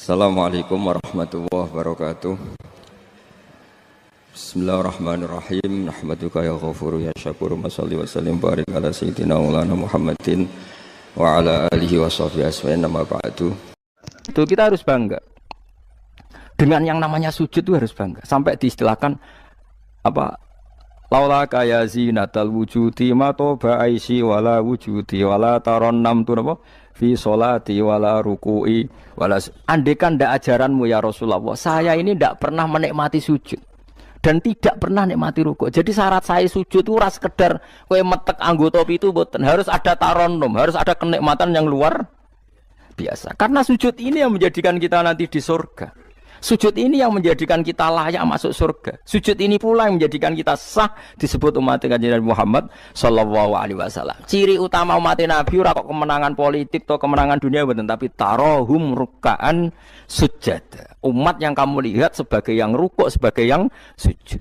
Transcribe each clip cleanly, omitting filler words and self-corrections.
Assalamualaikum warahmatullahi wabarakatuh. Bismillahirrahmanirrahim. Nahmaduka ya ghafuru ya syakuru. Mashalli wa sallim barik ala sayyidina maulana Muhammadin wa ala alihi wa sahbihi asma'in nama ba'du. Itu kita harus bangga dengan yang namanya sujud, itu harus bangga. Sampai diistilahkan apa? Laula kaya zinatal wujudi ma toba aisi wala wujudi wala taronnam tu napa fi sholati wala ruku'i wala. Andekan ndak ajaranmu ya Rasulullah, saya ini ndak pernah menikmati sujud dan tidak pernah nikmati rukuk. Jadi syarat saya sujud itu ora sekedar kowe metek anggota itu boten, harus ada taronnum, harus ada kenikmatan yang luar biasa. Karena sujud ini yang menjadikan kita nanti di surga. Sujud ini yang menjadikan kita layak masuk surga. Sujud ini pula yang menjadikan kita sah disebut umat Kanjeng Nabi Muhammad sallallahu alaihi wasallam. Ciri utama umat Nabi ora kok kemenangan politik atau kemenangan dunia betul, tapi tarohum ruk'an sujud. Umat yang kamu lihat sebagai yang rukuk, sebagai yang sujud.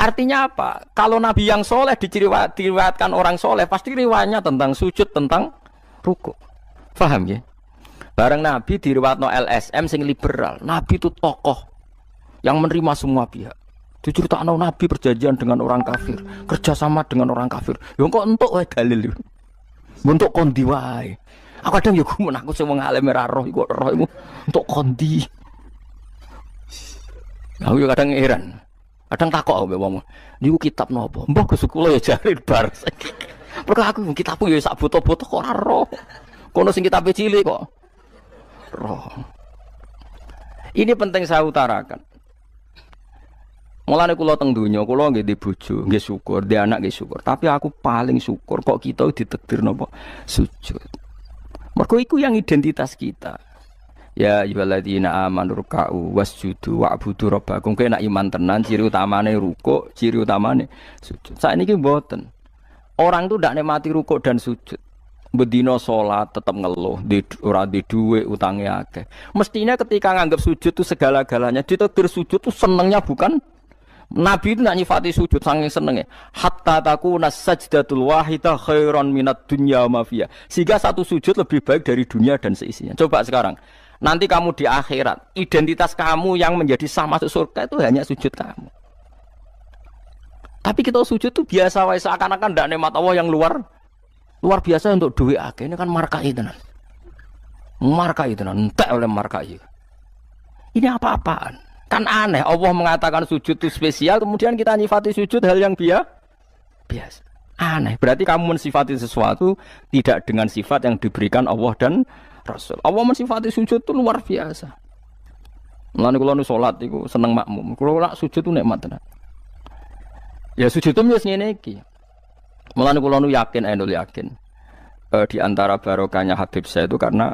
Artinya apa? Kalau Nabi yang soleh diriwayatkan orang soleh, pasti riwayatnya tentang sujud, tentang rukuk. Paham ya? Bareng Nabi diriwayatno LSM sing liberal. Nabi itu tokoh yang menerima semua pihak. Diceritakan Nabi perjanjian dengan orang kafir, kerjasama dengan orang kafir. Yo kok entuk wae dalil. Untuk kondi wae. Aku kadang yo gumun aku sing wong alim ora roh iku roh iku untuk kondi. Aku yo kadang heran. Kadang takok mbek wong. Niku kitab napa? Mbah Gus kula ya jarir bar. Mergo aku kitabku yo sak foto-foto kok ora roh. Kono sing kitabe cilik kok roh. Ini penting saya utarakan. Mulane kula teng donya, kula nggih di bojo, nggih syukur, di anak nggih syukur. Tapi aku paling syukur kok kita ditakdir napa sujud. Mergo iku yang identitas kita. Ya ayyuhalladzina amanu ruk'u wasjudu wa'budu rabbakum. Kowe nek iman tenan ciri utamane rukuk, ciri utamane sujud. Saiki mboten. Orang itu ndak nikmati rukuk dan sujud. Bedino sholat tetap ngeluh, ora di duwe utangnya akeh. Mestinya ketika nganggap sujud itu segala-galanya, ditakdir sujud itu senengnya bukan Nabi itu nak nyifati sujud saking senengnya. Hatta takuna sajdatul wahidah khairan minad dunya wa ma fiha. Sehingga satu sujud lebih baik dari dunia dan seisinya. Coba sekarang, nanti kamu di akhirat, identitas kamu yang menjadi sah masuk surga itu hanya sujud kamu. Tapi kita sujud itu biasa wae, seakan-akan ndak nikmat Allah yang luar biasa untuk duit akeh. Ini kan markai tenan. Markai tenan, entek oleh markai. Ini apa-apaan? Kan aneh, Allah mengatakan sujud itu spesial, kemudian kita nyifati sujud hal yang biasa. Aneh, berarti kamu mensifati sesuatu tidak dengan sifat yang diberikan Allah dan Rasul. Allah mensifati sujud itu luar biasa. Mulane kula nu salat iku seneng makmum. Kula sujud itu nikmat tenan. Ya sujud itu wis ngene iki. Mulane kula nu yakin di antara barokahnya Habib saya itu karena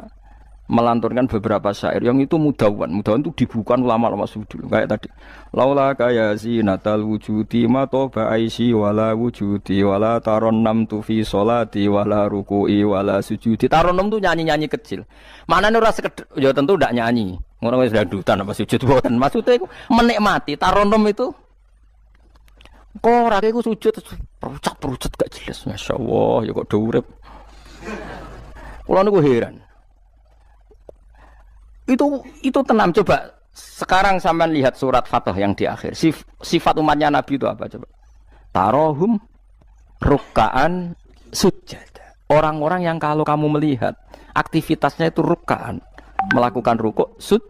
melanturkan beberapa syair yang itu mudawan itu dibukukan ulama-ulama dulu kayak tadi. Laula kaya zinatal wujudi ma toba aisi wala wujudi wala taronnam tu fi sholati wala ruku'i wala sujudi. Taronnam tu nyanyi-nyanyi kecil. Maknane ora sekedar ya tentu ndak nyanyi. Ngono wis dandutan apa sujud boten. Maksudnya iku menikmati taronnam itu. Kok ora iku sujud perucat gak jelas. Masyaallah ya kok do urip. Kula niku heran. Itu tenang. Coba sekarang sampean lihat surat Fatah yang di akhir. Sifat umatnya Nabi itu apa coba? Tarohum ruk'an sujud. Orang-orang yang kalau kamu melihat aktivitasnya itu ruk'an, melakukan rukuk sujud.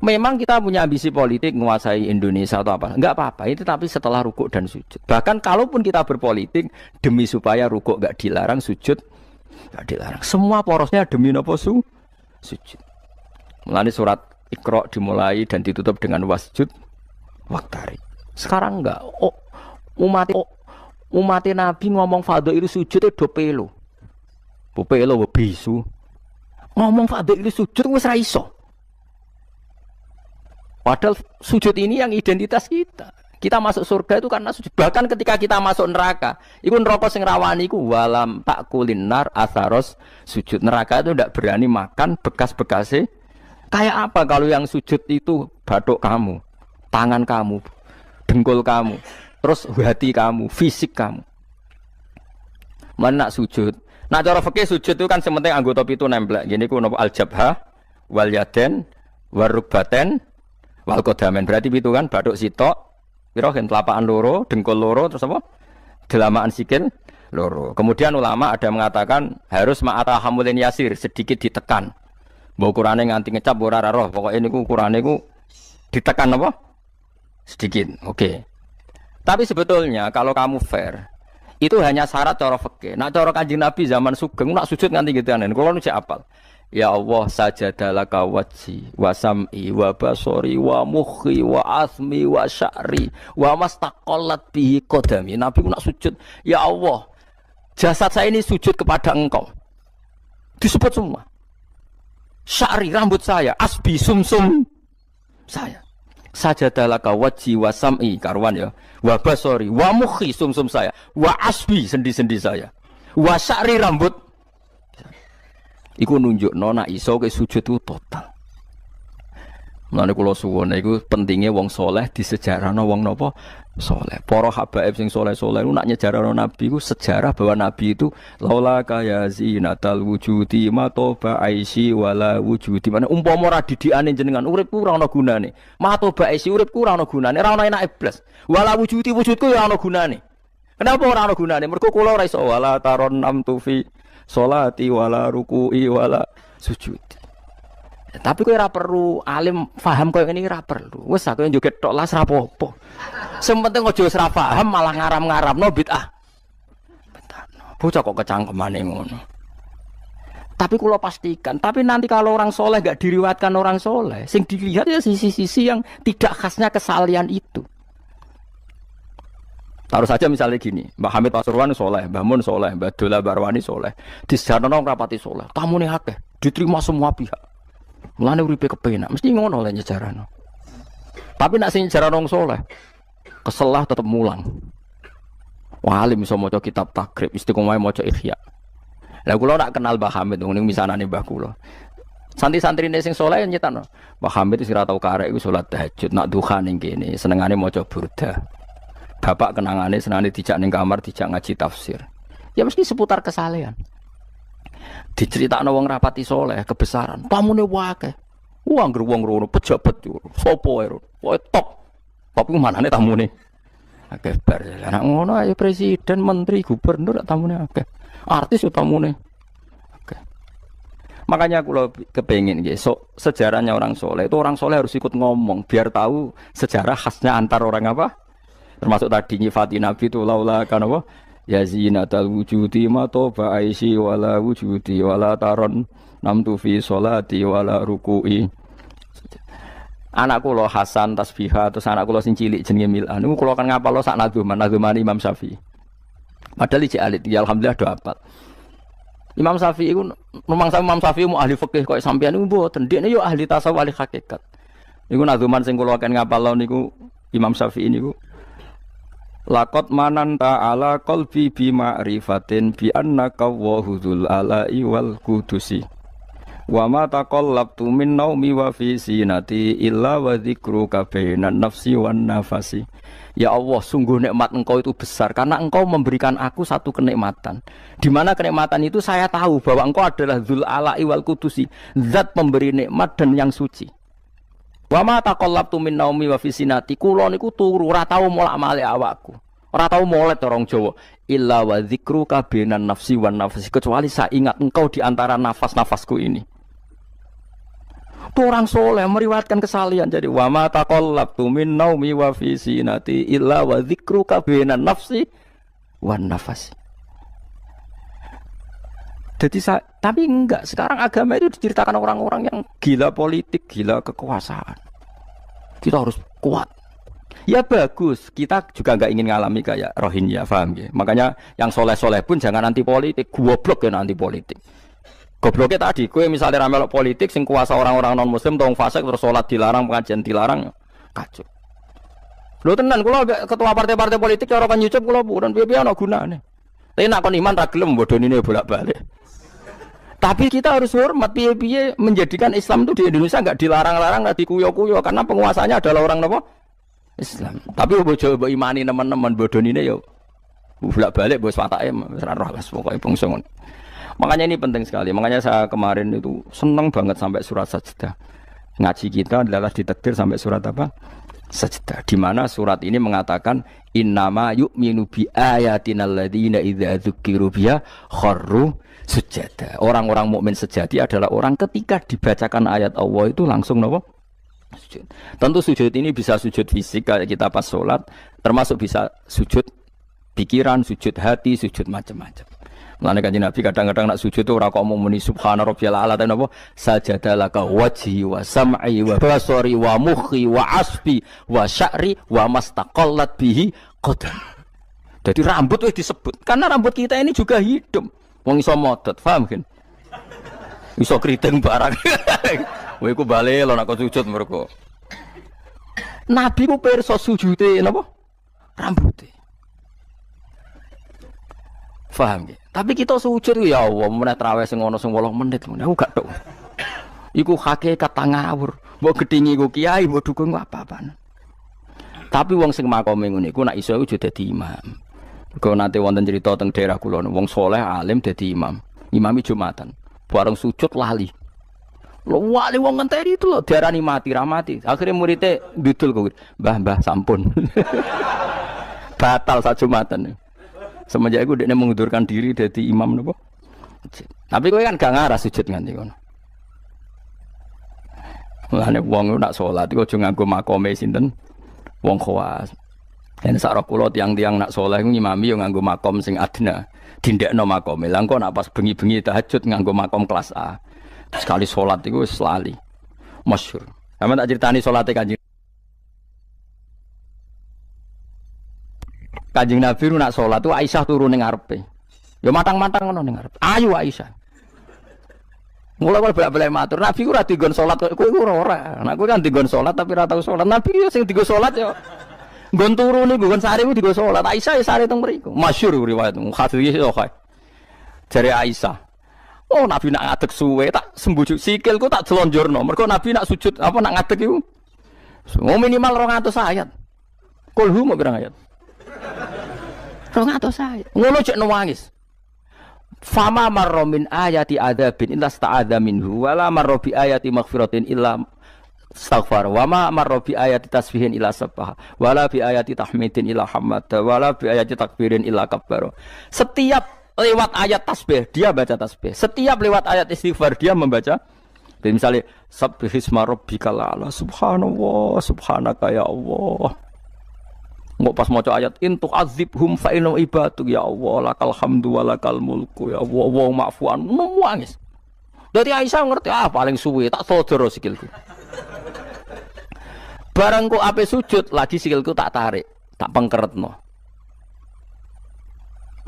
Memang kita punya ambisi politik menguasai Indonesia atau apa, enggak apa-apa itu, tapi setelah rukuk dan sujud. Bahkan kalaupun kita berpolitik demi supaya rukuk enggak dilarang, sujud enggak dilarang. Semua porosnya demi napa sujud. Mulane surat Iqra dimulai dan ditutup dengan wasjud waqtari. Sekarang enggak. Umat Nabi ngomong fadhil sujud do pelo. Pelo bisu. Ngomong fadhil sujud wis ra iso. Padahal sujud ini yang identitas kita. Kita masuk surga itu karena sujud. Bahkan ketika kita masuk neraka, iku neraka sing rawani iku walam takulin nar atharos sujud. Neraka itu tidak berani makan bekas-bekasnya. Kayak apa kalau yang sujud itu bathuk kamu, tangan kamu, dengkul kamu, terus hati kamu, fisik kamu. Mana nak sujud, Nah cara fikih sujud itu kan sementing anggota pitu nempel. Gini ku napa al-jabha wal yaden warukbaten wal qadamen. Berarti pitu kan bathuk sitok, pira gen telapakan loro, dengkul loro terus apa? Delamaan sikil loro. Kemudian ulama ada mengatakan harus ma'ata hamulin yasir, sedikit ditekan. Mbok ukurane nganti ngecap ora roh, pokoke niku ukurane ku ditekan apa? Sedikit. Oke. Tapi sebetulnya kalau kamu fair, itu hanya syarat cara fikih. Nah cara Kanjeng Nabi zaman sugeng nak sujud nganti gitu anen. Kulo nu cek apal. Ya Allah sajadalaka wajhi wa sam'i wa basori wa mukhi wa asmi wa sya'ri wa mastaqallat bihi qadami. Nabi nak sujud, ya Allah, jasad saya ini sujud kepada Engkau. Disebut semua. Sya'ri rambut saya, asbi sumsum saya. Sajadalaka wajhi wa sam'i karuan ya, wa basori wa mukhi sumsum saya, wa asbi sendi-sendi saya, wa sya'ri rambut. Iku nunjukno nek iso ke sujud itu total. Mulane kula suwun iku pentinge wong saleh disejarahno wong napa saleh. Para habaib sing saleh-saleh iku nak nyejarahno nabi iku sejarah bahwa nabi itu laula kaya zinatal wujudi matoba aisi wala wujudi. Mane umpama ora didikane jenengan uripku ora ana gunane. Matoba aisi uripku ora ana gunane, ora ana enake blas. Wala wujudi wujudku ya ana gunane. Kenapa ora ana gunane? Mergo kula ora iso wala taron namtu fi sholati wala ruku'i wala sujudi. Tapi kowe ora perlu alim paham koyo ngene ora perlu. Wis aku joget tok las ra apa-apa. Sing penting aja wis ra paham malah ngaram-ngaramno bid'ah. Bocah kok kecangkemane ngono. Tapi kula pastikan, tapi nanti kalau orang soleh enggak diriwayatkan orang soleh, sing dilihat ya sisi-sisi yang tidak khasnya kesalian itu. Taruh saja misalnya gini, Mbah Hamid Pasuruan soleh, Mbah Mun soleh, Mbah Dola Barwani soleh, disejarahno rapati soleh, tamune akeh, diterima semua pihak. Mulane uripe kepenak, mesti ngono le nyejarahno. Tapi nek sing nyejarahno wong soleh, keselah tetep mulang. Walim iso maca kitab takrib, istiqomah maca ihya. Lah kula nak kenal Mbah Hamid ning misanane mbah kula. Santri-santrine sing saleh nyetakno. Mbah Hamid wis ora tau karek iku salat tahajud, nak duha ning kene, senengane maca burda. Bapak kenangane senengane dijak ning kamar, dijak ngaji tafsir. Ya mesti seputar kesalehan. Diceritakno wong rapati saleh, kebesaran. Tamune wae. Wong rono pejabat yo. Sopo ae. Wae top. Tapi manane tamune? Akeh bar. Lah ngono ae presiden, menteri, gubernur tamune akeh. Artis yo tamune. Oke. Makanya kula kepengin nggih sejarahnya orang soleh itu orang soleh harus ikut ngomong biar tahu sejarah khasnya antar orang apa? Termasuk tadi nyifati Nabi itu laula kan apa? Ya zinatal wujudi ma toba aisi wala wujudi wala taron namtu fi sholati wala ruku'i. Anak kula Hasan tasbihah terus anak kula sing cilik jenenge Milan niku kula kan ngapalno sak nadzuman Imam Syafi'i. Padahal iki alit ya alhamdulillah do hafal. Imam Syafi'i iku rumangsa Imam Syafi'i mu ahli fikih kok sampeyan niku mboten dekne yo ahli tasawuf ahli hakikat. Niku nadzuman sing kula kan ngapalno niku Imam Syafi'i niku laqad mananta ala qalbi bi ma'rifatin bi annaka wahudul ala'i wal qudusi wa ma taqallabtu min naumi wa fi sinati illa wa dzikruka bainan nafsi wan nafasi. Ya Allah, sungguh nikmat Engkau itu besar karena Engkau memberikan aku satu kenikmatan. Di mana kenikmatan itu saya tahu bahwa Engkau adalah dzul ala'i wal qudusi, zat pemberi nikmat dan yang suci. Wa ma taqallabtu min naumi wa fi sinati, kula niku turu ora tau molak-malik awakku. Ora tau molet orang Jawa. Illa wa dzikruka bainan nafsi wan nafasi, kecuali saya ingat Engkau di antara nafas-nafasku ini. Itu orang soleh meriwayatkan kesalian. Jadi wa ma taqallabtu min naumi wa fi sinati illa wa dzikruka bainan nafsi wan nafasi. Jadi tapi enggak, sekarang agama itu diceritakan orang-orang yang gila politik, gila kekuasaan. Kita harus kuat. Ya bagus, kita juga enggak ingin ngalami kayak Rohingya, paham ya? Makanya yang soleh-soleh pun jangan anti politik, goblok ya anti politik. Gobloknya tadi, kowe misalnya ramelok politik, sing kuasa orang-orang non muslim, tong fasik terus sholat dilarang, pengajian dilarang, kacau. Lho tenan, kula ketua partai-partai politik cara kan YouTube kula bukan piye-piye ana gunane. Tapi nak kon iman ra gelem bodonine bolak-balik. Tapi kita harus hormat piye-piye menjadikan Islam itu di Indonesia enggak dilarang-larang, enggak dikuyo-kuyo karena penguasanya adalah orang napa? Islam. Tapi bojo mbok imani teman-teman bodonine yo bolak-balik bos watake ora roh wis pokoke bangsa ngono. Makanya ini penting sekali. Makanya saya kemarin itu seneng banget sampai surat Sajdah. Ngaji kita adalah ditakdir sampai surat apa? Sajdah. Di mana surat ini mengatakan innama yu'minu bi ayatina alladziina idza dzukiru biha kharru sujada. Orang-orang mukmin sejati adalah orang ketika dibacakan ayat Allah itu langsung napa? Sujud. Tentu sujud ini bisa sujud fisik kayak kita pas sholat, termasuk bisa sujud pikiran, sujud hati, sujud macam-macam. Mulane kanjeng Nabi kadang-kadang nak sujud ora kok mau muni subhana rabbiyal a'la ta napa sajadalaka wajhi wa sam'i wa basari wa mukhi wa asbi wa sya'ri wa mastaqallat bihi qadam. Jadi rambut wis disebut karena rambut kita ini juga hidup. Wong iso modot, paham kan? Iso kriting barang. Kowe iku bali lho nek sujud mergo. Nabi ku pirsa sujude napa? Rambuté. Paham ya? Tapi kita sujud ya Allah, meneh traweh sing ono sing 8 menit aku gak tok. Iku hakikat ngawur. Mbok gedhingi ku kiai, mbok dukung apa-apaan. Tapi wong sing makome ngene iku nek iso iku dadi imam. Kok nate wonten cerita teng daerah kula wong saleh alim dadi imam. Imami Jumatan. Bareng sujud lali. Lho wali wong ngenteni itu lho diarani mati ra mati. Akhire muridé ndudul kok. Mbah sampun. Batal sak Jumatan. Semenjak itu dia mengundurkan diri dari imam nopo. Tapi kowe kan gak ngarah sujud nganti kono. Mulane wong nak salat iku aja nganggo makome sinten wong khawas. Yen sak roh kula tiang-tiang nak saleh ngimami yo nganggo makom sing adna. Dindekno makome. Lah engko nak pas bengi-bengi tahajud nganggo makom kelas A. Sekali salat iku wis lali. Masyhur. Sampe tak critani salate Kanjeng Nabi nak sholat tu Aisyah turun ning ngarepe. Ya matang-matang ngono ning ngarepe. Ayo Aisyah. Mulai bolak-balik matur. Nabi ku ora digon sholat kowe iku ora. Nek kowe kan digon sholat tapi ora tau sholat. Nabi yo sing digo sholat yo nggon turu niku nggon sare ku digo sholat. Aisyah ya sare teng mriku. Masyhur riwayat hadis yo kae. Jare Aisyah. Oh Nabi nak ngadeg suwe tak sembujuk sikilku tak jelonjorno. Mergo Nabi nak sujud apa nak ngadeg iku. Minimal 200 ayat. Kulhu mau pirang ayat? 200 ayat. Ngono cek nangis. Fama marra min ayati adzabin illa sta'adza minhu wala marra bi ayati maghfiratin illa astaghfar wa ma marra bi ayati tasbihin illa sabbaha wala bi ayati tahmidin illa hamada wala bi ayati takbirin illa kabbara. Setiap lewat ayat tasbih dia baca tasbih. Setiap lewat ayat istighfar dia membaca. Jadi misalnya subbihisma rabbikal a'la subhanallah subhanaka ya Allah. Nggak pas maca ayat intu azibhum fa inna ibadu ya Allah lakal hamdu wa lakal mulku ya Allah wa ma'fuan nangis. Dari Aisyah ngerti paling suwe tak sodoro sikilku. Barang kok ape sujud lagi sikilku tak tarik, tak pengkeretno.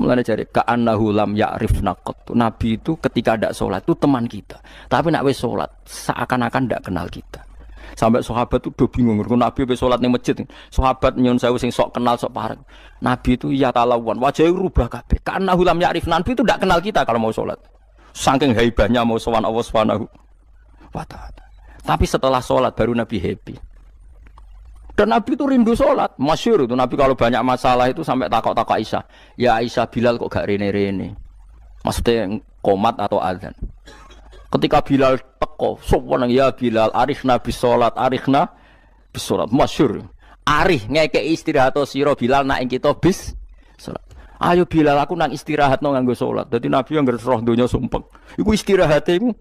Mulane jare ka'annahu lam ya'rifna qat. Nabi itu ketika ndak salat itu teman kita. Tapi nek wis salat seakan-akan ndak kenal kita. Sampai sahabat itu udah bingung, Nabi habis sholat di masjid. Sahabat nyun sewu sing sok kenal sok parek. Nabi itu ya talawan, wajahnya rubah kabeh. Karena hulam ya'rif Nabi itu tidak kenal kita kalau mau sholat. Saking haibahnya mau sowan Allah Subhanahu wa ta'ala. Tapi setelah sholat baru Nabi happy. Dan Nabi itu rindu sholat. Masyhur itu Nabi kalau banyak masalah itu sampai takok-takok Aisyah. Ya Aisyah Bilal kok gak rene-rene. Maksudnya qomat atau azan. Ketika Bilal teko, sopan ya Bilal, arifna bis sholat, arifna bis sholat, masyhur. Arif ngekei istirahat sira Bilal nak ing kita bis sholat. Ayo Bilal aku nang istirahat no nganggo sholat. Dadi Nabi yang roh donya sumpek. Iku istirahate iku.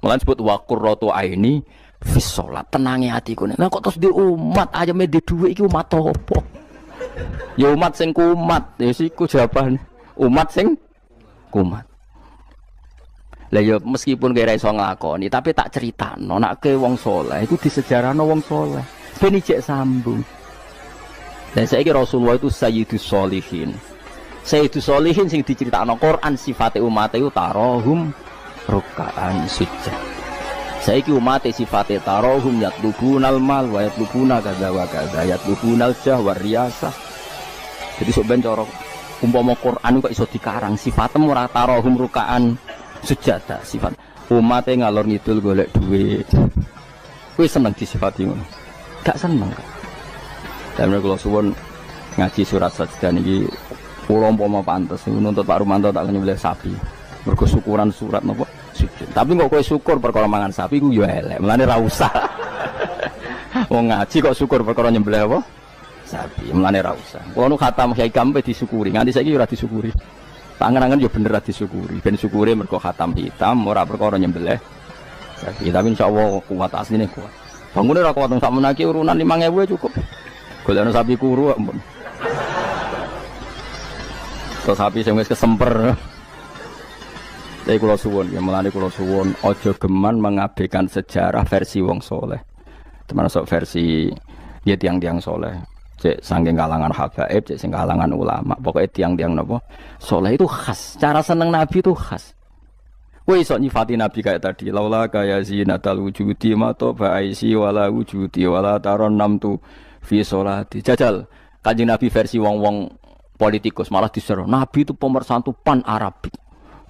Mulane disebut wa qurratu aini bis sholat. Tenange atiku. Nah kok terus di umat aja me di dhuwit iki umat apa? Ya umat sing kumat, ya siku jawaban. Umat sing kumat. Lah ya meskipun kira iso nglakoni tapi tak critakno nek ke wong saleh iku disejarahno wong saleh ben ijek sambung. Dan saiki Rasulullah itu sayyidus sholihin. Sayyidus sholihin sing diceritakno Quran sifate umat iku tarahum ruk'an sujud. Saiki umat sifate tarahum yatlubunal mal wa yatlubuna kadza wa kadza yatlubunal jah wa riyasah. Jadi sok ben cara umpama Quran kok iso dikarang sifatnya ora tarahum ruk'an sujada sifat umatnya ngalor ngidul golek duit. Kuwi seneng disifati ngono. Gak seneng kan. Dan kalau suwun ngaji surat Sajdah niki Kula umpama pantes nuntut Pak Rumanto tak nyembelih sapi. Mergo syukuran surat napa sujud. Tapi kok kowe syukur perkara mangan sapi ku ya elek. Mulane ra usah. Wong ngaji kok syukur perkara nyembelih apa? Sapi. Mulane ra usah. Kula nu khatam Kyai Kampe disyukuri. Nganti saiki ora disyukuri. Pangeran ya bener ra disyukuri. Ben syukure mergo khatam hitam ora perkara nyembelih sapi. Tapi insyaallah kuat asline kuat. Bangune ra kuat sak menaki urunan 5.000 cukup. Golekno sapi kuru ampun. Terus sapi sing wis kesemper. Tapi kula suwun, ya melane kula suwun aja geman mengabaikan sejarah versi wong soleh. Termasuk versi ya tiang-tiang soleh. Cek saking kalangan habaib, cek sing kalangan ulama. Pokoknya tiang-tiang napa soleh itu khas. Cara seneng Nabi itu khas. Kowe iso nyifati Nabi kayak tadi, laula kaya zinatal wujudi ma to ba'isi wala wujudi wala taron namtu fi sholati. Jajal Kanjeng Nabi versi wong-wong politikus malah diseru. Nabi itu pemersatu pan Arabik.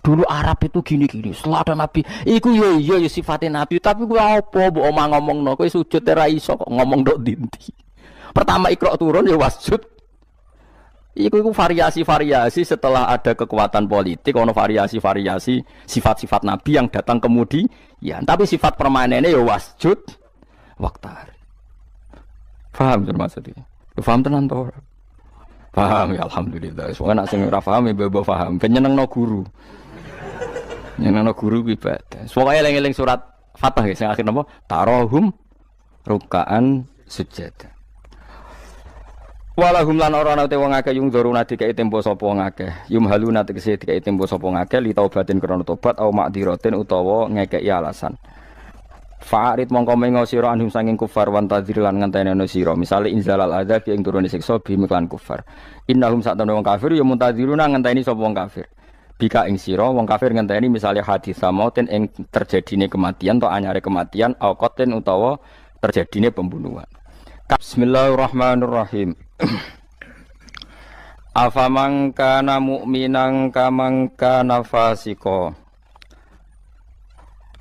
Dulu Arab itu gini-gini, setelah ada Nabi, iku iya sifatnya Nabi, tapi gua apa mbok omah ngomongno, kowe sujud ra iso kok ngomong ndok dinti. Pertama Iqra turun ya wasjud. Iku variasi-variasi setelah ada kekuatan politik, ono variasi-variasi sifat-sifat Nabi yang datang kemudian, tapi sifat permanennya ya wasjud waqtar. Paham maksudnya? Paham tenan to? Paham ya alhamdulillah. Soalnya nek sing ora paham ya mbok paham, ben nyenengno guru. Nyenengno guru ku ibadah. Pokoke eling-eling surat Fatah sing akhir napa? Tarahum rukaan sujud. Walahum lan ora ana te wong akeh yung dzuruna dikai tempo sapa wong akeh. Yumhaluna tegese dikai tempo sapa wong akeh li taubatin krana tobat au ma'diratin utawa ngekeki alasan. Fa'arid mongko mengo sira anhum sanging kufar wan tadzir lan ngenteni ana sira. Misale inzalal adzab ing turune siksa bimiklan kufar. Innahum satamne wong kafir ya muntadziruna ngenteni sapa wong kafir. Bika ing sira wong kafir ngenteni misalnya hadis samautin ing terjadine kematian atau anyare kematian auqatin utawa terjadine pembunuhan. Bismillahirrahmanirrahim. Afaman kana mu'minan kaman kana fasika.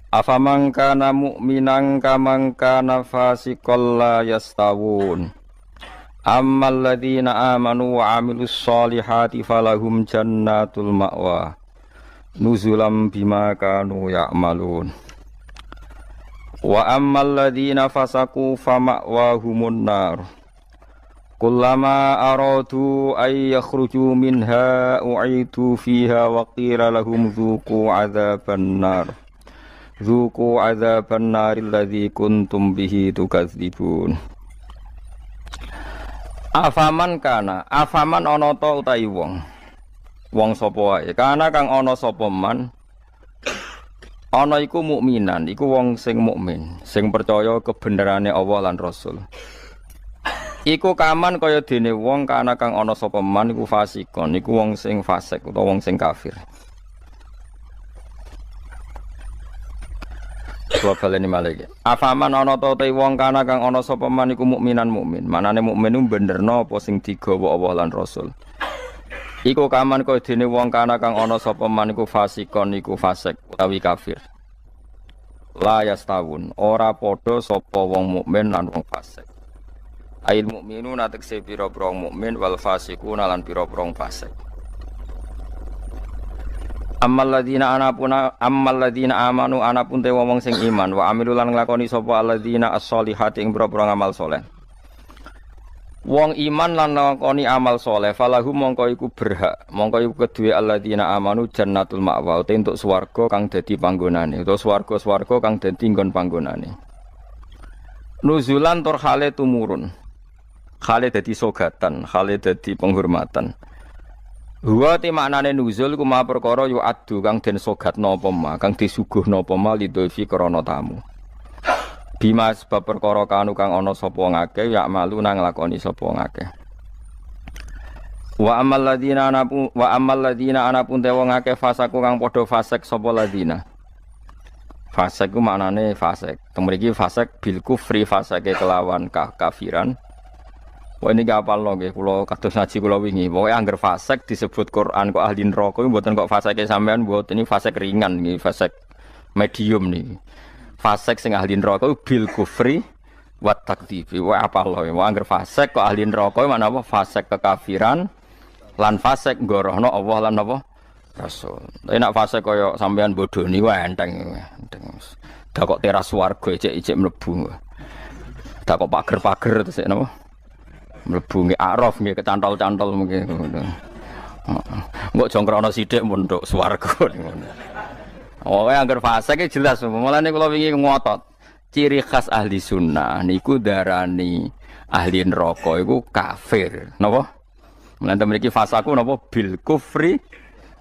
Afaman kana mu'minan kaman kana fasikal la yastawun. Ammal ladzina amanu wa 'amilus sholihati falahum jannatul ma'wa nuzulam bima kanu ya'malun. Wa ammal ladzina fasaqu fama'wahumun nar. Kullama aradu ay yakhruju minha u'idu fiha wa qila lahum dzuqu 'adzaban nar. Dzuqu 'adzaban nar alladzi kuntum bihi tukadzibun. Afaman kana, afaman ana ta utahi wong. Wong sapa wae, kana kang ana sapa man. Ana iku mukminan, iku wong sing mukmin, sing percaya kebenerane Allah lan Rasul. Iku kaman kaya dene wong kana kang ana sapa man iku fasikon, iku wong sing fasik utawa wong sing kafir. Kula baleni malih. Afaman ana ta te wong kana kang ana sapa man iku mukminan mukmin. Manane mukmin ku benerno apa sing digawa Allah lan Rasul. Iku kaman kaya dene wong kana kang ana sapa man iku fasikon iku fasik utawi kafir. La yastawun, ora padha sapa wong mukmin lan wong fasik. Ail mukminuna tekse pira-pira mukmin wal fasikuna lan pira-pira fasik. Ammal ladzina amanu anapun te wong sing iman wa amilu lan nglakoni sapa alladzina as-sholihati ing pira-pira amal saleh. Wong iman lan nglakoni amal saleh falahum mongko iku berhak, mongko iku keduwe alladzina amanu jannatul ma'wa te entuk swarga kang dadi panggonane utawa swarga-swarga kang dadi nggon panggonane. Nuzulan tur khale tumurun. Khale dadi sogatan, khale dadi penghormatan. Huwa te maknane nuzul ku ma perkara yu adu kang den sogatno apa ma kang disuguhno apa ma lidolfi krana tamu. Bima sebab perkara kanu kang ana sapa wong akeh ya malu nang lakoni sapa wong akeh. Wa ammal ladzina anapun te wong akeh fasaku kang padha fasik sapa ladzina. Fasik ku maknane fasik. Temriki fasik bil kufri fasake kelawan kafiran. Wah ini gak apal loh, kalau kados ngaji kalau wingi, pokoknya angger fasek disebut Quran kok ahli neraka, buatan kok faseknya sampean buat ini fasek ringan, nih fasek medium nih, fasek sing ahli neraka bil kufri wat takdifi, wah apal loh, wah angger fasek kok ahli neraka, mana apa fasek kekafiran, lan fasik nggorohno Allah lan apa Rasul. Tapi nak fasik kaya sampean bodoni wae enteng. Dak kok teras swarga ijek-ijek mlebu. Dak kok pager-pager terus napa? Mlebu nggih araf nggih kecantol-cantol mungkin ngono. Mbok jongkrono sithik mun nduk swarga ngono. Oh, angger fasik jelas. Mulane kula wingi ngotot. Ciri khas ahli sunnah niku darani ahli neraka iku kafir. Napa? Mulane mriki fasaku napa bil kufri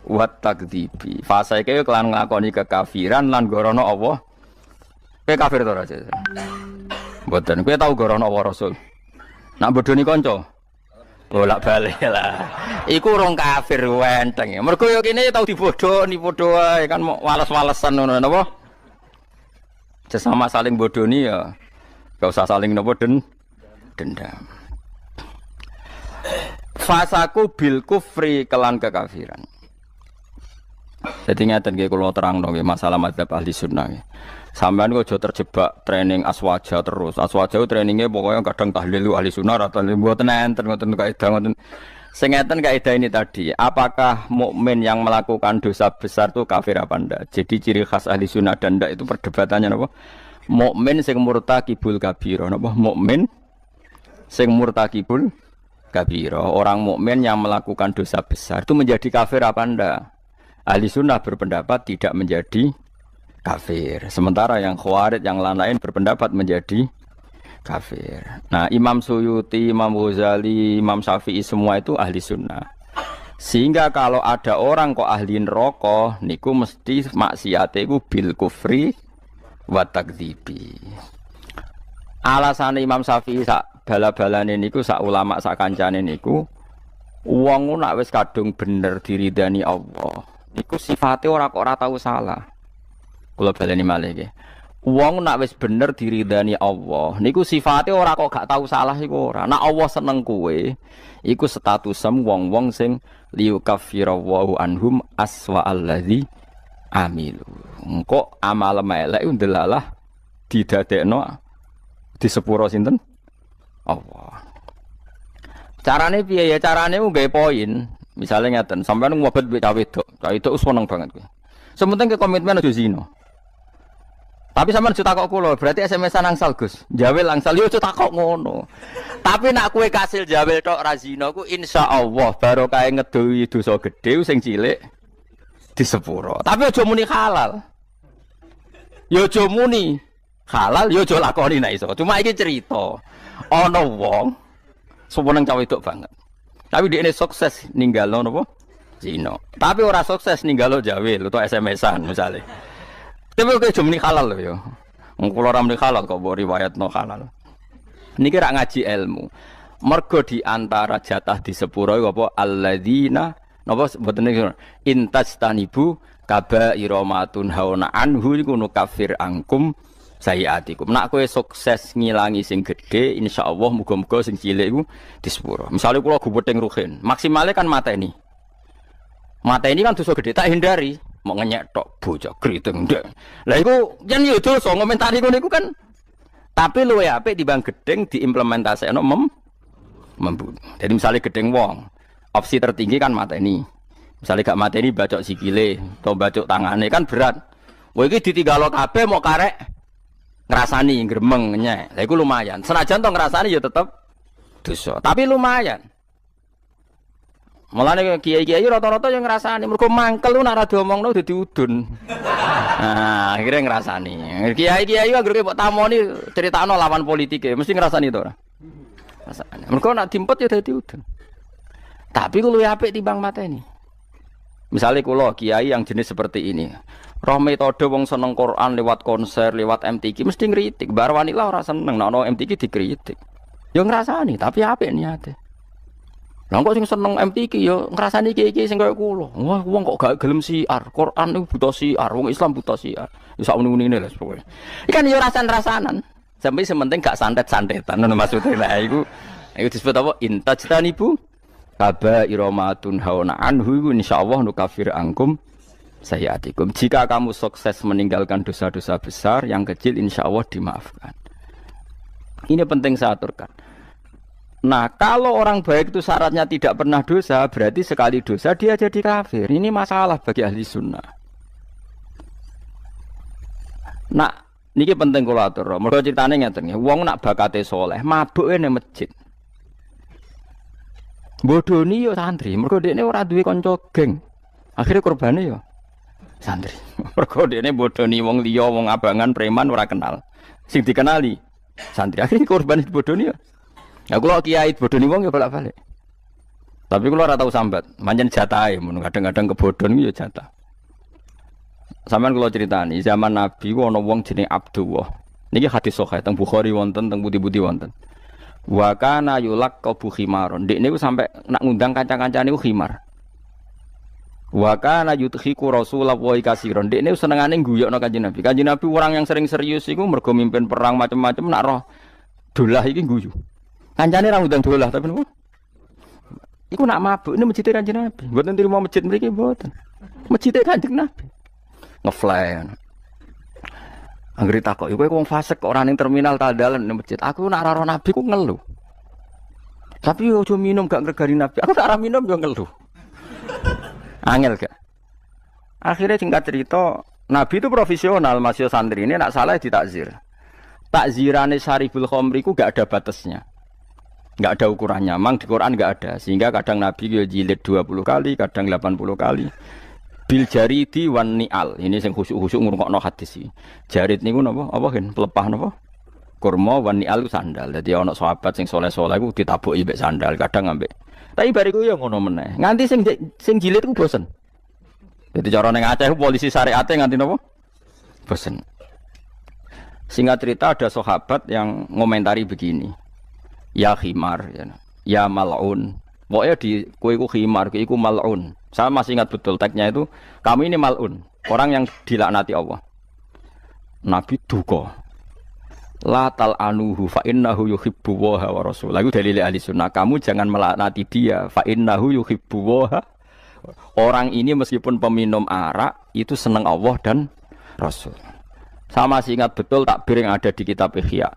wa takdzibi. Fasike kelan nglakoni kekafiran lan gorono Allah. Kowe kafir to ora? Mboten. Kowe tau gorono Allah Rasul. Nak bodoni kanca. Bolak-balik lah. Iku urung kafir wenteng. Mergo yo kene tau dibodoni padha wae kan mau wales-walesan ngono napa? Sesama saling bodoni ya. Gak usah saling napa dendam. Fasaku bil kufri kelan kekafiran. Jadi ngeten nggih kula terangno nggih masalah madzhab ahli sunnah nggih. Sampeyan kok aja terjebak training aswaja terus. Aswaja trainingnya pokoknya kadang tahlil ahli sunnah atau mboten enten ngoten kaidah ngoten. Sing ngeten kaidah ini tadi, apakah mukmin yang melakukan dosa besar itu kafir apa ndak? Jadi ciri khas ahli sunnah dan ndak itu perdebatannya napa? Mukmin sing murtakibul kabira napa? Mukmin sing murtakibul kabira. Orang mukmin yang melakukan dosa besar itu menjadi kafir apa ndak? Ahli sunnah berpendapat tidak menjadi kafir. Sementara yang khawarij yang lain berpendapat menjadi kafir. Nah, Imam Suyuti, Imam Ghazali, Imam Syafi'i semua itu ahli sunnah. Sehingga kalau ada orang kok ahli neraka, niku mesti maksiate iku bil kufri wa takdzibi. Alasan Imam Syafi'i sak bala-balane niku sak ulama sak kancane niku wong nak wis kadung bener diridani Allah. Niku sifate ora kok ora tau salah. Kula baleni malih nggih. Wong nak wis bener diridani Allah, niku sifate ora kok gak tau salah iku ora. Nek Allah seneng kowe, iku statusem wong-wong sing liyukaffirawau anhum aswa allazi amilu. Engko amal elek ndelalah didadekno di sepuro sinten? Allah. Carane piye ya? Carane ku gawe poin. Misale ngeten, sampeyan ngobet mbek cawe wedok. Cawe wedok wis seneng banget kowe. Sementing ke komitmen aja zina. Tapi sampean aja takok kula, berarti SMS-an angsal Gus. Jawel angsal yo aja takok ngono. Tapi nak kowe kasil jawel tok ra zina ku insyaallah barokah ngedohi dosa gedhe sing cilik di sepuro. Tapi aja muni halal. Yo aja muni halal, yo aja lakoni nek iso. Cuma iki cerita. Ana wong seneng cawe wedok banget. Tapi dia ini sukses ninggalno napa? Zina. Tapi ora sukses ninggalo jawil atau SMS-an misalnya. Tapi kok jumni halal lho ya. Wong kula ora muni halal kok mbok riwayatno halal. Niki rak ngaji ilmu. Mergo di antara jatah di sepuro apa alladzina napa mboten niku intajtanibu kaba'ira matun hauna anhu iku nukafir angkum sayiatikum. Nak kowe sukses ngilangi sing gedhe insyaallah muga-muga sing cilik iku di sepuro. Misale kula gubething ruhin, maksimale kan mateni. Mata ini kan dosa gede tak hindari, mau ngenyek tok bocah kriting ndek. Lah iku yen yo dosa ngomentari ngono iku kan. Tapi luwe apik timbang gedeng diimplementasekno membunuh. Jadi misalnya gedeng wong, opsi tertinggi kan mata ini. Misalnya gak mata ini bacok sikile atau bacok tangane kan berat. Wah iki ditinggalo kabeh mau karek ngrasani gremeng nyek. Lah iku lumayan. Senajan to ngrasani ya tetep dosa, tapi lumayan. Mulane kiai-kiai rata-rata yang ngrasani mergo mangkel lu nek ora diomongno dadi udun. Nah, akhirnya ngrasani. Kiai-kiai anggere mbok tamoni critakno lawan politike, mesti ngrasani to ora? Ngrasani. Mergo nek diempet ya dadi udun. Tapi ku luwih apik timbang mateni. Misalnya kula kiai yang jenis seperti ini. Roh metode wong seneng Quran lewat konser, lewat MTQ mesti ngritik. Bar wanita ora seneng nek ono MTQ dikritik. Ya ngrasani, tapi apik niate. Lah kok sing seneng MTQ ya ngrasani iki sing kaya kula. Wah, wong kok gak gelem siar. Quran iku buta siar, wong Islam buta siar. Ya sak muni-munine lho pokoke. Iki kan ya rasan-rasanan. Sampai sementing gak santet-santetan ngono maksude. Lah iku disebut apa? Intajtanibu kaba'ira matun hauna anhu iku insyaallah nukafir angkum sayiatikum. Jika kamu sukses meninggalkan dosa-dosa besar, yang kecil insyaallah dimaafkan. Ini penting saya aturkan. Nah, kalau orang baik itu syaratnya tidak pernah dosa, berarti sekali dosa dia jadi kafir. Ini masalah bagi ahli sunnah. Nah, niki penting kula atur. Mergo critane ngeten nggih, wong nak bakate saleh, mabuke ning masjid. Bodoni yo santri, mergo dekne ora duwe kanca geng. Akhire korbane yo santri. Mergo dekne bodoni wong liya, wong abangan, preman ora kenal. Sing dikenali santri. Akhire korban bodoni yo. Ya kula kiai bodoni wong ya bolak-balik. Tapi kula ora tau sambat, pancen jatahe mun kadang-kadang kebodhon yo jatah. Sampeyan kula critani, zaman Nabi ku ana wong jenenge Abdullah. Niki hadis sahih teng Bukhari wonten, teng pundi-pundi wonten. Wa kana yulaqabu khimaron. Ndek niku sampe nak ngundang kanca-kancane niku khimar. Wa kana yudhiku Rasulullah wa kasiron. Ndek niku senengane guyokno Kanjeng Nabi. Kanjeng Nabi orang yang sering serius iku mergo mimpin perang macam-macam nak roh dolah iki guyu. Kancane ra ngundang dolah tapi niku iku nak mabuk ini masjid Kanjeng Nabi. Mboten trimo masjid mriki mboten. Masjid Kanjeng Nabi. Ngefly. Anggere takok, kowe wong fasik kok ora ning terminal ta dalan ning masjid. Aku nak ora Nabi ku ngeluh. Tapi yo aja minum gak ngregani Nabi. Aku tak ora minum yo ngeluh. Angel gak? Akhirnya singkat cerita, Nabi itu profesional, masih santri ini nak salah ditakzir. Takzirane Syaribul Khamri ku gak ada batasnya. Gak ada ukurannya, memang di Quran gak ada. Sehingga kadang Nabi yo jilid 20 kali, kadang 80 kali. Bil jaridi wan ni'al. Ini sing khusuk-khusuk ngrungokno hadis iki. Jarid niku napa? Apa gen pelepah napa? Kurma wan ni'al sandal. Dadi ana sahabat sing saleh-saleh iku ditabuki mbek sandal, kadang ambek. Tapi bariku ya ngono meneh. Nganti sing jilid ku bosen. Jadi cara ning Aceh polisi syariate nganti napa? Bosen. Singkat cerita ada sahabat yang ngomentari begini. Ya khimar ya mal'un. Pokoknya di kowe iku khimar, kowe iku mal'un. Saya masih ingat betul teksnya itu, kamu ini mal'un, orang yang dilaknati Allah. Nabi duka. La tal'anuhu fa innahu yuhibbu wa rasul. Lagu dalil ahli sunnah, kamu jangan melaknati dia fa innahu yuhibbu wa. Orang ini meskipun peminum arak itu senang Allah dan Rasul. Saya masih ingat betul takbir yang ada di kitab Ihya.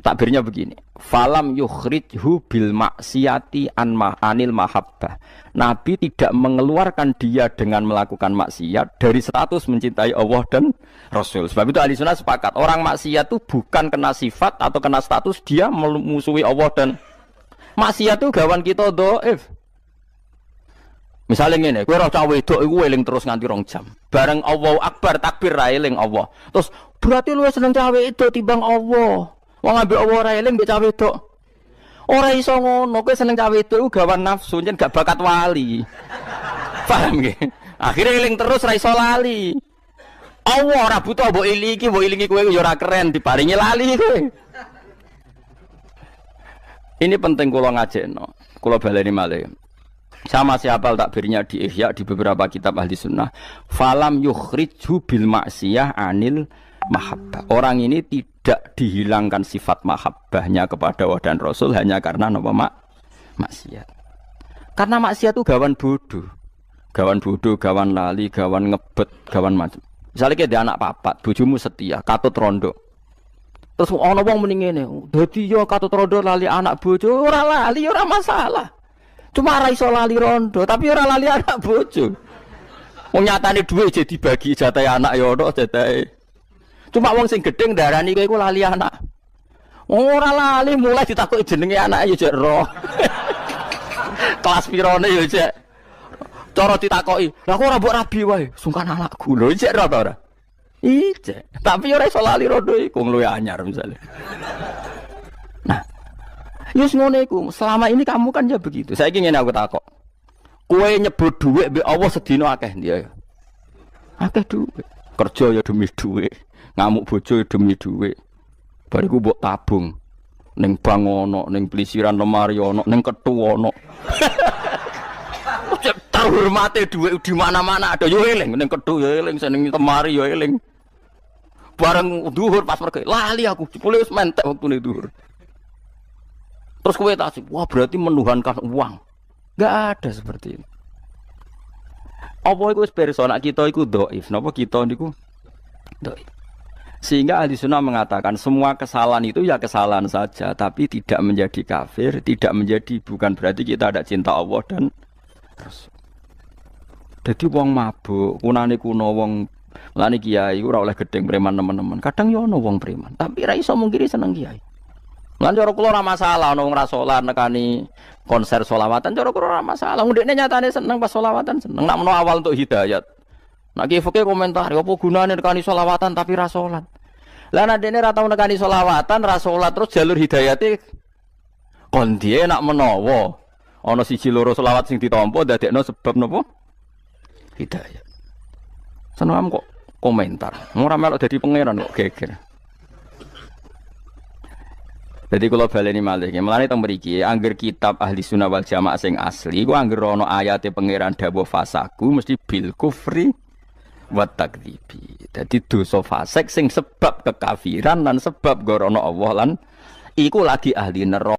Takbirnya begini, falam yukhrijhu bil maksiati anil mahabbah. Nabi tidak mengeluarkan dia dengan melakukan maksiat dari status mencintai Allah dan Rasul. Sebab itu ahli sunnah sepakat, orang maksiat itu bukan kena sifat atau kena status, dia memusuhi Allah dan maksiat itu gawan kita dhaif. Misalnya ngene, kowe ora cah wedok iku eling terus nganti 2 jam. Bareng Allahu Akbar takbir ra eling Allah. Terus berarti luwih seneng cah wedok timbang Allah. Wong ambek Allah ora eling mbek cah wedok. Ora iso ngono, kowe seneng cah wedok iku gawan nafsu, yen gak bakat wali. Paham nggih? Akhire eling terus ra iso lali. Allah ora butuh mbok ilingi kowe ya ora keren diparingi lali kowe. Ini penting kula ngajekno. Kula baleni malih. Sama siapa takbirnya di Ihya di beberapa kitab ahli sunnah. Falam yukhrijhu bil maksiyah anil mahabbah. Orang ini tidak dihilangkan sifat mahabbahnya kepada Allah dan Rasul hanya karena nama maksiat. Karena maksiat itu gawan bodoh, gawan lali, gawan ngebet, gawan macam. Misalnya kayak dia anak papat, bojomu setia, katut rondo. Terus orang wong mending ini, dadi yo katut rondo lali anak bojo, ora lali, ora masalah. Cuma ora iso lali rondo, tapi ora lali anak bojo. Wong nyatane dhuwit jadi bagi jatah anak ya ono jatahe. Cuma wong sing gedeng darani kowe iku lali anak. Ora lali mulai ditakoki jenenge anake ya jek roh. Kelas pirone ya jek. Cara ditakoki, "Lah kok ora mbok rabi wae?" Sungkan anakku. Lho jek roh ta ora? Ijek. Tapi ora iso lali rondo iku luwe anyar misale. Nah, yus ngono iku. Selama ini kamu kan ya begitu. Saiki ngene aku takok. Kowe nyebut dhuwit mbek Allah sedina akeh ndi ya? Akeh dhuwit. Kerja ya demi dhuwit. Ngamuk bojo demi dhuwit. Bariku mbok tabung ning bank ono, ning plisiran lemari ono, ning kethu ono. Terhormate dhuwit di mana-mana ada yo eling, ning kethu yo eling, ning lemari yo eling. Bareng dhuwur pas mergo lali aku, jebule wis mentek wektune dhuwur. Terus kowe tasik, wah berarti menuhankan uang. Enggak ada seperti itu. Apa iku wis persona kita iku dhaif, napa kita niku dhaif. Sehingga ahli sunnah mengatakan semua kesalahan itu ya kesalahan saja, tapi tidak menjadi kafir, tidak menjadi, bukan berarti kita ada cinta Allah dan Rasul. Jadi wong mabuk, kunane kuno wong lani kiai ora oleh gedeng preman teman-teman. Kadang yo ono wong preman, tapi ra iso mungkiri seneng kiai. Lan cara kula ora masalah ono wong ra salat nekani konser sholawatan, cara kula ora masalah. Ndekne nyatane seneng pas sholawatan seneng. Nak menawa awal untuk hidayat. Nak ki fikih komentar, apa gunane nekani sholawatan tapi ra salat. Lah nek dene ra tau nekani sholawatan, ra salat terus jalur hidayate kon diye nak menawa ana siji loro sholawat sing ditampa dadekno sebab napa? Hidayat. Seneng kok komentar. Ora melok dadi pangeran kok geger. Jadi kalau baleni malih, mulane teng mriki angger kitab ahli sunnah wal jamaah sing asli, ku angger ana ayate pangeran dawuh fasaku mesti bil kufri wa takdzibi. Dadi dosa fasik sing sebab kekafiran lan sebab gorono Allah lan iku lagi ahli neraka.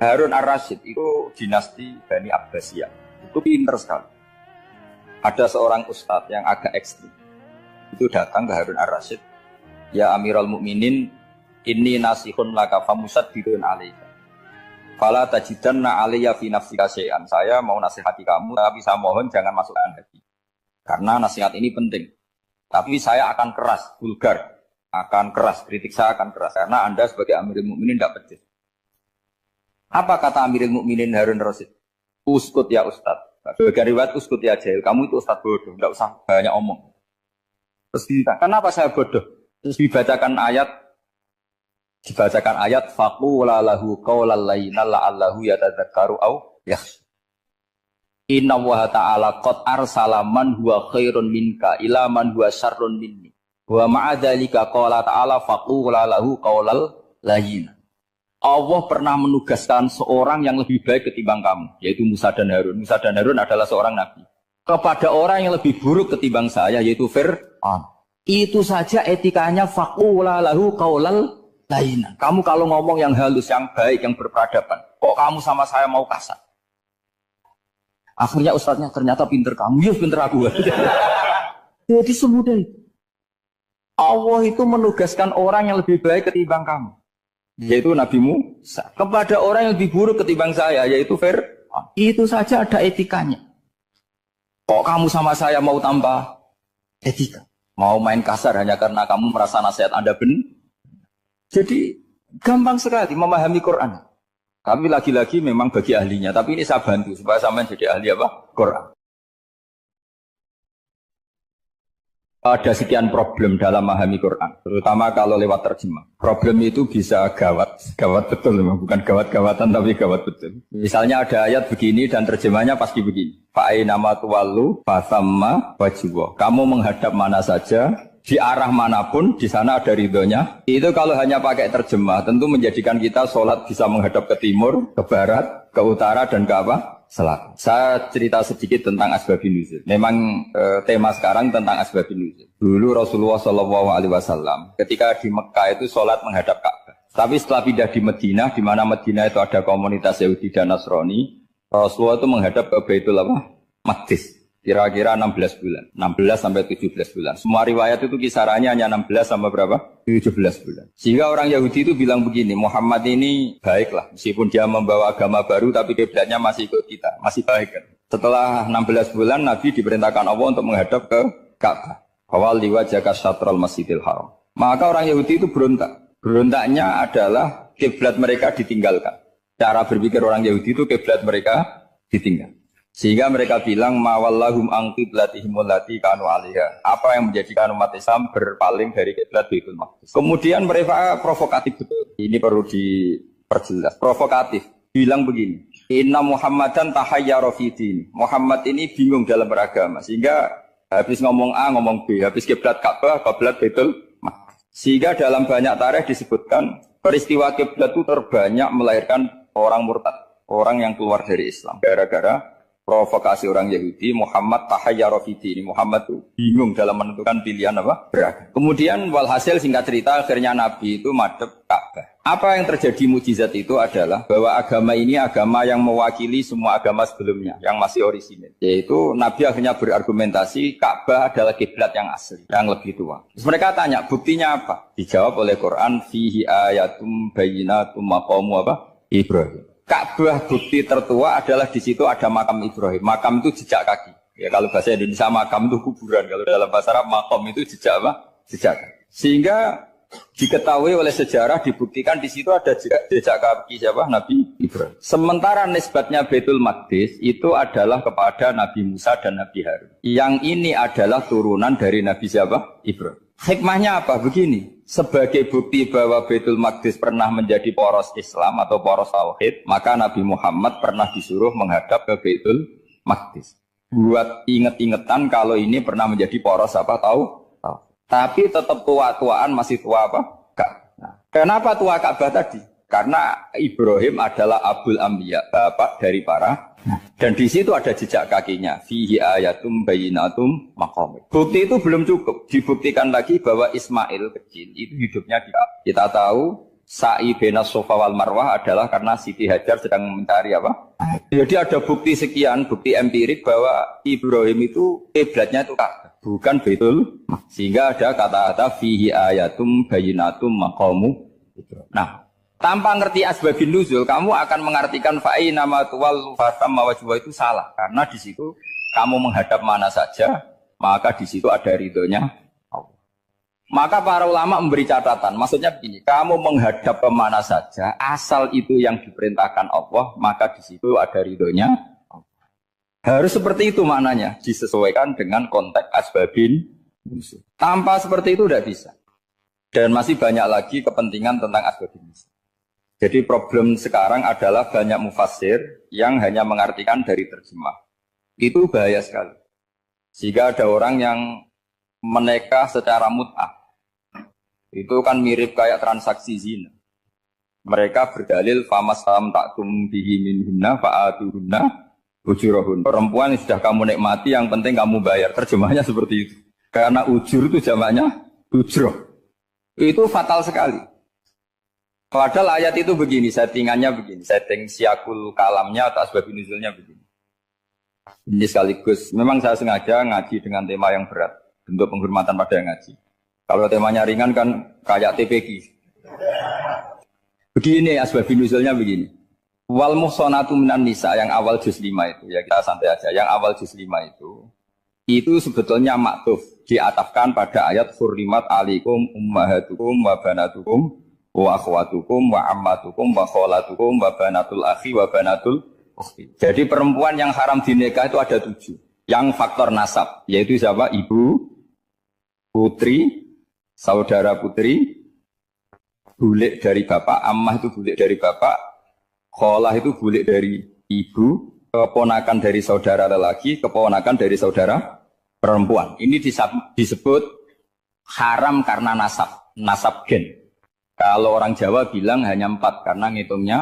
Harun Ar-Rasyid itu dinasti Bani Abbasiyah. Itu pinter sekali. Ada seorang ustadz yang agak ekstrim. Itu datang ke Harun Ar-Rasyid. Ya Amirul Mukminin, inni nasihun laka famusaddidun alaika. Fala tajidanna alayya fi nafsika syai'an. Saya mau nasihati kamu, tapi saya mohon jangan masukkan hati. Karena nasihat ini penting. Tapi saya akan keras, vulgar. Akan keras, kritik saya akan keras. Karena Anda sebagai Amirul Mukminin tidak pedes. Apa kata Amirul Mukminin Harun Ar-Rasyid? Uskut ya Ustadz. Sebagai riwayat uskut ya jahil. Kamu itu Ustadz bodoh, tidak usah banyak omong. Terus ditanya, kenapa saya bodoh? Terus dibacakan ayat faqula lahu qaulal layyina la'allahu yatadzakkaru aw yakhsha. Inna wa ta'ala qad arsala man huwa khairun minka ila man huwa syarrun minni. Wa ma'a dzalika qala ta'ala faqula lahu qaulal layyina. Allah pernah menugaskan seorang yang lebih baik ketimbang kamu, yaitu Musa dan Harun. Musa dan Harun adalah seorang nabi. Kepada orang yang lebih buruk ketimbang saya, yaitu Fir'aun. Itu saja etikanya faqula lahu qaulal layyina. Kamu kalau ngomong yang halus, yang baik, yang berperadaban, kok kamu sama saya mau kasar? Akhirnya ustadznya ternyata pinter kamu, ya pinter aku. Jadi semudah itu. Allah itu menugaskan orang yang lebih baik ketimbang kamu, yaitu Nabi Musa. Kepada orang yang lebih buruk ketimbang saya, yaitu Fir'aun. Itu saja ada etikanya. Kok kamu sama saya mau tambah etika? Mau main kasar hanya karena kamu merasa nasihat Anda benar? Jadi gampang sekali memahami Quran. Tapi lagi-lagi memang bagi ahlinya. Tapi ini saya bantu supaya sampean jadi ahli apa? Quran. Ada sekian problem dalam memahami Quran, terutama kalau lewat terjemah. Problem itu bisa gawat betul, memang bukan gawat-gawatan tapi gawat betul. Misalnya ada ayat begini dan terjemahnya pasti begini. Fa'ainama tuwallu fasamma wajhullah. Kamu menghadap mana saja, di arah manapun, di sana ada ridhonya. Itu kalau hanya pakai terjemah, tentu menjadikan kita sholat bisa menghadap ke timur, ke barat, ke utara, dan ke apa? Selatan. Saya cerita sedikit tentang asbabun nuzul. Memang tema sekarang tentang asbabun nuzul. Dulu Rasulullah SAW ketika di Mekah itu sholat menghadap Ka'bah. Tapi setelah pindah di Madinah, di mana Madinah itu ada komunitas Yahudi dan Nasrani, Rasulullah itu menghadap ke Baitul Maqdis. Kira-kira 16 bulan, 16 sampai 17 bulan. Semua riwayat itu kisarannya hanya 16 sampai berapa? 17 bulan. Sehingga orang Yahudi itu bilang begini, Muhammad ini baiklah, meskipun dia membawa agama baru, tapi kiblatnya masih ikut kita, masih baik kan. Setelah 16 bulan, Nabi diperintahkan Allah untuk menghadap ke Ka'bah. Awal liwajaka syatrul masjidil haram. Maka orang Yahudi itu berontak. Berontaknya adalah kiblat mereka ditinggalkan. Cara berpikir orang Yahudi itu kiblat mereka ditinggal. Sehingga mereka bilang mawallahum an qiblatihim allati kanu 'alaiha. Apa yang menjadikan umat Islam berpaling dari kiblat Baitul Maqdis. Kemudian mereka provokatif betul. Ini perlu diperjelas. Provokatif. Bilang begini, "Inna Muhammadan tahayyara fi din." Muhammad ini bingung dalam beragama. Sehingga habis ngomong A ngomong B, habis kiblat Ka'bah, kiblat Baitul Maqdis. Sehingga dalam banyak tarikh disebutkan peristiwa kiblat itu terbanyak melahirkan orang murtad, orang yang keluar dari Islam gara-gara provokasi orang Yahudi. Muhammad tahayyara fi din. Muhammad itu bingung dalam menentukan pilihan apa? Beragama. Kemudian walhasil singkat cerita akhirnya Nabi itu madhep Ka'bah. Apa yang terjadi mukjizat itu adalah bahwa agama ini agama yang mewakili semua agama sebelumnya yang masih orisinil. Yaitu Nabi akhirnya berargumentasi Ka'bah adalah kiblat yang asli, yang lebih tua. Terus mereka tanya, buktinya apa? Dijawab oleh Quran, fihi ayatum bayyinatum maqamu apa? Ibrahim. Ka'bah bukti tertua adalah di situ ada makam Ibrahim. Makam itu jejak kaki. Ya kalau bahasa Indonesia makam itu kuburan. Kalau dalam bahasa Arab makam itu jejak apa? Jejak kaki. Sehingga diketahui oleh sejarah dibuktikan di situ ada jejak kaki siapa? Nabi Ibrahim. Sementara nisbatnya Baitul Maqdis itu adalah kepada Nabi Musa dan Nabi Harun. Yang ini adalah turunan dari Nabi siapa? Ibrahim. Hikmahnya apa? Begini, sebagai bukti bahwa Baitul Maqdis pernah menjadi poros Islam atau poros Tauhid, maka Nabi Muhammad pernah disuruh menghadap ke Baitul Maqdis. Buat inget-ingetan kalau ini pernah menjadi poros apa? Tahu? Tapi tetap tua-tuaan masih tua apa? Nah, kenapa tua Ka'bah tadi? Karena Ibrahim adalah Abul Anbiya, bapak dari para. Dan di situ ada jejak kakinya. Fihi ayatum bayyinatum maqam. Bukti itu belum cukup. Dibuktikan lagi bahwa Ismail kecil itu hidupnya di Ka'bah. Kita tahu sa'i baina Safa wal Marwah adalah karena Siti Hajar sedang mencari apa? Jadi ada bukti sekian, bukti empirik bahwa Ibrahim itu kiblatnya itu Ka'bah, bukan Baitul. Sehingga ada kata-kata fihi ayatum bayyinatum maqamu. Nah, tanpa ngerti asbabun nuzul, kamu akan mengartikan fa'i nama tuwal fatam mawajwa itu salah. Karena di situ kamu menghadap mana saja, maka di situ ada ridhonya Allah. Maka para ulama memberi catatan, maksudnya begini, kamu menghadap kemana saja, asal itu yang diperintahkan Allah, maka di situ ada ridhonya Allah. Harus seperti itu maknanya, disesuaikan dengan konteks asbabin nuzul. Tanpa seperti itu tidak bisa. Dan masih banyak lagi kepentingan tentang asbabin nuzul. Jadi problem sekarang adalah banyak mufassir yang hanya mengartikan dari terjemah. Itu bahaya sekali. Sehingga ada orang yang menikah secara mut'ah. Itu kan mirip kayak transaksi zina. Mereka berdalil famas salam taktum bihi minhunna fa'atuhunna ujurahun. Perempuan yang sudah kamu nikmati yang penting kamu bayar. Terjemahnya seperti itu. Karena ujur itu jamaknya ujroh. Itu fatal sekali. Padahal ayat itu begini, settingannya begini, setting siakul kalamnya atau asbabun nuzulnya begini. Ini sekaligus, memang saya sengaja ngaji dengan tema yang berat, bentuk penghormatan pada yang ngaji. Kalau temanya ringan kan kayak TPQ. Begini asbabun nuzulnya begini. Wal muhsanatu minan nisa yang awal juz 5 itu, ya kita santai aja, yang awal juz 5 itu sebetulnya maktuf, diatafkan pada ayat hurrimat alikum ummahatukum wa banatukum wa akhwatukum wa ammatukum wa kholatukum wa banatul akhi wa banatul ukhti. Jadi perempuan yang haram dinikah itu ada 7. Yang faktor nasab, yaitu siapa? Ibu, putri, saudara putri, bulik dari bapak, ammah itu bulik dari bapak, kholah itu bulik dari ibu, keponakan dari saudara lelaki, keponakan dari saudara perempuan. Ini disebut haram karena nasab gen. Kalau orang Jawa bilang hanya 4 karena ngitungnya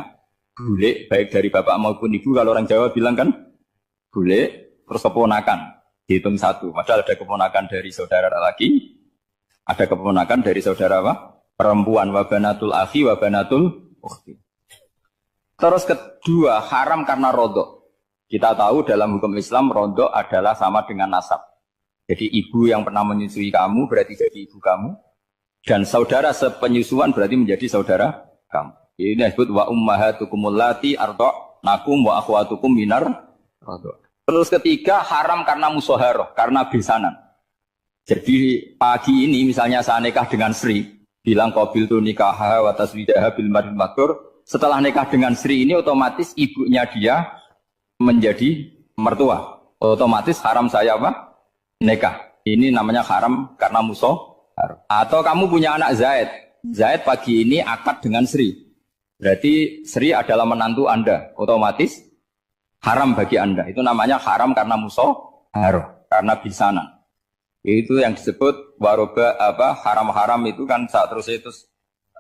bulik baik dari bapak maupun ibu. Kalau orang Jawa bilang kan bulik terus keponakan dihitung 1. Padahal ada keponakan dari saudara laki, ada keponakan dari saudara apa? Perempuan. Wa banatul akhi wa banatul ukhti. Terus kedua haram karena rodok. Kita tahu dalam hukum Islam rodok adalah sama dengan nasab. Jadi ibu yang pernah menyusui kamu berarti jadi ibu kamu. Dan saudara sepenyusuan berarti menjadi saudara kamu. Ini disebut wa ummahatukum allati arda'nakum wa akhwatukum minar radha'. Terus ketiga haram karena musaharah, karena besanan. Jadi pagi ini misalnya saya nikah dengan Sri, bilang qabil tu nikaha wa taswidaha bil mar'il matur. Setelah nikah dengan Sri ini otomatis ibunya dia menjadi mertua. Otomatis haram saya apa? Nikah. Ini namanya haram karena musaharah. Atau kamu punya anak Zaid. Zaid pagi ini akad dengan Sri. Berarti Sri adalah menantu Anda. Otomatis haram bagi Anda. Itu namanya haram karena musaharah, karena bisanan. Itu yang disebut waroba apa haram-haram itu kan saat terus itu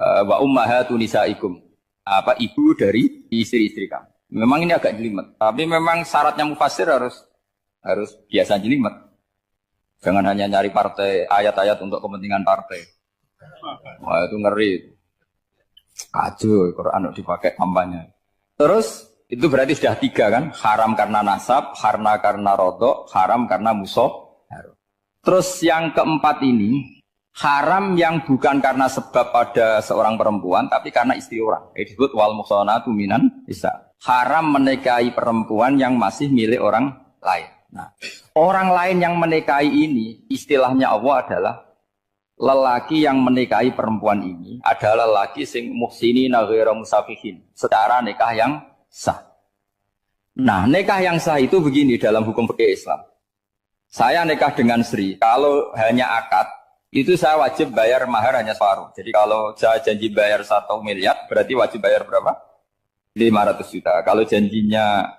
wa ummahatu nisaikum. Apa ibu dari istri-istri kamu. Memang ini agak jelimet. Tapi memang syaratnya mufassir harus biasa jelimet. Jangan hanya nyari partai, ayat-ayat untuk kepentingan partai. Wah itu ngeri. Kacau, Quran dipakai kampanye. Terus itu berarti sudah 3 kan? Haram karena nasab, karena rodok, haram karena musuh. Terus yang keempat ini, haram yang bukan karena sebab pada seorang perempuan, tapi karena istri orang. Ini disebut wal muhsanatu minan nisa. Haram menikahi perempuan yang masih milik orang lain. Nah, orang lain yang menikahi ini, istilahnya Allah adalah lelaki yang menikahi perempuan ini adalah lelaki sing muhsinina ghairu musafihin, secara nikah yang sah. Nah, nikah yang sah itu begini dalam hukum fikih Islam. Saya nikah dengan Sri, kalau hanya akad, itu saya wajib bayar mahar hanya separuh. Jadi kalau saya janji bayar 1 miliar, berarti wajib bayar berapa? 500 juta. Kalau janjinya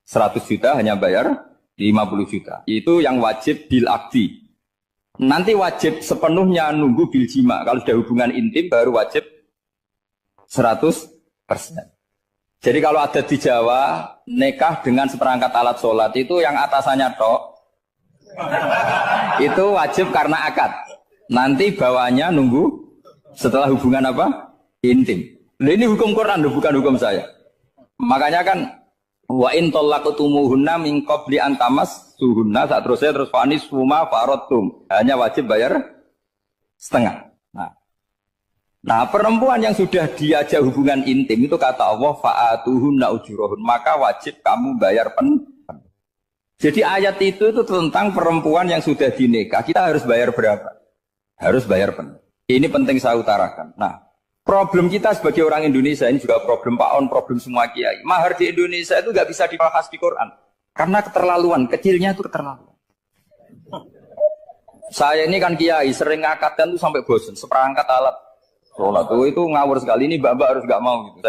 100 juta, hanya bayar 50 juta. Itu yang wajib bil akdi. Nanti wajib sepenuhnya nunggu bil jima. Kalau sudah hubungan intim, baru wajib 100%. Jadi kalau ada di Jawa, nikah dengan seperangkat alat sholat, itu yang atasannya tok, itu wajib karena akad. Nanti bawahnya nunggu setelah hubungan apa? Intim. Nah, ini hukum Quran, bukan hukum saya. Makanya kan wa in talaqtumuhunna min qabli an tamassuhunna, saat terus fanis huma faradtum. Hanya wajib bayar setengah. Nah, perempuan yang sudah diajak hubungan intim itu kata Allah fa'atuhunna ujurahun, maka wajib kamu bayar penuh. Jadi ayat itu tentang perempuan yang sudah dinikah, kita harus bayar berapa? Harus bayar penuh. Ini penting saya utarakan. Nah, problem kita sebagai orang Indonesia, ini juga problem Pak On, problem semua kiai. Mahar di Indonesia itu nggak bisa dibahas di Quran. Karena keterlaluan, kecilnya itu keterlaluan. Saya ini kan kiai, sering ngakatkan itu sampai bosan. Seperangkat alat sholat itu ngawur sekali. Ini mbak-mbak harus nggak mau gitu.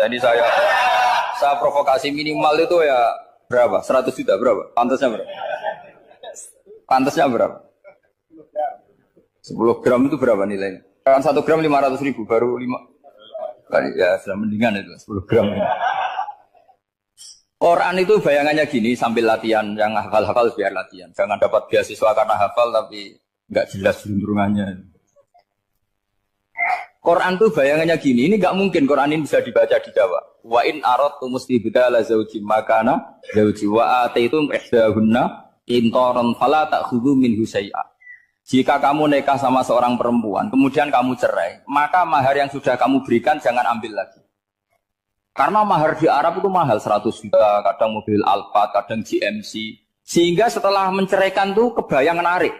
Saya provokasi minimal itu ya berapa? 100 juta berapa? Pantasnya berapa? Pantasnya berapa? 10 gram itu berapa nilainya? Kan 1 gram 500.000, baru 5. Ya sudah mendingan itu 10 gram. Quran itu bayangannya gini, sambil latihan, yang hafal-hafal biar latihan. Jangan dapat beasiswa karena hafal tapi nggak jelas juntrungannya. Quran itu bayangannya gini, ini nggak mungkin Quran ini bisa dibaca di Jawa. Wa in aradtum mustibdala zawjin makana zawji wa ataitum ihdahunna qintaran fala ta'khudhu minhu syai'a. Jika kamu nikah sama seorang perempuan, kemudian kamu cerai, maka mahar yang sudah kamu berikan jangan ambil lagi. Karena mahar di Arab itu mahal, 100 juta, kadang mobil Alphard, kadang GMC. Sehingga setelah menceraikan tuh kebayang menarik.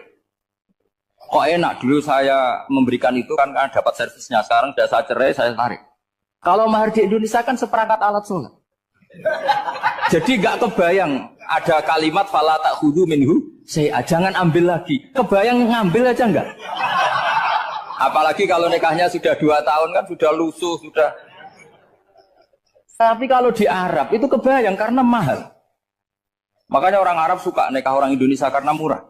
Kok enak, dulu saya memberikan itu kan dapat servisnya, sekarang sudah saya cerai, saya tarik. Kalau mahar di Indonesia kan seperangkat alat sholat. Jadi gak kebayang ada kalimat fala ta'khudhu minhu syai'a, jangan ambil lagi. Kebayang ngambil aja enggak? Apalagi kalau nikahnya sudah 2 tahun kan sudah lusuh, sudah. Tapi kalau di Arab itu kebayang karena mahal. Makanya orang Arab suka nikah orang Indonesia karena murah.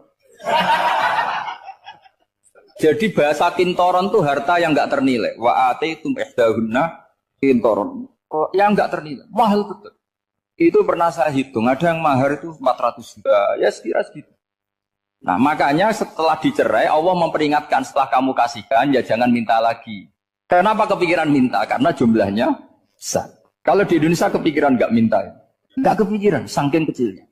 Jadi bahasa kintoron itu harta yang enggak ternilai. Wa ataitum ihdahunna kintoron. Yang enggak ternilai, mahal betul. Itu pernah saya hitung, ada yang mahar itu 400 juta, ya sekira segitu. Nah makanya setelah dicerai, Allah memperingatkan setelah kamu kasihkan, ya jangan minta lagi. Kenapa kepikiran minta? Karena jumlahnya besar. Kalau di Indonesia kepikiran nggak minta, nggak kepikiran, saking kecilnya.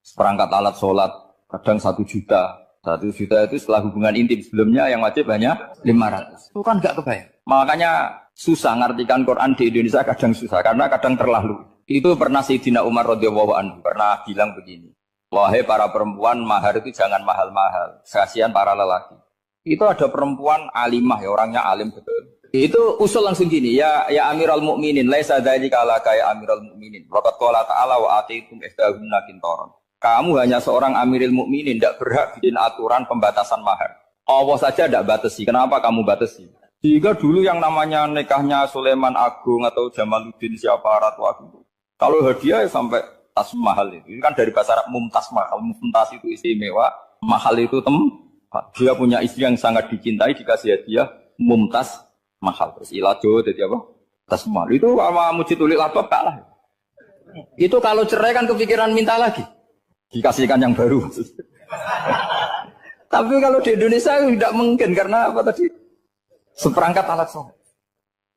Seperangkat alat sholat, kadang 1 juta. 1 juta itu setelah hubungan intim, sebelumnya yang wajib hanya 500. Itu kan nggak kebayang. Makanya susah ngartikan Quran di Indonesia, kadang susah, karena kadang terlalu. Itu pernah Sayyidina Umar radhiyallahu anhu pernah bilang begini, wahai para perempuan, mahar itu jangan mahal-mahal, kasihan para lelaki. Itu ada perempuan alimah, ya orangnya alim betul. Itu usul langsung gini, ya Amirul Mukminin, laisa dzalika laka ya Amirul Mukminin. Waqad qala ta'ala wa atiitum ihdahunna qintaran. Kamu hanya seorang Amirul Mukminin, tidak berhak bikin aturan pembatasan mahar. Allah saja tidak batasi, kenapa kamu batasi? Jika dulu yang namanya nikahnya Sulaiman Agung atau Jamaluddin siapa Ratu Agung, kalau hadiah sampai tas mahal itu. Ini kan dari bahasa Arab mumtaz mahal. Mumtaz itu istimewa, mahal itu tempat. Dia punya istri yang sangat dicintai, dikasih hadiah mumtaz mahal. Terus ilajo jadi apa? Tas mahal. Itu sama mujitulik labab kalah. Itu kalau cerai kan kepikiran minta lagi. Dikasihkan yang baru. Tapi kalau di Indonesia tidak mungkin karena apa tadi? Seperangkat alat sholat.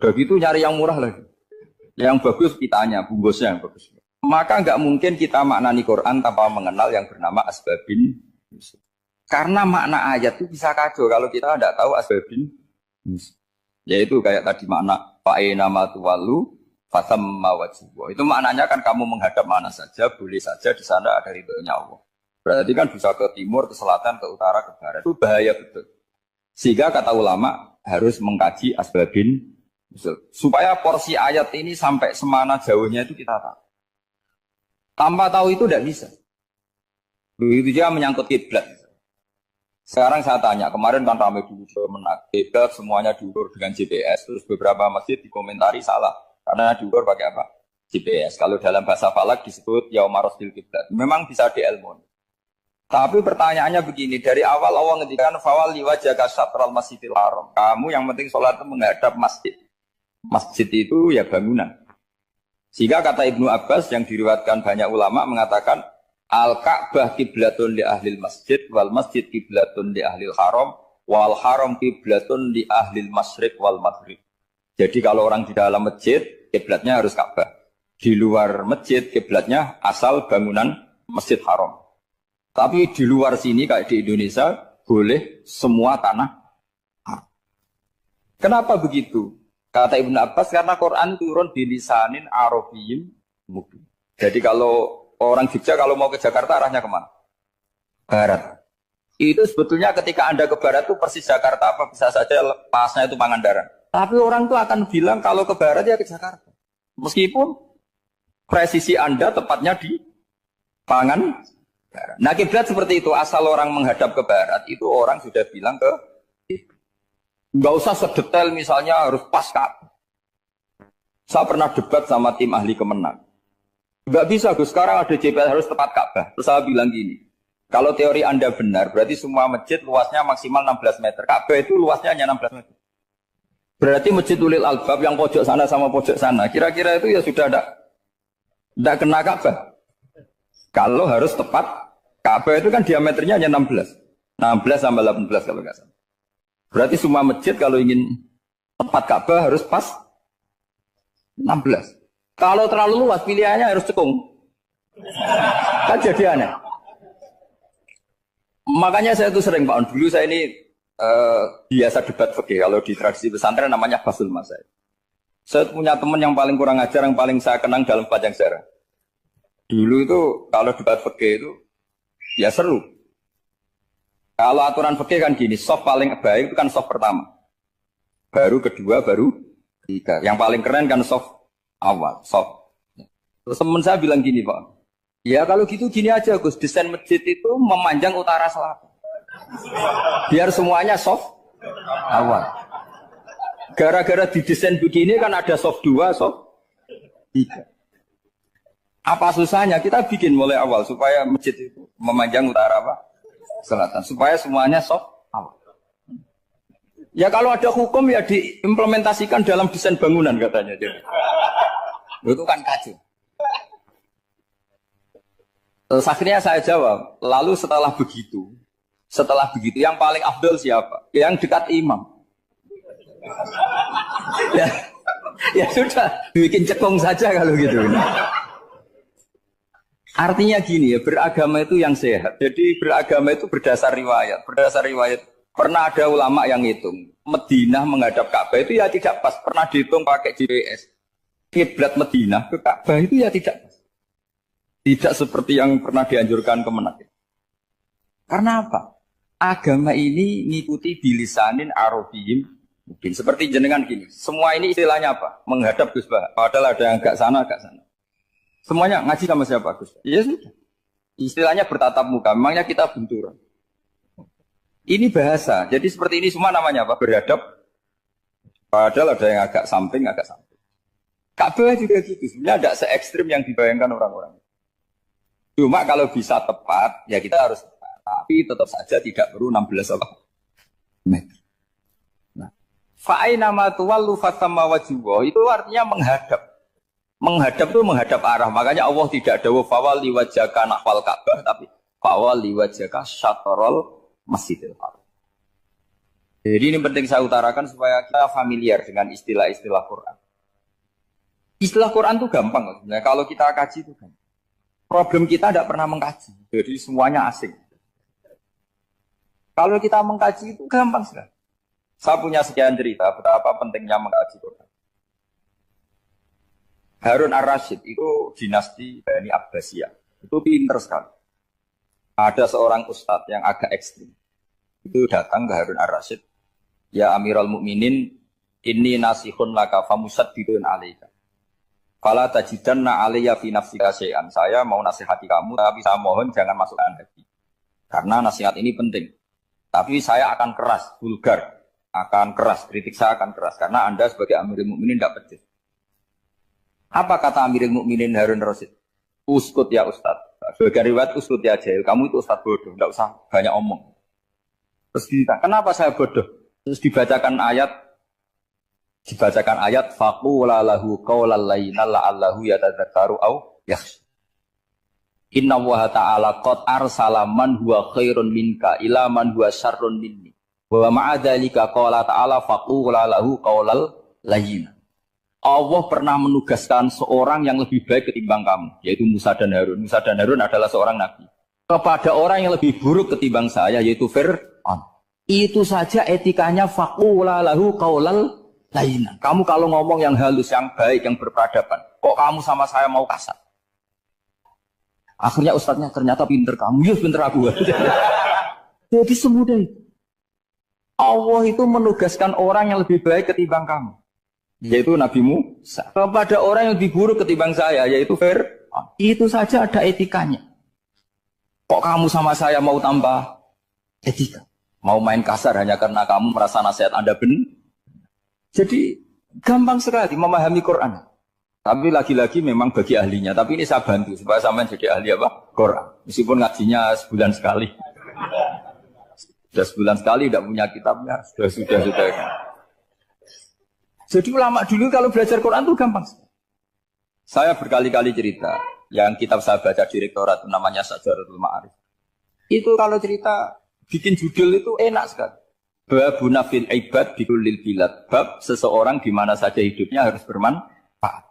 Udah gitu nyari yang murah lagi. Yang bagus kitanya, bungkusnya yang bagus. Maka nggak mungkin kita maknani Quran tanpa mengenal yang bernama asbabin. Karena makna ayat itu bisa kacau kalau kita tidak tahu asbabin. Yaitu kayak tadi makna fa'ina ma tuwallu fasamma wajhu. Itu maknanya kan kamu menghadap mana saja, boleh saja di sana ada ridhonya Allah. Berarti kan bisa ke timur, ke selatan, ke utara, ke barat. Itu bahaya betul. Sehingga kata ulama harus mengkaji asbabin. Supaya porsi ayat ini sampai semana jauhnya itu kita tahu. Tanpa tahu itu tidak bisa. Begitu juga menyangkut kiblat. Sekarang saya tanya, kemarin kan ramai dulu menak kiblat semuanya diukur dengan GPS. Terus beberapa masjid dikomentari salah karena diukur pakai apa? GPS. Kalau dalam bahasa falak disebut yaumarosdil kiblat. Memang bisa diilmu. Tapi pertanyaannya begini, dari awal Allah ngendikan fawal liwajaka syatral masjidil haram. Kamu yang penting sholat itu menghadap masjid. Masjid itu ya bangunan. Sehingga kata Ibnu Abbas yang diriwayatkan banyak ulama mengatakan Al-Ka'bah kiblatun li ahlil masjid wal masjid kiblatun li ahlil haram wal haram kiblatun li ahlil masyriq wal maghrib. Jadi kalau orang di dalam masjid kiblatnya harus Ka'bah. Di luar masjid kiblatnya asal bangunan Masjid Haram. Tapi di luar sini kayak di Indonesia boleh semua tanah. Kenapa begitu? Kata Ibnu Abbas karena Quran turun di lisanin Arabiyyin mubin. Jadi kalau orang Jogja kalau mau ke Jakarta arahnya kemana? Barat. Itu sebetulnya ketika Anda ke barat itu persis Jakarta apa bisa saja lepasnya itu Pangandaran. Tapi orang itu akan bilang kalau ke barat ya ke Jakarta. Meskipun presisi Anda tepatnya di Pangandaran. Nah kiblat seperti itu asal orang menghadap ke barat itu orang sudah bilang ke nggak usah sedetail misalnya harus pas Ka'bah. Saya pernah debat sama tim ahli Kemenang. Nggak bisa Gus, sekarang ada GPS harus tepat Ka'bah. Terus saya bilang gini, kalau teori Anda benar, berarti semua masjid luasnya maksimal 16 meter. Ka'bah itu luasnya hanya 16 meter. Berarti Masjid Ulil Albab yang pojok sana sama pojok sana, kira-kira itu ya sudah tidak kena Ka'bah. Kalau harus tepat, Ka'bah itu kan diameternya hanya 16. 16 sampai 18 kalau nggak salah. Berarti semua masjid kalau ingin tepat Ka'bah harus pas 16. Kalau terlalu luas pilihannya harus cekung. Kan jadi aneh. Makanya saya itu sering Pak, dulu saya ini biasa debat fikih kalau di tradisi pesantren namanya Basul Masail. Saya punya teman yang paling kurang ajar, yang paling saya kenang dalam panjang sejarah. Dulu itu kalau debat fikih itu ya seru. Kalau aturan fikih kan gini, soft paling baik itu kan soft pertama. Baru kedua, baru tiga. Yang paling keren kan soft awal, soft. Terus teman saya bilang gini Pak, ya kalau gitu gini aja Gus, desain masjid itu memanjang utara selatan. Biar semuanya soft awal. Gara-gara didesain begini kan ada soft 2, soft 3. Apa susahnya? Kita bikin mulai awal supaya masjid itu memanjang utara apa? Selatan. Supaya semuanya soft awal. Ya kalau ada hukum ya diimplementasikan dalam desain bangunan katanya. Itu kan kacau. Terus akhirnya saya jawab, lalu setelah begitu yang paling afdol siapa? Yang dekat imam. Ya sudah, bikin cekung saja kalau gitu. Artinya gini ya, beragama itu yang sehat. Jadi beragama itu berdasar riwayat. Berdasar riwayat, pernah ada ulama yang hitung. Madinah menghadap Ka'bah itu ya tidak pas. Pernah dihitung pakai GPS. Kiblat Madinah ke Ka'bah itu ya tidak pas. Tidak seperti yang pernah dianjurkan Kemenak. Karena apa? Agama ini ngikuti bilisanin Arabiyyin mungkin. Seperti jenengan gini. Semua ini istilahnya apa? Menghadap Gus Bah. Padahal ada yang agak sana, agak sana. Semuanya ngaji sama siapa Gus? Ya sudah. Istilahnya bertatap muka. Memangnya kita benturan. Ini bahasa. Jadi seperti ini semua namanya apa? Berhadap. Padahal ada yang agak samping, agak samping. Ka'bah juga gitu. Sebenarnya tidak se-ekstrim yang dibayangkan orang-orang. Cuma kalau bisa tepat, ya kita harus tepat. Tapi tetap saja tidak perlu 16 meter. Nah, fa'aina ma tuwallu fatamma wajhuhu itu artinya menghadap. Menghadap itu menghadap arah. Makanya Allah tidak dawuh fawalli wajhaka nahwal Ka'bah, tapi fawalli wajhaka syatrul Masjidil Haram. Jadi ini penting saya utarakan supaya kita familiar dengan istilah-istilah Quran. Istilah Quran itu gampang. Nah, kalau kita kaji itu gampang. Problem kita tidak pernah mengkaji. Jadi semuanya asing. Kalau kita mengkaji itu gampang sekali. Saya punya sekian cerita betapa pentingnya mengkaji Quran. Harun ar-Rasyid itu dinasti Bani Abbasiyah. Itu pinter sekali. Ada seorang ustadz yang agak ekstrim. Itu datang ke Harun ar-Rasyid. Ya Amirul Mukminin, inni nasihun laka famusaddidun alaika. Fala tajidanna alayya fi nafsika syai'an. Saya mau nasihati kamu, tapi saya mohon jangan masukkan hati. Karena nasihat ini penting. Tapi saya akan keras, vulgar. Akan keras, kritik saya akan keras. Karena Anda sebagai Amirul Mukminin tidak pedes. Apa kata Amirul Mukminin Harun ar-Rasyid? Uskut ya Ustadz. Sebagai riwayat uskut ya jahil. Kamu itu Ustadz bodoh, tidak usah banyak omong. Terus ditanya, kenapa saya bodoh? Terus dibacakan ayat faqula lahu qaulal layyina la'allahu yatadzakkaru aw yakhsha. Inna Allaha ta'ala qad arsala man huwa khairun minka ila man huwa syarrun minni. Wa ma'a dzalika qala ta'ala faqula lahu qaulal layyina. Allah pernah menugaskan seorang yang lebih baik ketimbang kamu, yaitu Musa dan Harun. Musa dan Harun adalah seorang nabi. Kepada orang yang lebih buruk ketimbang saya, yaitu Fir'aun. Itu saja etikanya faqula lahu qaulal layyina. Kamu kalau ngomong yang halus, yang baik, yang berperadaban, kok kamu sama saya mau kasar? Akhirnya ustadznya ternyata pinter kamu, ya pinter aku. Jadi semudah itu. Allah itu menugaskan orang yang lebih baik ketimbang kamu, yaitu Nabi Musa. Kepada orang yang lebih buruk ketimbang saya, yaitu Fir'aun. Itu saja ada etikanya. Kok kamu sama saya mau tambah etika? Mau main kasar hanya karena kamu merasa nasihat Anda benar? Jadi gampang sekali memahami Quran. Tapi lagi-lagi memang bagi ahlinya. Tapi ini saya bantu supaya sampean jadi ahli apa? Quran. Meskipun ngajinya sebulan sekali. Sudah sebulan sekali tidak punya kitabnya. Sudah. Jadi ulama dulu kalau belajar Quran itu gampang. Saya berkali-kali cerita. Yang kitab saya baca di rektorat namanya Sajaratul Ma'arif. Itu kalau cerita bikin judul itu enak sekali. Babuna fil ibad bikulil bilad. Bab seseorang di mana saja hidupnya harus bermanfaat.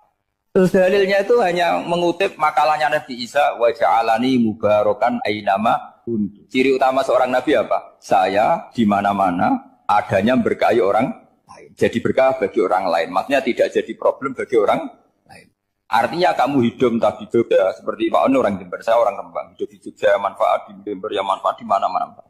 Terus dalilnya itu hanya mengutip makalahnya Nabi Isa, wa ja'alani mubarakan ainama kuntu. Ciri utama seorang nabi apa? Saya di mana-mana adanya berkahi orang lain. Jadi berkah bagi orang lain. Maksudnya tidak jadi problem bagi orang lain. Artinya kamu hidup entah di Jogja seperti Pak Ono orang Jember, saya orang Rembang. Hidup di Jogja manfaat, di Jember ya manfaat, di mana-mana.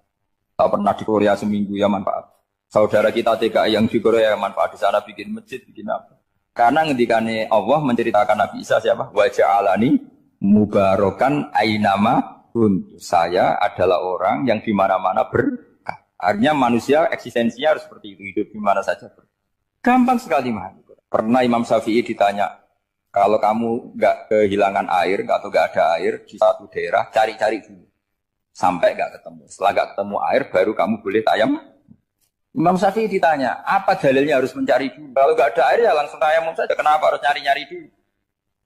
Saya pernah di Korea seminggu ya manfaat. Saudara kita TKI yang di Korea manfaat, di sana bikin masjid, bikin apa. Karena ngendikane Allah menceritakan Nabi Isa siapa? Wa ja'alani mubarakan ainama kuntu. Saya adalah orang yang di mana-mana berkah. Artinya manusia eksistensinya harus seperti itu, hidup di mana saja. Gampang sekali memahami. Pernah Imam Syafi'i ditanya, kalau kamu nggak kehilangan air atau nggak ada air di satu daerah, cari-cari dulu sampai nggak ketemu. Setelah nggak ketemu air, baru kamu boleh tayamum. Imam Syafi'i ditanya, apa dalilnya harus mencari dulu? Kalau nggak ada air ya langsung tayamum saja. Kenapa harus nyari-nyari dulu?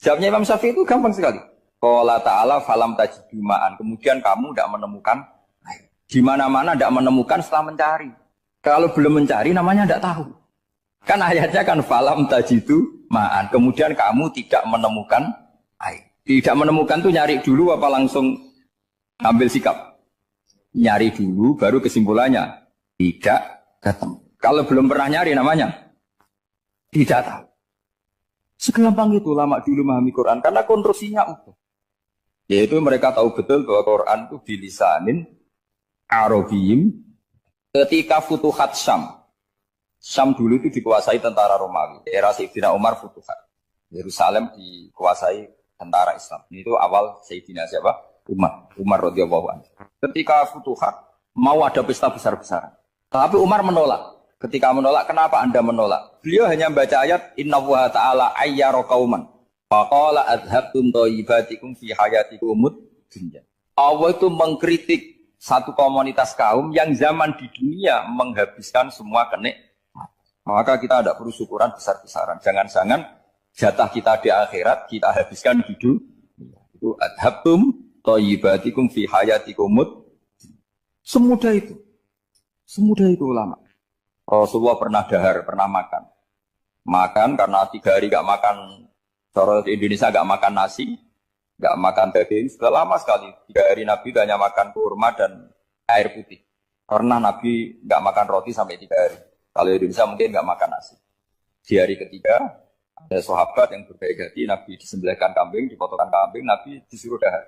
Jawabnya Imam Syafi'i itu gampang sekali. Qala ta'ala falam tajidu ma'an. Kemudian kamu tidak menemukan air. Di mana-mana tidak menemukan setelah mencari. Kalau belum mencari namanya tidak tahu. Kan ayatnya kan falam tajidu ma'an. Kemudian kamu tidak menemukan air. Tidak menemukan tuh nyari dulu apa langsung ambil sikap? Nyari dulu baru kesimpulannya tidak ketemu. Kalau belum pernah nyari namanya tidak tahu. Segampang itu ulama dulu memahami Quran karena konstruksinya utuh. Yaitu mereka tahu betul bahwa Quran itu bilisanin Arabiyim. Ketika Futuhat Syam. Syam dulu itu dikuasai tentara Romawi. Era Sayyidina Umar Futuhat. Yerusalem dikuasai tentara Islam. Itu awal Sayyidina siapa? Umar radhiyallahu anhu. Ketika Futuhat mau ada pesta besar-besaran. Tapi Umar menolak. Ketika menolak, kenapa Anda menolak? Beliau hanya membaca ayat Inna Allaha ta'ala ayyara qauman faqala adhabtum thayyibatikum fi hayatikumud dunya. Allah itu mengkritik satu komunitas kaum yang zaman di dunia menghabiskan semua kenikmatan. Maka kita tidak perlu syukuran besar-besaran. Jangan-jangan jatah kita di akhirat kita habiskan di dunia. Itu adhabtum thayyibatikum fi hayatikumud. Semudah itu ulama. Rasulullah pernah dahar, pernah makan. Makan karena 3 hari gak makan, cara di Indonesia gak makan nasi, gak makan daging, sudah lama sekali. 3 hari Nabi hanya makan kurma dan air putih. Karena Nabi gak makan roti sampai 3 hari. Kalau di Indonesia mungkin gak makan nasi. Di hari ketiga, ada sahabat yang berbaik hati, Nabi disembelihkan kambing, dipotongkan kambing, Nabi disuruh dahar.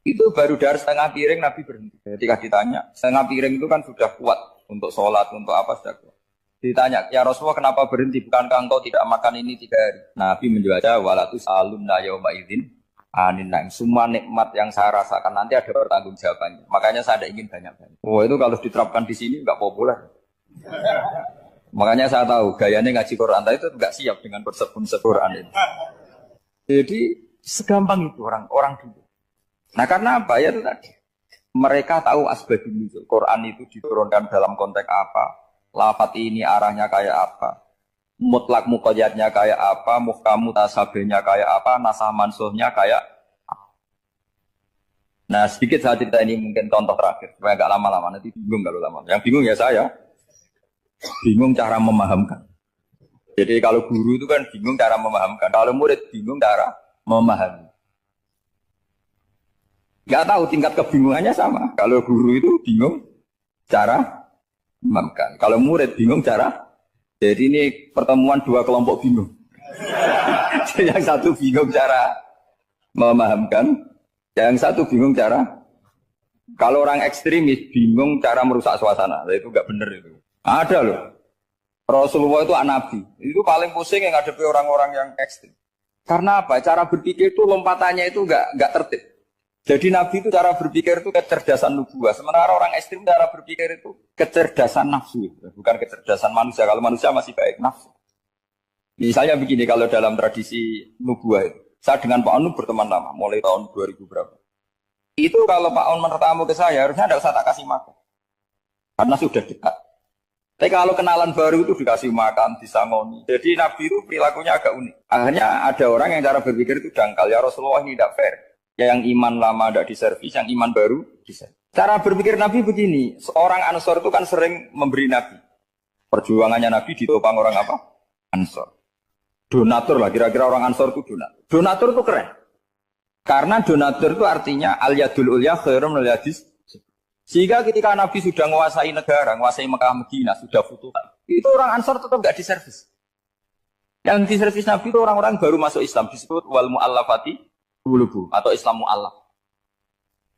Itu baru dahar setengah piring, Nabi berhenti. Ketika ditanya, setengah piring itu kan sudah kuat untuk sholat, untuk apa sudah kuat. Ditanya, ya Rasulullah kenapa berhenti? Bukankah engkau tidak makan ini 3 hari? Nabi menjawab, walatus alumna yauma idzin anin naim. Semua nikmat yang saya rasakan nanti ada pertanggungjawabannya. Makanya saya tidak ingin banyak-banyak. Oh itu kalau diterapkan di sini nggak populer. Makanya saya tahu gayanya ngaji Quran itu nggak siap dengan konsep Quran ini. Jadi segampang itu orang dulu. Nah karena apa ya itu tadi? Mereka tahu asbabun nuzul. Quran itu diturunkan dalam konteks apa? Lafat ini arahnya kayak apa? Mutlak muqayyadnya kayak apa? Muhkam mutasabihnya kayak apa? Nasah mansuhnya kayak apa? Nah sedikit saya cerita ini mungkin contoh terakhir supaya nggak lama-lama, nanti bingung kalau lama. Yang bingung ya saya. Bingung cara memahamkan. Jadi kalau guru itu kan bingung cara memahamkan. Kalau murid bingung cara memahami. Nggak tahu tingkat kebingungannya sama. Kalau guru itu bingung cara memahamkan. Kalau murid bingung cara. Jadi ini pertemuan 2 kelompok bingung. Yang satu bingung cara memahamkan. Yang satu bingung cara. Kalau orang ekstremis bingung cara merusak suasana. Itu nggak benar itu. Ada loh. Rasulullah itu nabi. Itu paling pusing yang ngadepi orang-orang yang ekstrem. Karena apa? Cara berpikir itu lompatannya itu nggak tertib. Jadi nabi itu cara berpikir itu kecerdasan nubuah. Sementara orang ekstrem cara berpikir itu kecerdasan nafsu. Bukan kecerdasan manusia. Kalau manusia masih baik nafsu. Misalnya begini, kalau dalam tradisi nubuah itu. Saya dengan Pak Anu berteman lama. Mulai tahun 2000 berapa. Itu kalau Pak Anu bertamu ke saya, harusnya tidak usah tak kasih makan. Karena sudah dekat. Tapi kalau kenalan baru itu dikasih makan, disangoni. Jadi Nabi itu perilakunya agak unik. Akhirnya ada orang yang cara berpikir itu dangkal. Ya Rasulullah ini tidak fair. Yang iman lama tidak diservis, yang iman baru diservis. Cara berpikir Nabi begini. Seorang Ansor itu kan sering memberi Nabi. Perjuangannya Nabi ditopang orang apa? Ansor. Donatur lah, kira-kira orang Ansor itu donatur. Donatur itu keren. Karena donatur itu artinya al-yadul ulya khairum minal yadis. Sehingga ketika Nabi sudah menguasai negara, menguasai Mekah Madinah, sudah futuh, itu orang Ansor tetap nggak diservis. Yang diservis Nabi itu orang-orang baru masuk Islam, disebut wal mu'allafati qulubuhum atau Islam mu'allaf.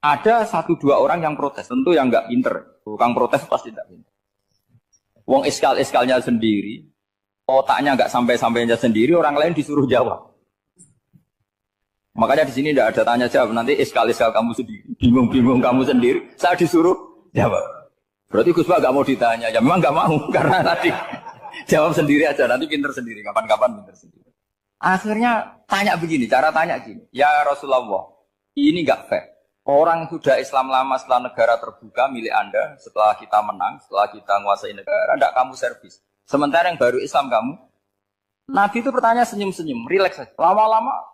Ada 1-2 orang yang protes, tentu yang nggak pinter. Tukang protes pasti tidak pinter. Wong iskal-iskalnya sendiri, otaknya nggak sampai-sampainya sendiri, orang lain disuruh jawab. Makanya di sini tidak ada tanya jawab, nanti iskal-iskal kamu sendiri, bingung-bingung kamu sendiri, saya disuruh jawab. Berarti Gus Pak nggak mau ditanya, ya memang nggak mau karena tadi jawab sendiri aja, nanti pinter sendiri, kapan-kapan pinter sendiri. Akhirnya tanya begini, cara tanya gini, ya Rasulullah, ini nggak fair. Orang sudah Islam lama setelah negara terbuka milik Anda, setelah kita menang, setelah kita menguasai negara, tidak kamu servis. Sementara yang baru Islam kamu, Nabi itu bertanya senyum-senyum, rileks saja. Lama-lama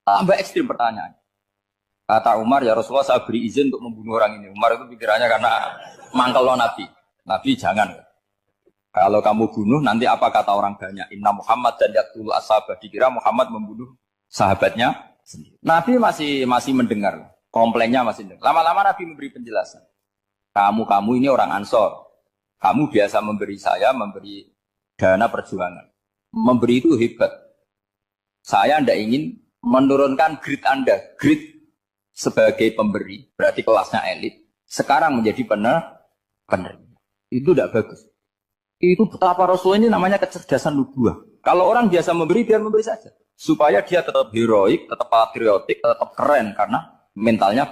tambah ekstrim pertanyaan. Kata Umar, ya Rasulullah saya beri izin untuk membunuh orang ini. Umar itu pikirannya karena mangkel lo Nabi. Nabi jangan. Kalau kamu bunuh, nanti apa kata orang banyak? Inna Muhammad dan yaqtul ashabah. Dikira Muhammad membunuh sahabatnya sendiri. Nabi masih mendengar. Komplainnya masih dengar. Lama-lama Nabi memberi penjelasan. Kamu ini orang Ansor. Kamu biasa memberi saya, memberi dana perjuangan. Memberi itu hebat. Saya tidak ingin menurunkan grade Anda, grade sebagai pemberi, berarti kelasnya elit, sekarang menjadi penerima. Itu tidak bagus. Itu betapa Rasul ini namanya kecerdasan nubuah. Kalau orang biasa memberi, biar memberi saja. Supaya dia tetap heroik, tetap patriotik, tetap keren, karena mentalnya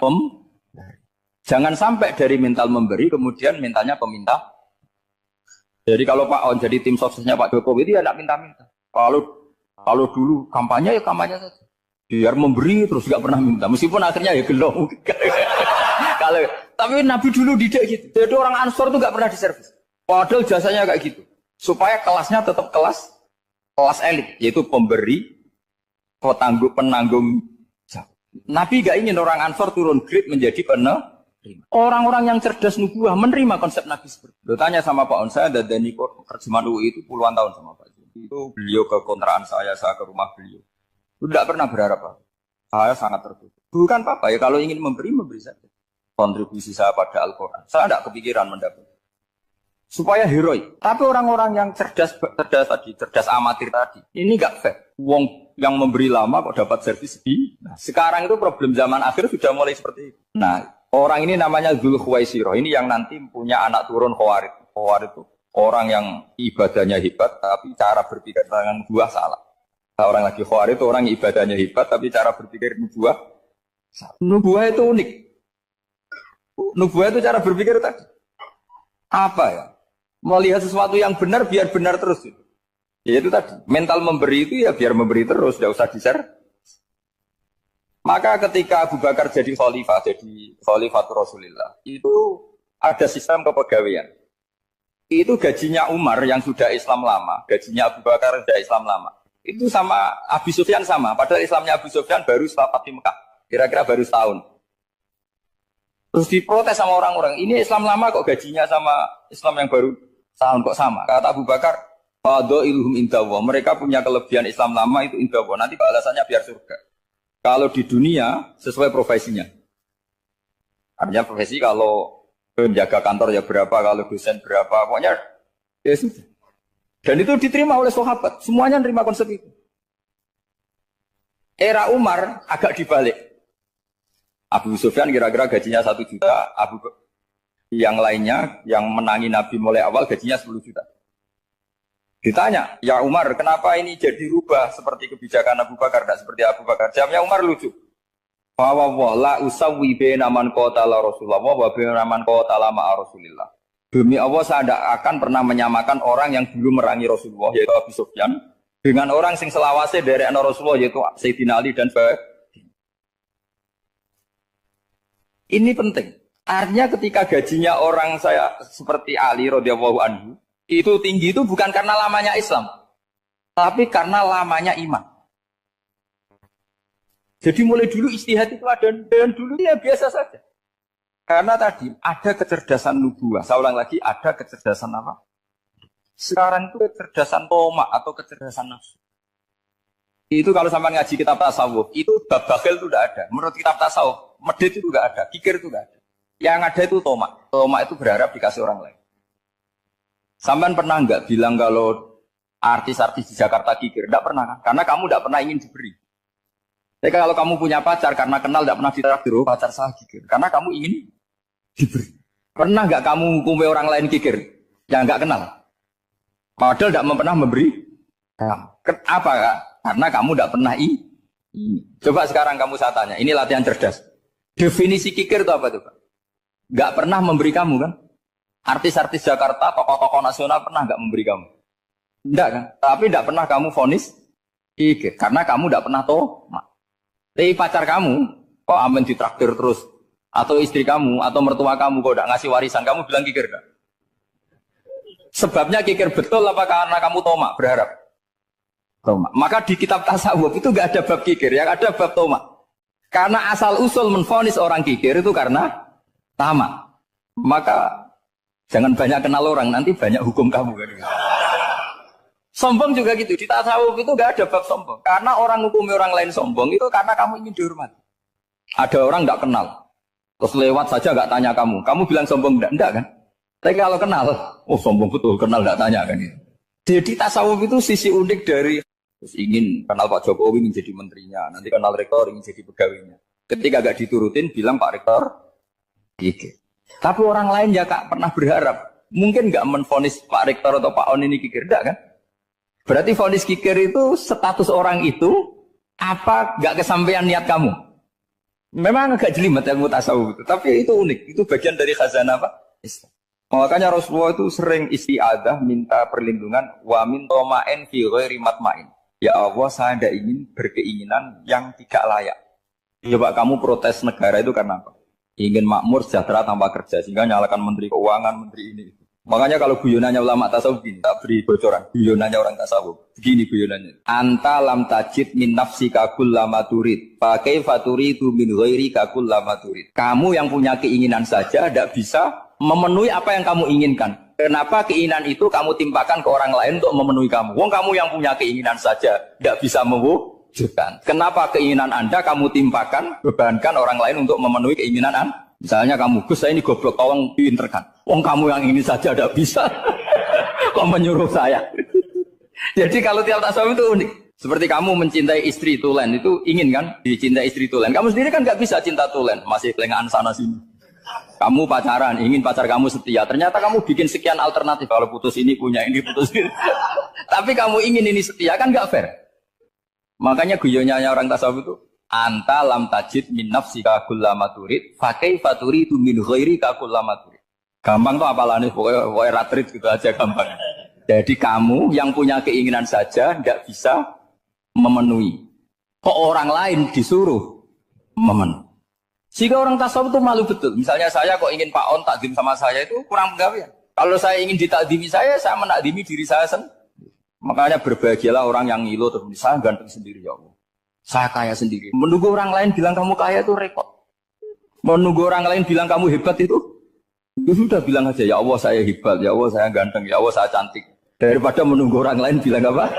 jangan sampai dari mental memberi, kemudian mentalnya peminta. Jadi kalau Pak On jadi tim suksesnya Pak Jokowi, dia tidak minta-minta. Kalau dulu kampanye, ya kampanye saja. Biar memberi terus gak pernah minta, meskipun akhirnya ya gelong. Tapi Nabi dulu tidak gitu. Jadi orang Ansor itu gak pernah diservis. Padahal jasanya kayak gitu. Supaya kelasnya tetap kelas elit, yaitu pemberi, penanggung. Nabi gak ingin orang Ansor turun grade menjadi Orang-orang yang cerdas nubuah menerima konsep Nabi seperti itu. Tanya sama Pak On, saya ada Dani terjemahan UI itu puluhan tahun sama Pak. Itu beliau ke kontrakan saya ke rumah beliau. Itu tidak pernah berharap apa. Saya sangat tertutup. Bukan apa-apa ya, kalau ingin memberi saja. Kontribusi saya pada Al-Quran. Saya tidak kepikiran mendapat. Supaya heroik. Tapi orang-orang yang cerdas amatir tadi, ini nggak fair. Wong yang memberi lama kok dapat servis di. Nah, sekarang itu problem zaman akhir sudah mulai seperti itu. Nah, orang ini namanya Dzul Khuwaisirah. Ini yang nanti punya anak turun Khawarij. Khawarij itu orang yang ibadahnya hebat, tapi cara berpikir dengan buah salah. Nah, orang lagi Khawarij itu orang yang ibadahnya hebat, tapi cara berpikir nubuah salah. Nubuah itu unik. Nubuah itu cara berpikir tadi. Apa ya? Melihat sesuatu yang benar biar benar terus. Ya itu tadi. Mental memberi itu ya biar memberi terus, tidak usah di-share. Maka ketika Abu Bakar jadi khalifatul Rasulullah, itu ada sistem kepegawaian. Itu gajinya Umar yang sudah Islam lama, gajinya Abu Bakar sudah Islam lama. Itu sama Abu Sufyan sama, padahal Islamnya Abu Sufyan baru setelah Fathu Mekah, kira-kira baru setahun. Terus diprotes sama orang-orang, ini Islam lama kok gajinya sama Islam yang baru setahun kok sama. Kata Abu Bakar, fadhailuhum indallah, mereka punya kelebihan Islam lama itu indallah, nanti balasannya biar surga. Kalau di dunia sesuai profesinya. Artinya profesi kalau penjaga kantor ya berapa, kalau dosen berapa, pokoknya ya sudah. Dan itu diterima oleh sahabat, semuanya menerima konsep itu. Era Umar agak dibalik. Abu Sufyan kira-kira gajinya 1 juta, yang lainnya yang menangi Nabi mulai awal gajinya 10 juta. Ditanya, ya Umar, kenapa ini jadi rubah seperti kebijakan Abu Bakar, tidak seperti Abu Bakar? Jawabnya Umar lucu. Wawawah la usawwi baina man qatala Rasulullah wa baina man qatala ma'a Rasulillah. Demi Allah saya tidak akan pernah menyamakan orang yang dulu merangi Rasulullah yaitu Abu Sufyan dengan orang sing selawase dari anak Rasulullah yaitu Sayyidina Ali dan sebagainya. Ini penting. Artinya ketika gajinya orang saya seperti Ali radhiyallahu anhu itu tinggi itu bukan karena lamanya Islam, tapi karena lamanya iman. Jadi mulai dulu istihad itu ada, dan dulu ya biasa saja. Karena tadi ada kecerdasan nubuah. Saya ulang lagi, ada kecerdasan apa? Sekarang itu kecerdasan tomak atau kecerdasan nafsu. Itu kalau sampai ngaji kitab tasawuf, itu bab bakhil itu tidak ada. Menurut kitab tasawuf, medit itu tidak ada, kikir itu tidak ada. Yang ada itu tomak. Tomak itu berharap dikasih orang lain. Sampean pernah nggak bilang kalau artis-artis di Jakarta kikir? Tidak pernah kan? Karena kamu tidak pernah ingin diberi. Tapi kalau kamu punya pacar karena kenal tidak pernah ditraktir, oh, pacar saya kikir. Karena kamu ingin diberi. Pernah nggak kamu hukumi orang lain kikir? Yang nggak kenal. Padahal tidak pernah memberi. Apa kak? Karena kamu tidak pernah Coba sekarang kamu saya tanya. Ini latihan cerdas. Definisi kikir itu apa tuh Pak? Nggak pernah memberi kamu kan? Artis-artis Jakarta, tokoh-tokoh nasional pernah nggak memberi kamu? Enggak kan? Tapi tidak pernah kamu vonis kikir. Karena kamu tidak pernah tomak. Tapi pacar kamu, kok aman ditraktir terus? Atau istri kamu, atau mertua kamu, kok tidak ngasih warisan, kamu bilang kikir kan? Sebabnya kikir betul apa karena kamu tomak, berharap? Tomak. Maka di kitab tasawuf itu nggak ada bab kikir, yang ada bab tomak. Karena asal usul menvonis orang kikir itu karena tamak. Maka jangan banyak kenal orang, nanti banyak hukum kamu kan. Sombong juga gitu, di tasawuf itu nggak ada bab sombong. Karena orang hukumi orang lain sombong itu karena kamu ingin dihormati. Ada orang nggak kenal, terus lewat saja nggak tanya kamu bilang sombong enggak kan? Tapi kalau kenal, oh sombong betul, kenal nggak tanya kan? Jadi tasawuf itu sisi unik dari terus ingin kenal Pak Jokowi ingin jadi menterinya, nanti kenal rektor ingin jadi pegawainya. Ketika nggak diturutin, bilang Pak Rektor, kikir. Tapi orang lain ya kak pernah berharap, mungkin nggak menvonis Pak Rektor atau Pak On ini kikir, enggak kan? Berarti vonis kikir itu status orang itu apa nggak kesampaian niat kamu? Memang agak jelimet ilmu tasawuf itu, tapi itu unik, itu bagian dari khazanah apa? Islam. Makanya Rasulullah itu sering isti'adah minta perlindungan wa min toma'in fi ghairi matma'in. Ya Allah, saya tidak ingin berkeinginan yang tidak layak. Coba kamu protes negara itu karena apa? Ingin makmur sejahtera tanpa kerja sehingga nyalakan menteri keuangan, menteri ini. Makanya kalau guyonannya ulama tasawuf gini, tak beri bocoran. Guyonannya orang tasawuf. Begini guyonannya. Anta lam tajid min nafsika kullama turid. Fa kaifa turidu min ghairika kullama turid. Kamu yang punya keinginan saja tidak bisa memenuhi apa yang kamu inginkan. Kenapa keinginan itu kamu timpakan ke orang lain untuk memenuhi kamu? Wong kamu yang punya keinginan saja tidak bisa mewujudkan. Kenapa keinginan Anda kamu timpakan, bebankan orang lain untuk memenuhi keinginan Anda? Misalnya kamu, Gus saya ini goblok, tolong pinterkan. Wong kamu yang ini saja tidak bisa. Kok menyuruh saya? Jadi kalau tiap tasawuf itu unik. Seperti kamu mencintai istri tulen, itu ingin kan dicintai istri tulen. Kamu sendiri kan nggak bisa cinta tulen, masih pelengahan sana sini. Kamu pacaran, ingin pacar kamu setia. Ternyata kamu bikin sekian alternatif. Kalau putus ini punya ini, putus ini. Tapi kamu ingin ini setia, kan nggak fair. Makanya guyonnya orang tasawuf itu, anta lam tajid min nafsika kullama turid fa kaifa turidu min ghairika kullama turid. Gampang tuh apalane pokoknya ratrit gitu aja gampang. Jadi kamu yang punya keinginan saja tidak bisa memenuhi. Kok orang lain disuruh memenuhi. Sehingga orang tasawuf itu malu betul. Misalnya saya kok ingin Pak On takdim sama saya itu kurang penggawean. Kalau saya ingin ditakdimi saya menakdimi diri saya sendiri. Makanya berbahagialah orang yang ngilu terus saya ganteng sendiri ya Allah. Saya kaya sendiri. Menunggu orang lain bilang kamu kaya itu repot. Menunggu orang lain bilang kamu hebat itu sudah bilang aja ya Allah saya hebat, ya Allah saya ganteng, ya Allah saya cantik. Daripada menunggu orang lain bilang apa?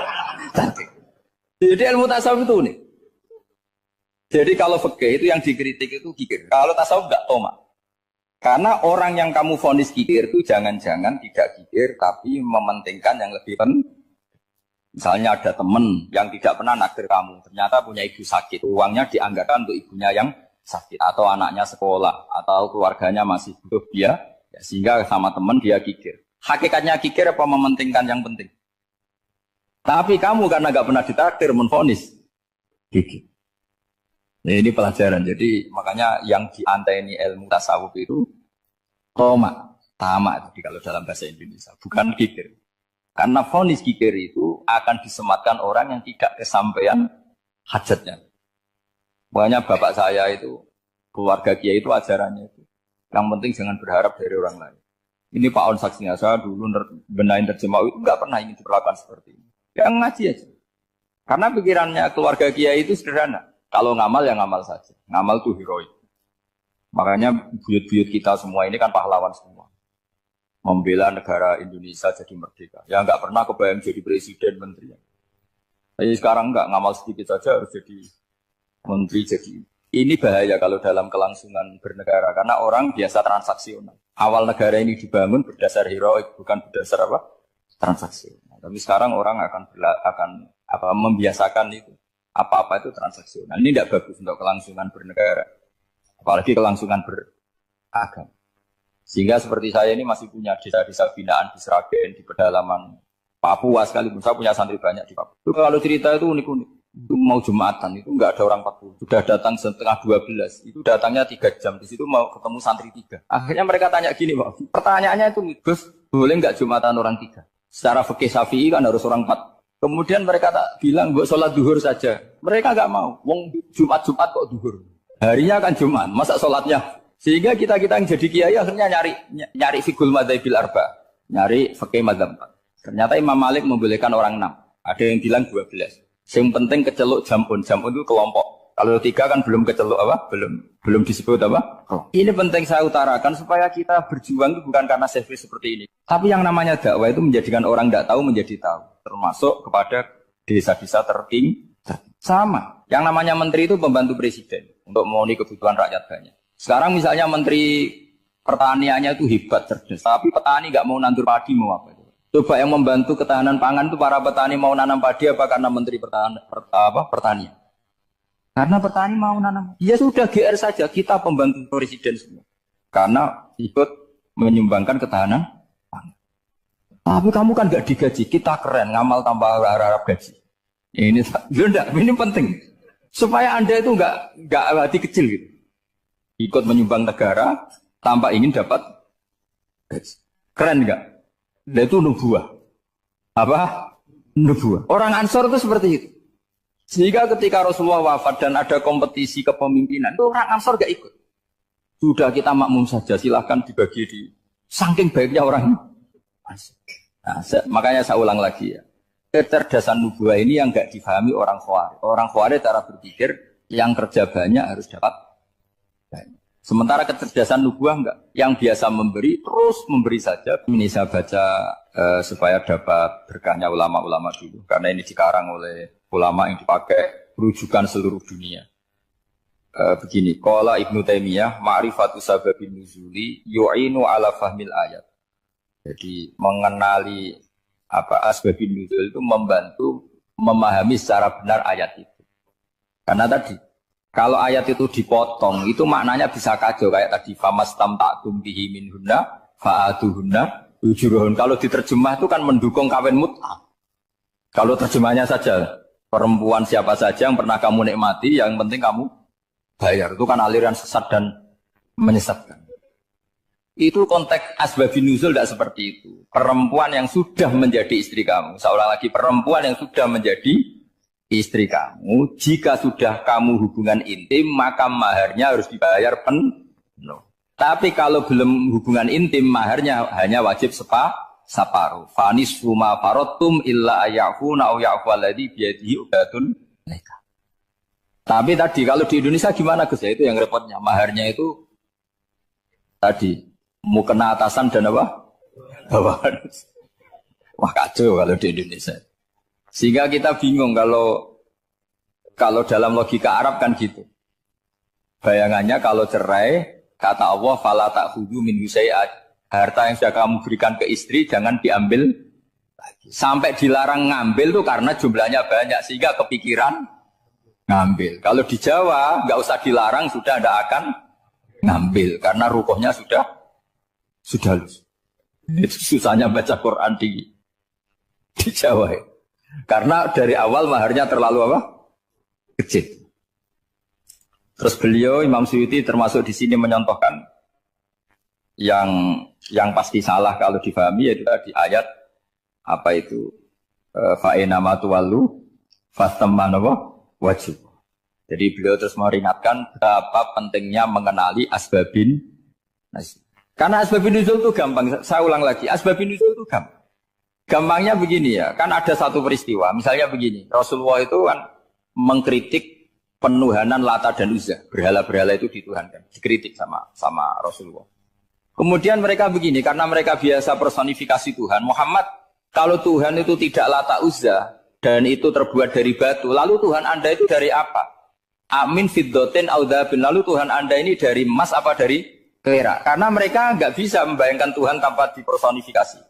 Cantik. Jadi ilmu tasawuf itu nih. Jadi kalau fikih itu yang dikritik itu kikir. Kalau tasawuf enggak toma. Karena orang yang kamu vonis kikir itu jangan-jangan tidak kikir tapi mementingkan yang lebih penting. Misalnya ada teman yang tidak pernah naksir kamu, ternyata punya ibu sakit, uangnya dianggarkan untuk ibunya yang sakit, atau anaknya sekolah, atau keluarganya masih butuh dia, ya, sehingga sama teman dia kikir. Hakikatnya kikir apa mementingkan yang penting? Tapi kamu karena nggak pernah ditakdir menvonis kikir. Nah, ini pelajaran. Jadi makanya yang dianteni ilmu tasawuf itu toma, tamak. Jadi kalau dalam bahasa Indonesia bukan kikir. Karena vonis kikir itu akan disematkan orang yang tidak kesampaian hajatnya. Makanya bapak saya itu, keluarga kiai itu ajarannya itu. Yang penting jangan berharap dari orang lain. Ini Pak On saksinya, saya dulu benahin terjemah itu nggak pernah ingin diperlakukan seperti ini. Yang ngaji aja. Karena pikirannya keluarga kiai itu sederhana. Kalau ngamal ya ngamal saja. Ngamal itu heroik. Makanya buyut-buyut kita semua ini kan pahlawan semua. Membela negara Indonesia jadi merdeka. Ya nggak pernah kebayang jadi presiden, menteri. Tapi sekarang nggak, ngamal sedikit saja harus jadi menteri. Jadi ini bahaya kalau dalam kelangsungan bernegara. Karena orang biasa transaksional. Awal negara ini dibangun berdasar heroik, bukan berdasar apa? Transaksional. Tapi sekarang orang akan membiasakan itu. Apa-apa itu transaksional. Ini tidak bagus untuk kelangsungan bernegara. Apalagi kelangsungan beragama. Sehingga seperti saya ini masih punya desa-desa binaan di Sragen, di pedalaman Papua sekalipun. Saya punya santri banyak di Papua. Itu kalau cerita itu unik-unik. Itu mau Jumatan, itu enggak ada orang 40. Sudah datang setengah 12. Itu datangnya 3 jam. Di situ mau ketemu santri 3. Akhirnya mereka tanya gini, Pak. Pertanyaannya itu, Gus, boleh enggak Jumatan orang 3? Secara fikih Syafi'i kan harus orang 4. Kemudian mereka tak bilang, buat sholat duhur saja. Mereka enggak mau. Wong Jumat-Jumat kok duhur. Harinya kan Jumat, masa sholatnya? Sehingga kita yang jadi kiai akhirnya nyari fikul madzhabil arba, nyari fikih madzhab 4. Ternyata Imam Malik membolehkan orang 6. Ada yang bilang 12. Yang penting keceluk jamun itu kelompok. Kalau 3 kan belum keceluk apa? Belum disebut apa? Oh. Ini penting saya utarakan supaya kita berjuang itu bukan karena selfish seperti ini. Tapi yang namanya dakwah itu menjadikan orang tidak tahu menjadi tahu. Termasuk kepada desa-desa tertinggi. Sama. Yang namanya menteri itu pembantu presiden untuk memenuhi kebutuhan rakyat banyak. Sekarang misalnya menteri pertaniannya itu hebat, cerdas. Tapi petani nggak mau nandur padi, mau apa itu? Coba yang membantu ketahanan pangan itu para petani mau nanam padi apa karena menteri pertanian? Karena petani mau nanam. Ya sudah GR saja, kita pembantu presiden semua. Karena ikut menyumbangkan ketahanan pangan. Tapi kamu kan nggak digaji, kita keren, ngamal tambah harap gaji. Ini penting. Supaya Anda itu nggak hati kecil gitu. Ikut menyumbang negara tanpa ingin dapat gaji. Keren enggak? Nah, itu nubuah. Apa? Nubuah. Orang Ansor itu seperti itu. Sehingga ketika Rasulullah wafat dan ada kompetisi kepemimpinan, itu orang Ansor gak ikut. Sudah kita makmum saja, silahkan dibagi di. Saking baiknya orang Nah, makanya saya ulang lagi ya. Kecerdasan nubuah ini yang enggak difahami orang Khawarij. Orang Khawarij cara berpikir yang kerja banyak harus dapat banyak. Sementara kecerdasan nubuah enggak. Yang biasa memberi terus memberi saja. Ini saya baca supaya dapat berkahnya ulama-ulama dulu. Karena ini dikarang oleh ulama yang dipakai rujukan seluruh dunia. Begini, qala Ibnu Taimiyah ma'rifatu sababin nuzuli yu'inu ala fahmil ayat. Jadi mengenali asbabun nuzul itu membantu memahami secara benar ayat itu. Karena tadi kalau ayat itu dipotong itu maknanya bisa kacau kayak tadi famastamta'tum bihi minhunna fa'atuhunna ujurahun. Kalau diterjemah itu kan mendukung kawin mut'ah. Kalau terjemahnya saja perempuan siapa saja yang pernah kamu nikmati yang penting kamu bayar, itu kan aliran sesat dan menyesatkan. Itu konteks asbabun nuzul tidak seperti itu. Perempuan yang sudah menjadi istri kamu, seolah lagi perempuan yang sudah menjadi istri kamu, jika sudah kamu hubungan intim, maka maharnya harus dibayar penuh. Tapi kalau belum hubungan intim, maharnya hanya wajib separuh. Fanis rumah farotum illa ayafuna au ya'faladi biyadihi ubatun nikah. Tapi tadi kalau di Indonesia gimana Gus? Ya itu yang repotnya. Maharnya itu tadi mukena atasan dan apa? Bawahan. Wah kacau kalau di Indonesia. Sehingga kita bingung kalau dalam logika Arab kan gitu. Bayangannya kalau cerai, kata Allah fala ta'khudhu minhu syai'an. Harta yang sudah kamu berikan ke istri jangan diambil lagi. Sampai dilarang ngambil tuh karena jumlahnya banyak sehingga kepikiran ngambil. Kalau di Jawa nggak usah dilarang sudah tidak akan ngambil karena rukuhnya sudah lulus. Itu susahnya baca Quran di Jawa ya. Karena dari awal maharnya terlalu apa? Kecil. Terus beliau Imam Suyuti termasuk di sini menyontohkan yang pasti salah kalau difahami yaitu tadi ayat apa itu fa'inama tuwallu fastamman wajib. Jadi beliau terus meringatkan betapa pentingnya mengenali asbabin nuzul. Karena asbabin nuzul itu gampang. Saya ulang lagi, asbabin nuzul itu gampang. Gampangnya begini ya, kan ada satu peristiwa. Misalnya begini, Rasulullah itu kan mengkritik penuhanan Lata dan Uzza. Berhala-berhala itu dituhankan, dikritik sama Rasulullah. Kemudian mereka begini, karena mereka biasa personifikasi Tuhan. Muhammad, kalau Tuhan itu tidak Lata Uzza, dan itu terbuat dari batu. Lalu Tuhan Anda itu dari apa? Amin fiddotin audabin. Lalu Tuhan Anda ini dari emas apa dari perak? Karena mereka nggak bisa membayangkan Tuhan tanpa dipersonifikasi.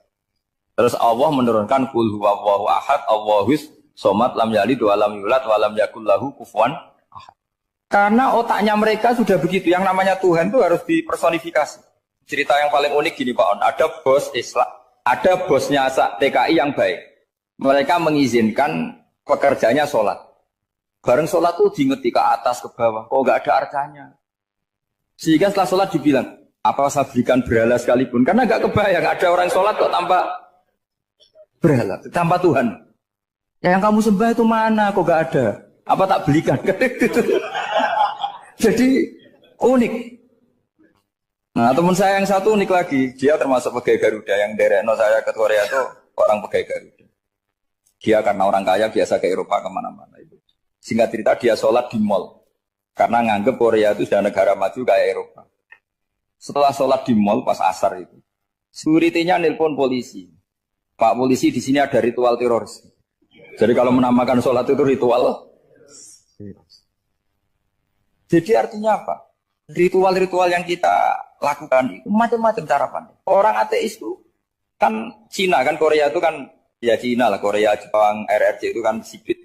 Terus Allah menurunkan qul huwallahu ahad, Allahus somad lam yalid wa lam yulad wa lam yakul lahu kufuwan ahad. Karena otaknya mereka sudah begitu. Yang namanya Tuhan itu harus dipersonifikasi. Cerita yang paling unik gini Pak On. Ada bos Islam, ada bosnya TKI yang baik. Mereka mengizinkan pekerjanya sholat. Bareng sholat tuh diingeti ke atas, ke bawah. Kok nggak ada arcanya. Sehingga setelah sholat dibilang, apa saya berikan berhala sekalipun. Karena nggak kebayang ada orang sholat kok tanpa berhala, tanpa Tuhan. Ya, yang kamu sembah itu mana? Kok nggak ada? Apa tak belikan? Jadi unik. Nah teman saya yang satu unik lagi. Dia termasuk pegawai Garuda. Yang derekno saya ke Korea itu orang pegawai Garuda. Dia karena orang kaya biasa ke Eropa kemana-mana itu. Singkat cerita dia sholat di mall. Karena nganggep Korea itu sudah negara maju kayak Eropa. Setelah sholat di mall pas asar itu. Security-nya nelpon polisi. Pak polisi di sini ada ritual teroris. Jadi kalau menamakan sholat itu ritual. Jadi artinya apa? Ritual-ritual yang kita lakukan itu macam-macam cara pandang. Orang ateis itu kan Cina kan Korea itu kan ya Cina lah, Korea, Jepang, RRC itu kan sipit.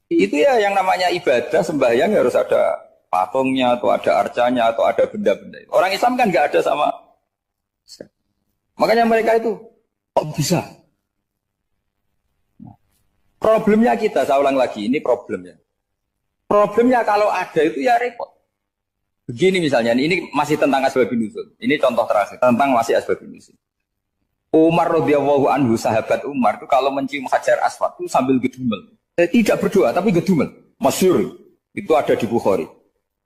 Itu ya yang namanya ibadah, sembahyang harus ada patungnya, atau ada arcanya, atau ada benda-benda. Orang Islam kan nggak ada sama. Makanya mereka itu, kok bisa? Problemnya kita, saya ulang lagi, ini problemnya. Problemnya kalau ada itu ya repot. Begini misalnya, ini masih tentang asbabun nuzul. Ini contoh terakhir, tentang masih asbabun nuzul. Umar radhiyallahu anhu, sahabat Umar itu kalau mencium hajar aswad itu sambil gedumel. Tidak berdoa tapi gedumel. Masyhur. Itu ada di Bukhari.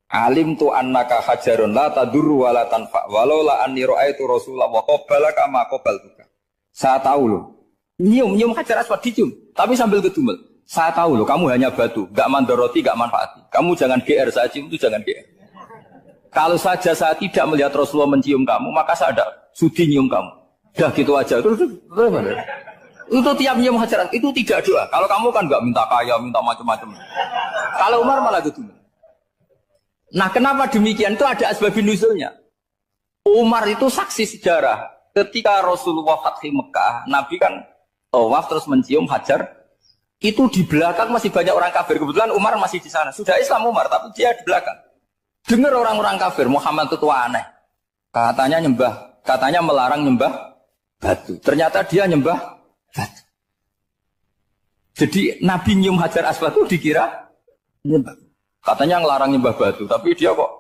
Alim tu annaka hajarun la tadurru wa la tanfa walau la anni ra'aitu Rasulullah wa qabbalaka ma qabbaltuka. Saya tahu loh. Nyium Hajar Aswad dicium, tapi sambil gedumel. Saya tahu loh, kamu hanya batu, gak mandoroti, gak manfaati. Kamu jangan GR, saya cium itu jangan GR. Kalau saja saya tidak melihat Rasulullah mencium kamu, maka saya ada sudi nyium kamu. Dah gitu aja. Terus itu tiap nyium Hajar Aswad, itu tidak doa. Kalau kamu kan gak minta kaya, minta macam-macam. Kalau Umar malah gedumel. Nah kenapa demikian? Itu ada asbabun nuzulnya. Umar itu saksi sejarah. Ketika Rasulullah Fathi Mekah, Nabi kan tawaf terus mencium Hajar. Itu di belakang masih banyak orang kafir. Kebetulan Umar masih di sana. Sudah Islam Umar, tapi dia di belakang. Dengar orang-orang kafir, Muhammad itu tua aneh. Katanya melarang nyembah batu. Ternyata dia nyembah batu. Jadi Nabi nyium Hajar Aswad itu dikira nyembah. Katanya ngelarang nyembah batu, tapi dia kok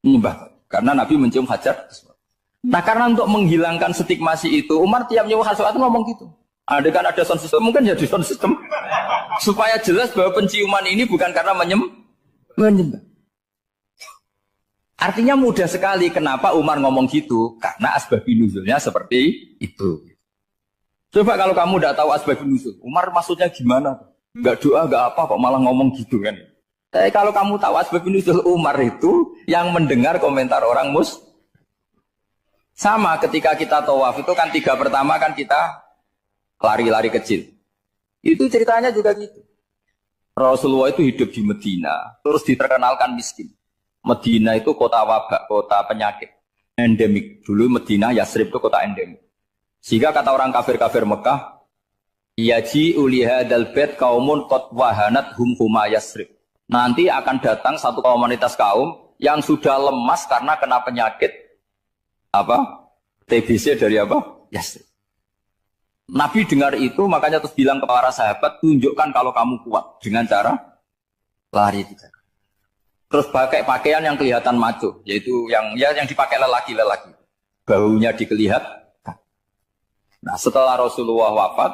nyembah batu. Karena Nabi mencium Hajar Aswad. Nah karena untuk menghilangkan stigmasi itu, Umar tiap nyium Hajar Aswad itu ngomong gitu. Ada kan ada sound system, mungkin jadi sound system. Supaya jelas bahwa penciuman ini bukan karena menyembah. Artinya mudah sekali kenapa Umar ngomong gitu. Karena asbabun nuzulnya seperti itu. Coba kalau kamu tidak tahu asbabun nuzul, Umar maksudnya gimana? Gak doa, gak apa, kok malah ngomong gitu kan. Kalau kamu tahu asbabun nuzul Umar itu yang mendengar komentar orang sama ketika kita tawaf itu kan 3 pertama kan kita lari-lari kecil. Itu ceritanya juga gitu. Rasulullah itu hidup di Medina, terus diterkenalkan miskin. Medina itu kota wabak, kota penyakit, endemik. Dulu Medina, Yasrib itu kota endemik. Sehingga kata orang kafir-kafir Mekah, yaji uliha dalbet kaumun kot wahanat huma Yasrib. Nanti akan datang satu komunitas kaum yang sudah lemas karena kena penyakit TBC dari Yasrib. Nabi dengar itu makanya terus bilang ke para sahabat, tunjukkan kalau kamu kuat dengan cara lari 3 kali. Terus pakai pakaian yang kelihatan maco, yaitu yang dipakai lelaki-lelaki. Bahunya dikelihatan. Nah, setelah Rasulullah wafat,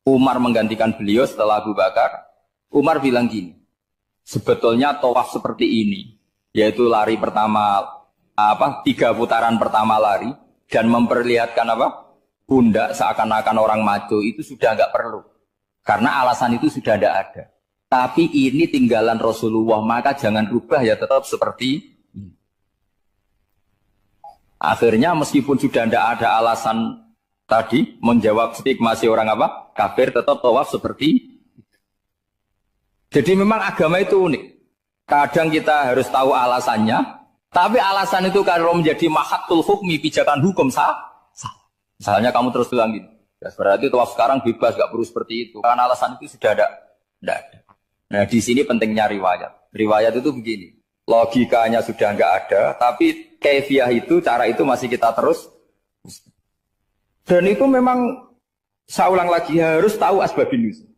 Umar menggantikan beliau setelah Abu Bakar. Umar bilang gini, sebetulnya tawaf seperti ini, yaitu lari pertama 3 putaran pertama lari dan memperlihatkan pundak seakan-akan orang maco itu sudah nggak perlu. Karena alasan itu sudah tidak ada. Tapi ini tinggalan Rasulullah, maka jangan rubah ya tetap seperti ini. Akhirnya meskipun sudah tidak ada alasan tadi menjawab stigmasi orang kafir, tetap tawaf seperti itu. Jadi memang agama itu unik. Kadang kita harus tahu alasannya, tapi alasan itu kalau menjadi mahatul hukmi, pijakan hukum sah. Misalnya kamu terus bilang gini, ya berarti tawaf sekarang bebas, gak perlu seperti itu. Karena alasan itu sudah ada. Tidak ada. Nah di sini pentingnya riwayat. Riwayat itu begini, logikanya sudah nggak ada, tapi kaifiah itu, cara itu masih kita terus. Dan itu memang, saya ulang lagi, harus tahu asbabun nuzul.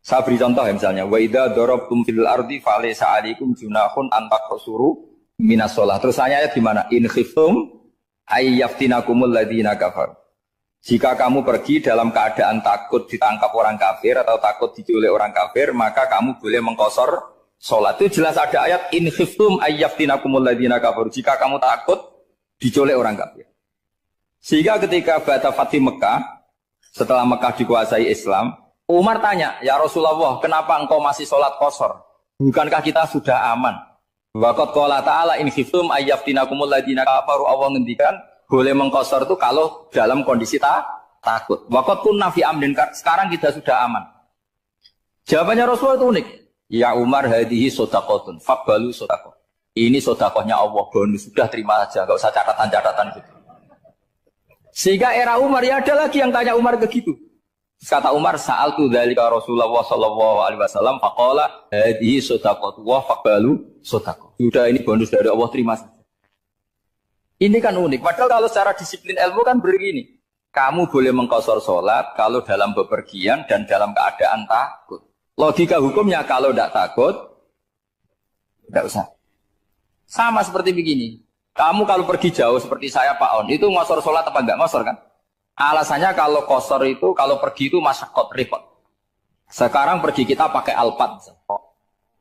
Saya beri contoh ya misalnya, wa idza darabtum fil ardi falaysa 'alaikum junahun an taqsuru minas shalah. Terus ayatnya gimana? In khiftum ayyaftinakumul ladzina kafaru. Jika kamu pergi dalam keadaan takut ditangkap orang kafir atau takut diculik orang kafir, maka kamu boleh mengqasar salat. Itu jelas ada ayat in khiftum ayyaftinakumul ladzina kafaru. Jika kamu takut diculik orang kafir. Sehingga ketika Ba'da Fathi Mekah, setelah Mekah dikuasai Islam, Umar tanya, ya Rasulullah, kenapa engkau masih sholat qasar? Bukankah kita sudah aman? Waqad qala ta'ala in khiftum ayyaftinakumul ladzina kafaru. Allah ngendikan boleh mengqasar itu kalau dalam kondisi takut. Waqad kunna fi amnin, sekarang kita sudah aman. Jawabannya Rasulullah itu unik. Ya Umar hadihi shadaqatun faqbalu shadaqah. Ini sedekahnya Allah, bonus, sudah terima aja, enggak usah catatan-catatan gitu. Sehingga era Umar ya ada lagi yang tanya Umar begitu. Kata Umar, sa'altu dzalika Rasulullah sallallahu alaihi wasallam faqala hadhihi shadaqatu wa faqbalu shadaqah. Sudah ini bonus dari Allah, terima saja. Ini kan unik. Padahal kalau secara disiplin ilmu kan begini. Kamu boleh mengqasar sholat kalau dalam bepergian dan dalam keadaan takut. Logika hukumnya kalau tidak takut, tidak usah. Sama seperti begini. Kamu kalau pergi jauh seperti saya Pak On, itu ngosor sholat apa enggak ngosor kan? Alasannya kalau kosor itu, kalau pergi itu masyakot, repot. Sekarang pergi kita pakai Alphard,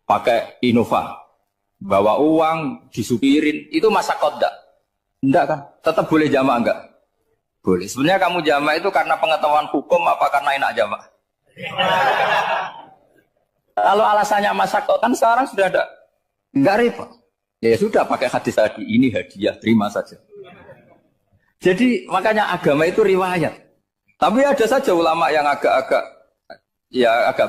pakai Innova. Bawa uang, disupirin, itu masyakot enggak? Enggak kan? Tetap boleh jamaah enggak? Boleh. Sebenarnya kamu jamak itu karena pengetahuan hukum apa karena enak jamak? Kalau alasannya masak kan sekarang sudah ada. Enggak repot. Ya sudah pakai hadis tadi. Ini hadiah, terima saja. Jadi makanya agama itu riwayat. Tapi ada saja ulama yang agak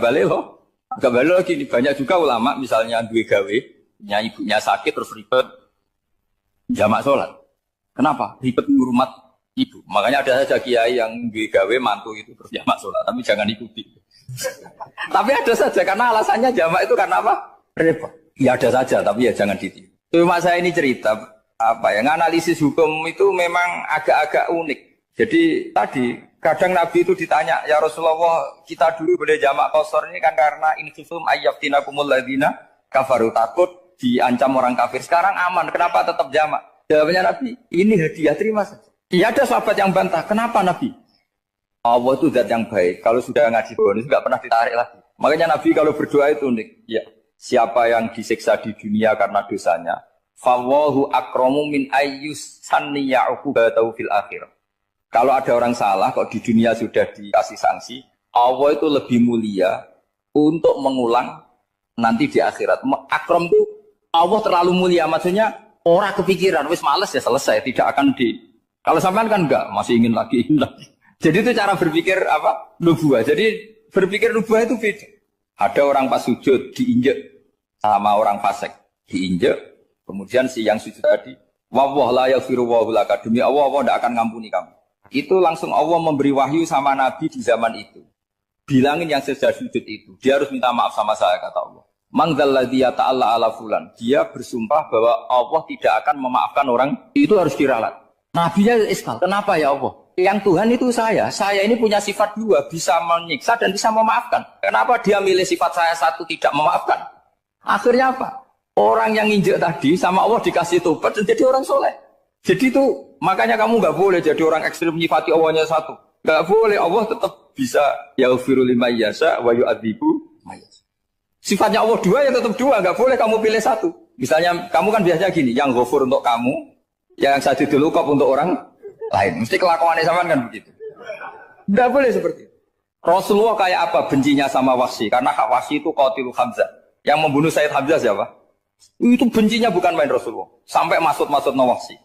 balik loh. Agak balik lagi. Banyak juga ulama misalnya duwe gawe. Ibunya sakit terus ribet. Jamak sholat. Kenapa? Ribet ngurmat ibu. Makanya ada saja kiai yang duwe gawe mantu itu terus jamak sholat. Tapi jangan ikuti. Tapi ada saja karena alasannya jamak itu karena apa? Repot. Ya ada saja tapi ya jangan ditiru. Cuma saya ini cerita analisis hukum itu memang agak-agak unik. Jadi tadi kadang Nabi itu ditanya, ya Rasulullah kita dulu boleh jamak qasar ini kan karena in khiftum ayyabtinakumul ladzina kafaru, takut diancam orang kafir. Sekarang aman, kenapa tetap jamak? Jawabnya Nabi, ini hadiah, terima saja. Iya ada sahabat yang bantah, kenapa Nabi? Allah itu zat yang baik. Kalau sudah ngaji bonus nggak pernah ditarik lagi. Makanya Nabi kalau berdoa itu unik. Ya, siapa yang disiksa di dunia karena dosanya, fawahu akramu min ayyus saniya'uhu batau fil akhirah. Kalau ada orang salah kok di dunia sudah dikasih sanksi, Allah itu lebih mulia untuk mengulang nanti di akhirat. Akram itu Allah terlalu mulia, maksudnya orang kepikiran wis males ya selesai, tidak akan di. Kalau sampean kan enggak, masih ingin lagi. Jadi itu cara berpikir apa? Nubuah. Jadi berpikir nubuah itu beda. Ada orang pas sujud diinjek sama orang fasik, diinjek. Kemudian si yang sujud tadi, wallah la yaghfiru wallahu laka, demi Allah tidak akan ngampuni kamu. Itu langsung Allah memberi wahyu sama Nabi di zaman itu. Bilangin yang sedang sujud itu, dia harus minta maaf sama saya, kata Allah. Mangdzalladzi yata'alla ala fulan. Dia bersumpah bahwa Allah tidak akan memaafkan orang, itu harus diralat. Nabinya iskal, kenapa ya Allah? Yang Tuhan itu saya ini punya sifat dua, bisa menyiksa dan bisa memaafkan. Kenapa dia milih sifat saya satu tidak memaafkan? Akhirnya apa? Orang yang injek tadi sama Allah dikasih tobat dan jadi orang soleh. Jadi itu makanya kamu nggak boleh jadi orang ekstrim menyifati Allahnya satu. Nggak boleh, Allah tetap bisa yaghfiru liman yasha wa yu'adzibu may yasha. Sifatnya Allah dua ya tetap dua, nggak boleh kamu pilih satu. Misalnya kamu kan biasanya gini, yang ghafur untuk kamu, yang sadidul uqab untuk orang lain. Mesti kelakuannya sama kan begitu. Nggak boleh seperti itu. Rasulullah kayak apa bencinya sama Wahsy? Karena Wahsy itu qatilul Hamzah. Yang membunuh Sayyid Hamzah siapa? Itu bencinya bukan main Rasulullah. Sampai maksud-maksud Wahsy.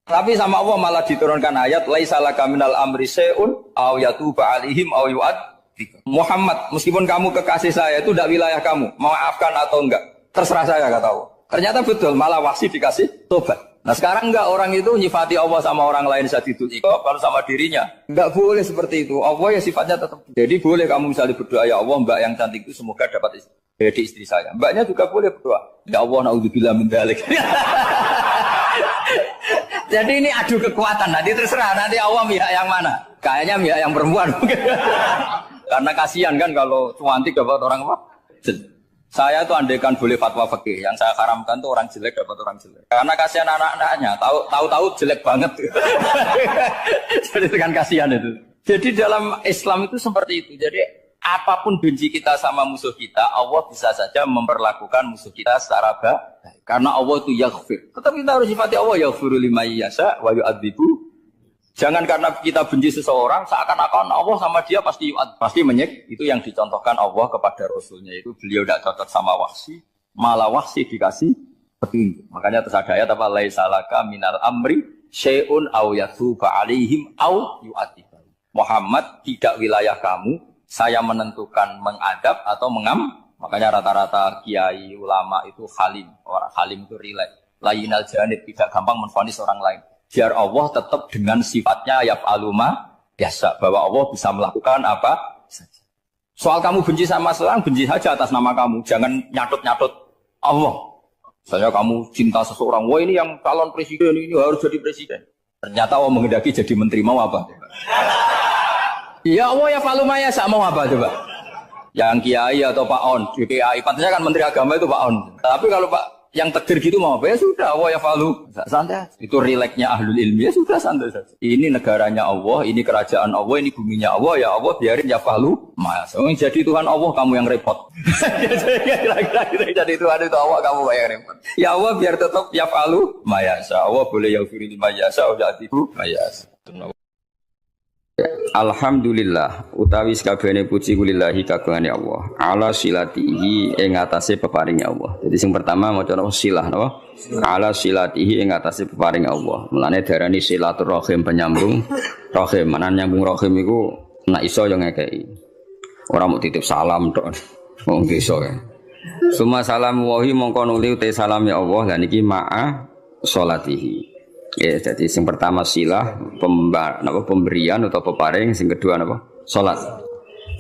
Tapi sama Allah malah diturunkan ayat laisa laka minal amri syai'un aw yatuba alaihim aw yu'adzib. Muhammad, meskipun kamu kekasih saya itu tidak wilayah kamu, maafkan atau enggak, terserah saya, kata Allah. Ternyata betul, malah Wahsy dikasih tobat. Nah sekarang enggak, orang itu nyifati Allah sama orang lain sadidul iqab, kalau sama dirinya enggak boleh seperti itu. Allah ya sifatnya tetap. Jadi boleh kamu misalnya berdoa, ya Allah mbak yang cantik itu semoga dapat jadi istri saya. Mbaknya juga boleh berdoa, ya Allah naudzubillah min dzalik. Jadi ini adu kekuatan, nanti terserah, nanti Allah pihak yang mana? Kayaknya pihak yang perempuan. Karena kasihan kan kalau cantik dapat orang apa? Saya tuh andaikan boleh fatwa fikih, yang saya haramkan tuh orang jelek dapat orang jelek. Karena kasihan anak-anaknya, tahu-tahu jelek banget. Jadi kan kasihan itu. Jadi dalam Islam itu seperti itu. Jadi apapun benci kita sama musuh kita, Allah bisa saja memperlakukan musuh kita secara baik. Karena Allah itu yaghfir. Tetapi kita harus sifati Allah yaghfiru liman yasha wa yu'adzibu. Jangan karena kita benci seseorang seakan-akan Allah sama dia pasti menyek. Itu yang dicontohkan Allah kepada Rasulnya, itu beliau tidak cocok sama Wahsy, malah Wahsy dikasih petunjuk. Makanya terus ada ayat apa laisa laka minal amri syai'un aw yatuba alaihim aw yu'adzib. Muhammad, tidak wilayah kamu saya menentukan mengadab atau mengam. Makanya rata-rata kiai ulama itu halim. Orang halim itu rileks. Layinal janib, tidak gampang menvonis orang lain. Biar Allah tetap dengan sifatnya yaf'aluma biasa, bahwa Allah bisa melakukan apa saja. Soal kamu benci sama seorang, benci saja atas nama kamu. Jangan nyatut-nyatut Allah. Misalnya kamu cinta seseorang, wah ini yang calon presiden ini harus jadi presiden. Ternyata Allah menghendaki jadi menteri, mau apa? Ya Allah yaf'aluma biasa, mau apa coba? Yang kiai atau Pak On, kiai pantasnya kan menteri agama itu Pak On. Tapi kalau Pak yang takdir gitu mau apa ya sudah, Allah ya falu, santai. Itu rileknya ahlul ilmi ya sudah santai saja. Ini negaranya Allah, ini kerajaan Allah, ini buminya Allah, ya Allah biarin ya falu. Mas, jadi Tuhan Allah kamu yang repot. Jadi Tuhan itu Allah kamu yang repot. Ya Allah biar tetap ya falu, mayasa. Allah boleh yaghfir liman yasha wa yu'adzibu mayasa. Alhamdulillah utawi sakabehane puji kulillahi kagungane Allah ala silatihi ing atase peparinge Allah. Jadi sing pertama maca silah napa? Ala silatihi ing atase peparinge Allah. Mulane diarani silaturrahim penyambung rahim. Manan nyambung rahim iku nek iso yo ngekeki. Ora mau titip salam tok. Wong iso ya. Suma salam wahi mongko nuli te salam ya Allah lan iki ma'a sholatihi. Ya, jadi yang pertama silah pemberian atau peparing, yang kedua apa? Salat.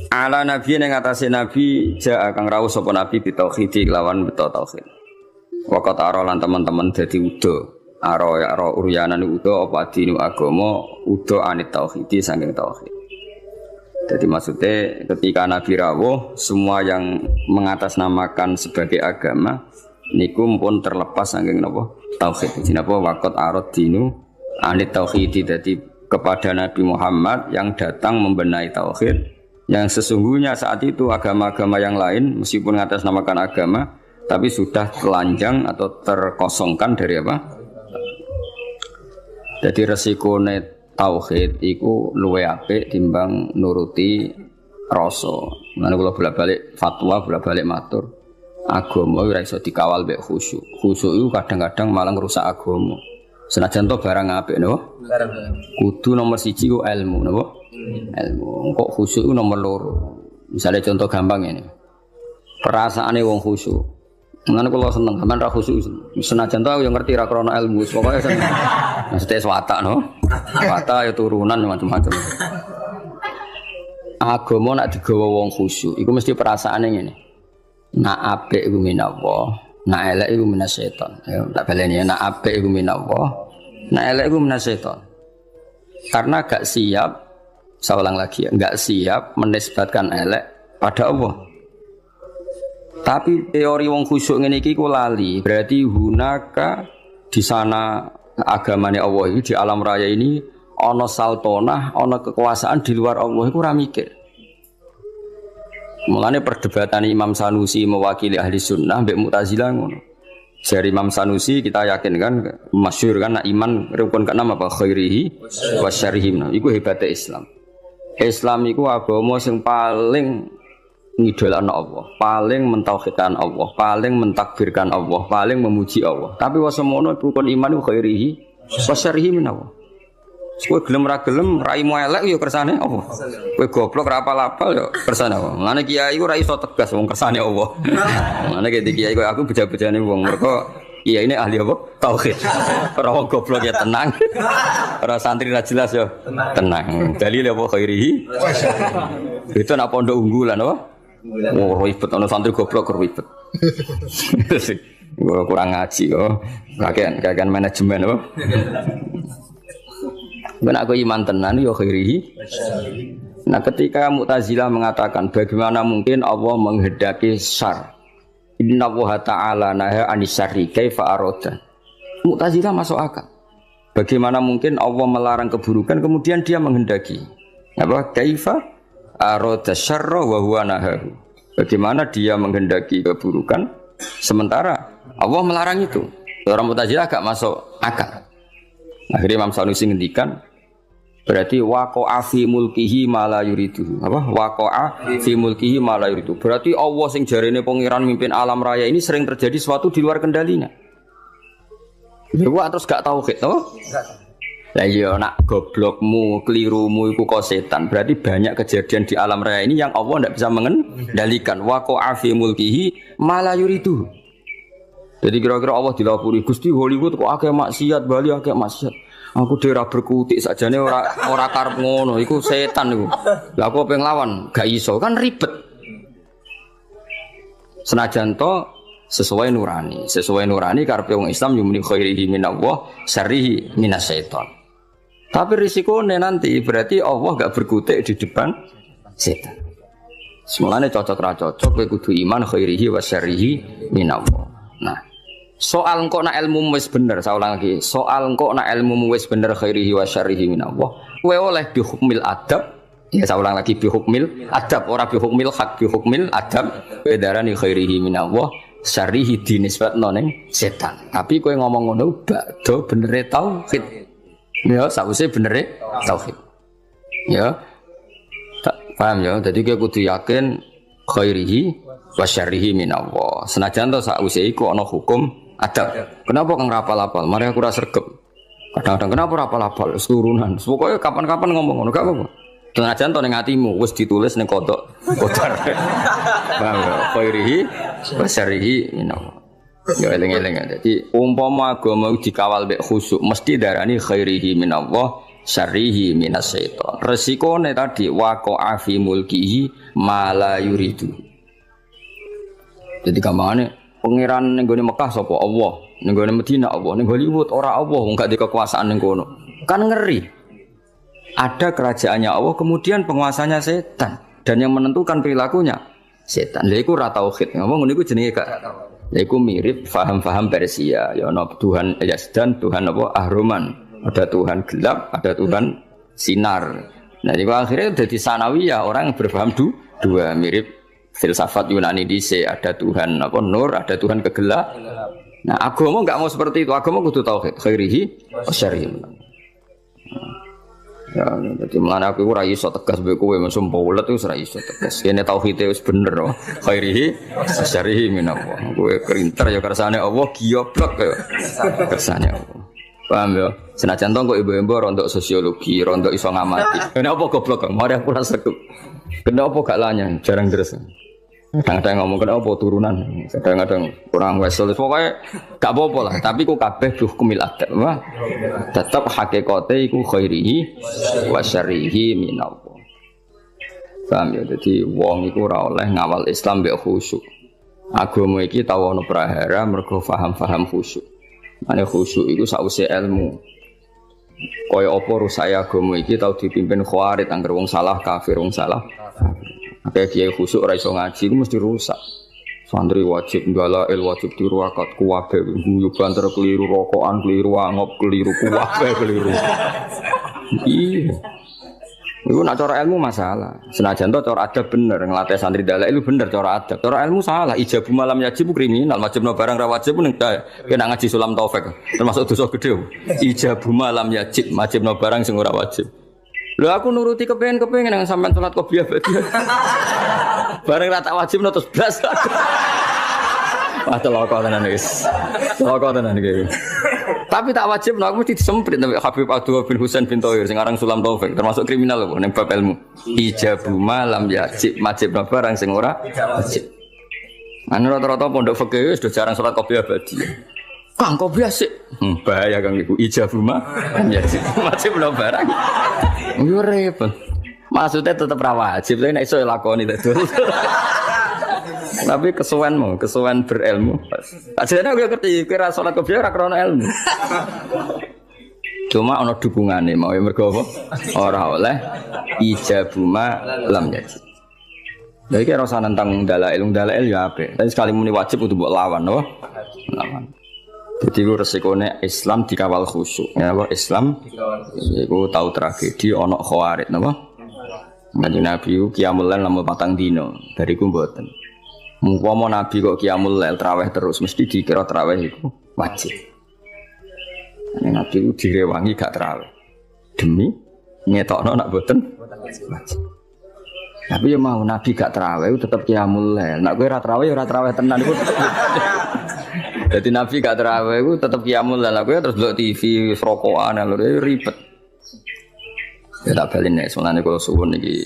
Ala nabi yang ngatasi nabi ja kang rawuh sapa nabi bitauhid lawan beto tauhid. Waqat arolan teman-teman dadi udo. Aro uryanan udo apa dinu agama udo anit tauhid saking tauhid. Jadi maksudnya ketika nabi rawuh semua yang mengatasnamakan sebagai agama niku pun terlepas saking napa? Tauhid. Jenapa waqat arad dinu anit tauhid dadi kepada Nabi Muhammad yang datang membenahi tauhid yang sesungguhnya saat itu agama-agama yang lain meskipun mengatasnamakan agama tapi sudah telanjang atau terkosongkan dari apa? Jadi resikone tauhid iku luwih apik timbang nuruti rasa. Mulane kula bolak-balik fatwa, bolak-balik matur. Agama ora iso dikawal mek khusyuk. Khusyuk itu kadang-kadang malah ngrusak agama. Senajan to barang apik napa? Barang. Kudu nomor 1 ku ilmu napa? Ilmu. Kok khusyuk itu nomor 2. Misalnya contoh gampang ini. Perasaane wong khusyuk. Mulane kula seneng sampean ra khusyuk. Senajan to aku yo ngerti ra krana ilmu, pokoke seneng. Mesti watak no. Watak ya turunan macam-macam. Agama nak digawa wong khusyuk, iku mesti perasaane ngene. Nak apik iku minallah, nak elek iku minasyaiton. Ya tak baleni nak apik iku minallah, nak elek iku minasyaiton. Karena gak siap, saya ulang lagi ya, gak siap menisbatkan elek pada Allah. Tapi teori wong khusyuk ngene iki ku lali, berarti hunaka di sana agamane Allah ini di alam raya ini ana saltonah, ana kekuasaan di luar Allah iku ora mikir. Mulane perdebatan Imam Sanusi mewakili ahli sunnah mbek Mu'tazilah ngono. Dari Imam Sanusi kita yakin kan masyhur kan iman rukun ke-6 apa khairihi wa syarrihi. Iku hebate Islam. Islam iku agama sing paling ngidolakno Allah, paling mentauhidkan Allah, paling mentakbirkan Allah, paling memuji Allah. Tapi wasemono rukun iman iku khairihi wa syarrihi min Allah. Kowe gelem ra gelem raimu elek ya kersane Allah. Kowe goblok ra apal-apal ya kersane Allah. Mulane kiai iku ora iso tegas wong kersane Allah. Mulane ketika kiai koyo aku beja-bejane wong mergo kiai ini ahli apa? Tauhid. Ora wong goblok ya tenang. Ora santri ra jelas ya tenang. Dalil apa khairihi? Itu nak pondok unggulan apa? Oh ribet ana santri goblok ribet. Gua kurang ngaji kok. Kakean manajemen apa? Ben aku iman tenan ya khairihi. Nah ketika Mu'tazilah mengatakan bagaimana mungkin Allah menghendaki syarr. Inna wa ta'ala naha anis syarri kaifa arada. Mu'tazilah masuk akal. Bagaimana mungkin Allah melarang keburukan kemudian dia menghendaki. Apa? Kaifa arada syarra wa huwa nahahu. Bagaimana dia menghendaki keburukan sementara Allah melarang itu. Orang Mu'tazilah agak masuk akal. Akhirnya Imam Sanusi ngendikan berarti waqa'a fi mulkihi ma la yuridu. Apa? Waqa'a fi mulkihi ma la yuridu. Berarti Allah sing jarene pangeran mimpin alam raya ini sering terjadi sesuatu di luar kendalinya. Lha terus gak tauhid, to? Lah iya nak goblokmu, kelirumu iku kok setan. Berarti banyak kejadian di alam raya ini yang Allah ndak bisa mengendalikan. Waqa'a fi mulkihi ma la yuridu. Jadi kira-kira Allah dilapuri Gusti Hollywood kok akeh maksiat, Bali akeh maksiat. Aku daerah berkutik sajane ora karep ngono, iku setan iku. Lah aku pengen lawan, gak iso kan ribet. Senajan to sesuai nurani karepe wong Islam yumni khairihi minallah, syarrihi minasyaiton. Tapi risikone nanti berarti Allah gak berkutik di depan setan. Semulane cocok ra cocok kowe kudu iman khairihi wa syarrihi minallah. Nah, soal engkau nak ilmu wis bener, saya ulang lagi. Soal engkau nak ilmu wis bener khairihi wa syarrihi minallah. Kowe oleh bi hukmil adab. Ya saya ulang lagi bi hukmil adab, ora bi hukmil hak, bi hukmil adab. Kowe darani khairihi minallah, syarrihi dinisbatno ning setan. Tapi kowe ngomong ngono bakdo benere tauhid. Ya sawise benere tauhid. Ya. Tak paham ya. Jadi kita kudu yakin khairihi wa syarrihi minallah. Senajan to sakwise iku ana hukum adab. Kenapa kang rapal-apal? Mari aku ora sregep. Kadang-kadang kenapa rapal-apal turunan. Pokoke kapan-kapan ngomong ngono gak apa-apa. Senajan to ning atimu wis ditulis ning kodok. Kodar. Paham ya? Khairihi wa syarrihi minallah. Ya eling-eling. Jadi umpama agama dikawal mek khusyuk mesti darani khairihi minallah syarrihi minasyaiton. Resikone tadi waqa'a fi mulkihi ma la yuridu. Jadi gampangane pangeran ning gone Mekah sapa Allah, ning gone Madinah Allah, ning Hollywood ora Allah, enggak di kekuasaan ning kono. Kan ngeri. Ada kerajaannya Allah kemudian penguasanya setan dan yang menentukan perilakunya setan. Lha iku ora tauhid. Ngomong ngono iku jenenge gak. Lha iku mirip faham-faham Persia. Ya ana Tuhan Yazdan, Tuhan apa Ahroman. Ada Tuhan gelap, ada Tuhan sinar. Nah, itu akhirnya jadi sanawiyah orang yang berpaham dua mirip filsafat Yunani dhisik, ada Tuhan apa nur, ada Tuhan kegelap. Nah, agama enggak mau seperti itu. Agama kudu tauhid, khairihi wa syarrihi. Ya, jadi mulane aku ora iso tegas mbek kowe mesum paulet wis ora iso tegas. Kene tauhide wis bener oh. Khairihi wa syarrihi minallah. Kowe kerinter ya kersane Allah, gioblok ya kersane Allah. Paham ya? Senajan to kok ibu-ibu rontok sosiologi, rontok iso ngamati. Kenapa goblok kok? Mari aku rasa sekup. Kenapa gak lanya? Jarang deres. Kadang-kadang ngomong kenapa turunan. Kadang-kadang kurang wesel. Pokoknya gak apa-apa lah. Tapi ku kabeh hukumil adab. Tetap hakikate iku khairihi wa syarrihi minallah. Paham ya? Jadi wong iku ora oleh ngawal Islam mbek khusyuk. Agama iki tau ana prahara mergo paham-paham khusyuk. Ane khusyuk itu sausé ilmu. Kaya apa rusake agama iki tau dipimpin khawarit angger wong salah kafir wong salah. Kayak kiai khusyuk ora iso ngaji itu mesti rusak. Santri wajib ngalail wajib diruakat kuwabe guyu banter keliru rokokan keliru angop keliru kuwabe keliru. Iya. Itu nak cara ilmu masalah. Senajan to cara adab bener nglatih santri dalek itu bener cara adab. Cara ilmu salah. Ijabu malam yajib kriminal, wajibno barang ra wajib ning kena ngaji sulam taufik. Termasuk dosa gede. Ijabu malam yajib, wajibno barang sing ora wajib. Lho aku nuruti kepengen nang sampean salat qobliyah berarti. Barang ra tak wajibno terus blas. Wah telaka tenan wis. Telaka tenan iki. Tapi tak wajib, aku mesti disemprit sampai Habib Abdullah bin Husain bin Thohir sing aran Sulam Taufik termasuk kriminal kok ning bab ilmu. Ijabu malam yajib wajibno barang sing ora wajib. Anu rata-rata pondok fikih wis do jarang salat qobliyah abadi. Kang qobliyah sik. Bahaya Kang iku ijabu malam yajib wajibno barang. Yo repot. Maksudnya tetep ra wajib, tapi nek iso lakoni terus. Tapi kesuwen berilmu. Ajane aku ngerti kira salat qobliyah ora krana ilmu. Cuma ana dukungane mau mergo apa? Ora oleh ijabu lam yajib. Lha iki ora usah nentang dalail ya apik. Tapi sekali muni wajib kudu mbok lawan, apa? Lawan. Jadi ku resikone Islam dikawal khusyuk. Ya apa Islam iku tau tragedi ana khawarit napa? Kanjeng Nabi ku qiyamul lail lamun 4 dina, bariku mboten. Mumpama Nabi kok qiyamul lail traweh terus mesti dikira traweh iku wajib. Nabi ku direwangi gak traweh. Demi ngetokno nak mboten wajib. Tapi ya mau Nabi gak traweh tetep qiyamul lail. Nek kowe ora traweh ya ora traweh tenan iku. Jadi Nabi gak traweh iku tetep qiyamul lail. Kowe terus delok TV rokokan lho ribet. Ya tak balen nek sunane kula suwun iki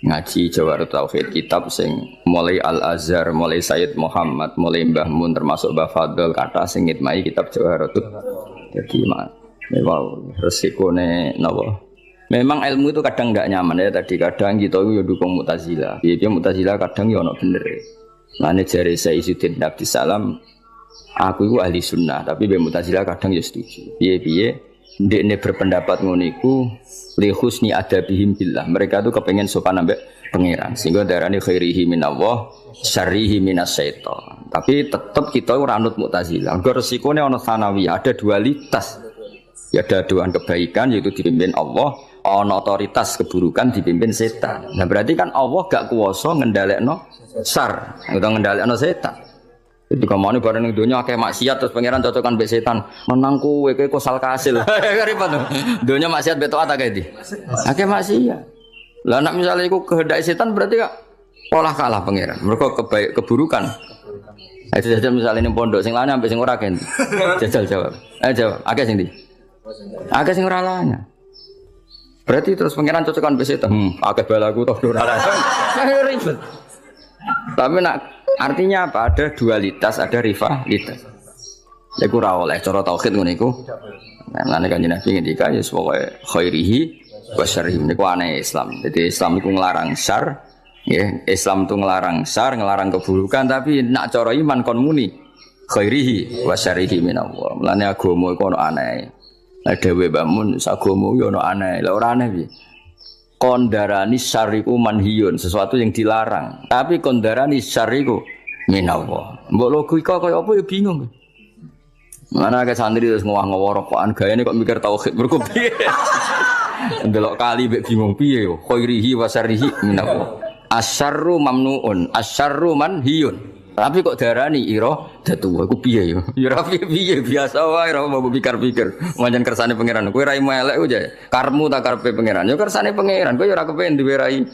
ngaji Jawarut Tauhid kitab sing mulai Al-Azhar, mulai Sayyid Muhammad, mulai Mbah Mun termasuk Mbah Fadl kata sing ngitmai kitab Jawarut. Jadi memang resikone napa? Memang ilmu itu kadang enggak nyaman ya tadi kadang kita itu dukung Mu'tazilah. Piye Mu'tazilah kadang ya ono bener. Lane jare Sayyidin Abdussalam aku itu ahli sunnah tapi be Mu'tazilah kadang ya setuju. Piye ndekne berpendapat ngono iku li husni adabihim billah. Mereka tuh kepengen sopan ambek pangeran. Sehingga darane khairihi minallah, syarrihi minasyaiton. Tapi tetap kita ora anut Mu'tazilah. Nggo resikone ana sanawi, ada dualitas. Ya ada dua kebaikan yaitu dipimpin Allah, ana otoritas keburukan dipimpin setan. Nah berarti kan Allah gak kuwasa ngendhalekno syar, utawa ngendhalekno setan. Jadi kamane bareng ning donya akeh maksiat terus pangeran cocokan mbek setan. Menang kowe kosal kasil. Ribet. Donya maksiat mbek taat akeh ndi? Akeh maksiat. Lah nek misale iku kehendak setan berarti kok olah kalah pangeran. Mergo keburukan. Itu jajal misalnya ning pondok sing lanang ambek sing ora akeh. Jajal jawab. Jawab. Akeh sing ndi? Akeh sing ora lanang. Berarti terus pangeran cocokan mbek setan. Akeh balaku toh ora lanang. Ribet. Tapi nak artinya apa? Ada dualitas, ada rivalitas. Ya ora oleh cara tauhid ngono iku. Nah, nek kanjeng Nabi ngendika ya pokoke khairihi wa syarrihi niku aneh Islam. Jadi Islam iku nglarang syar, ya, Islam itu nglarang syar, nglarang keburukan, tapi nak cara iman kon muni khairihi wa syarrihi minallah. Mulane agama iku ono aneh. Lah dhewe bangun agama yo ono aneh. Lah ora aneh piye? Kondarani syariku manhiyun, sesuatu yang dilarang. Tapi kondarani syariku minallah. Mbok logika kaya apa ya bingung. Mana ke santri terus ngowah-ngowah rokokan gayane kok mikir tauhid mergo piye. Ndelok kali mbek bingung piye yo. Khairihi wa syarrihi minallah. Asyarru mamnuun, asyarru manhiyun. Tapi kok darani ira datu aku piye yo. Ya ora piye biasa wae ora mau pikir-pikir. Manjen kersane pangeran. Kowe rai melek ku jae. Karepmu tak karepe pangeran. Ya kersane pangeran. Kowe ya ora kepen duwe rai.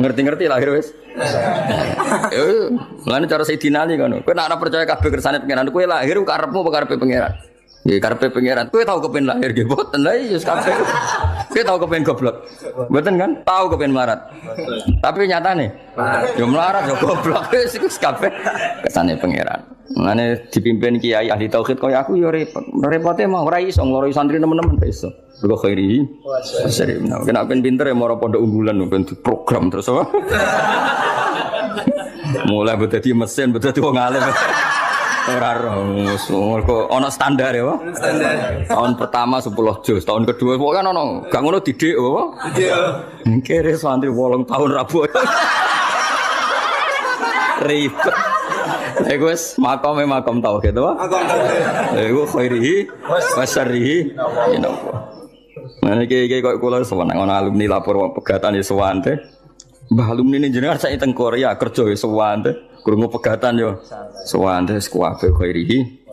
Ngerti-ngerti lahir wis. Yo, lan cara Sayyidina Ali ngono. Kowe nek ora percaya kabeh kersane pangeran, kowe lahir karepmu apa karepe pangeran? Ya karepe pangeran. Kowe tau kepen lahir nggih boten lha iya kabeh. Kowe tau kepen goblok. Mboten kan? Tau kepen melarat. Tapi nyatane yo melarat yo goblok wis iku kabeh kesane pangeran. Mane dipimpin kiai ahli tauhid kaya aku yo repot. Repote mah ora iso ngloroi santri nemen-nemen iso. Mergo khairi. Sering. Kena ben pinter ya moro pondok unggulan ben program terus apa? Mulai dadi mesin, dadi wong alim. Ora roh, ono standar ya, Pak. Standar. Tahun pertama 10 juz, tahun kedua pokoke ono, gak ngono didik apa? Didik. Kere santri 8 tahun rabu. Ribet. Lha wis makom tauhid to, Pak. Makom tauhid. Iku khairihi wa syarrihi minallah. Nah iki kok kula seneng ana alumni lapor pegatan ya sewante. Mbah alumni ini jenengan saiki teng Korea kerja ya sewante. Krungu pegatan yo. Sewante kuwabe khairihi.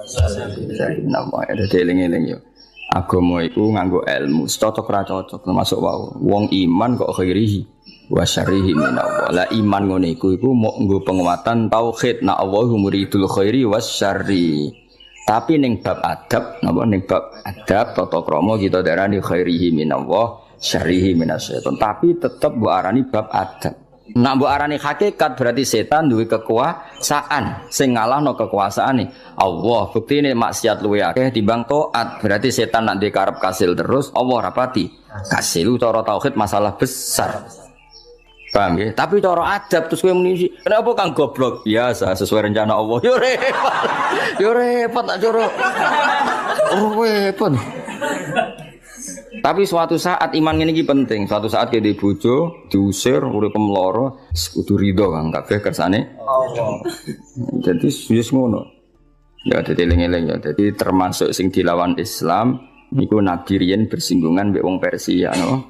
Nama ada eling-eling yo. Agama iku nganggo ilmu, cocok ra cocok termasuk wau. Wong iman kok khairihi wa syarrihi minallah. Lah iman ngene iku mok nggo penguatan tauhid na Allahu muridul khairi wasyarri. Tapi ning bab adab, napa ning bab adab tata krama kita darani khairihi minallah, syarrihi minasyaiton. Tapi tetep mbok arani bab adab. Nak mbok arani hakikat berarti setan duwe kekuasaan sing ngalahno kekuasaane Allah. Buktine maksiat luwe akeh timbang taat. Berarti setan nak dikarep kasil terus Allah rapati. Kasil cara tauhid masalah besar. Paham ya? Tapi cara adab terus kowe muni kenapa kang goblok? Biasa sesuai rencana Allah. Yo repot. Yo repot tak cara. Oh repot. Tapi suatu saat iman ini penting. Suatu saat ke di bojo, diusir, urip mloro, kudu ridho Kang kabeh kersane Allah. Jadi wis ngono. Ya dadi eling-eling ya. Jadi termasuk sing dilawan Islam niku Nabi riyen bersinggungan mbek wong Persia no.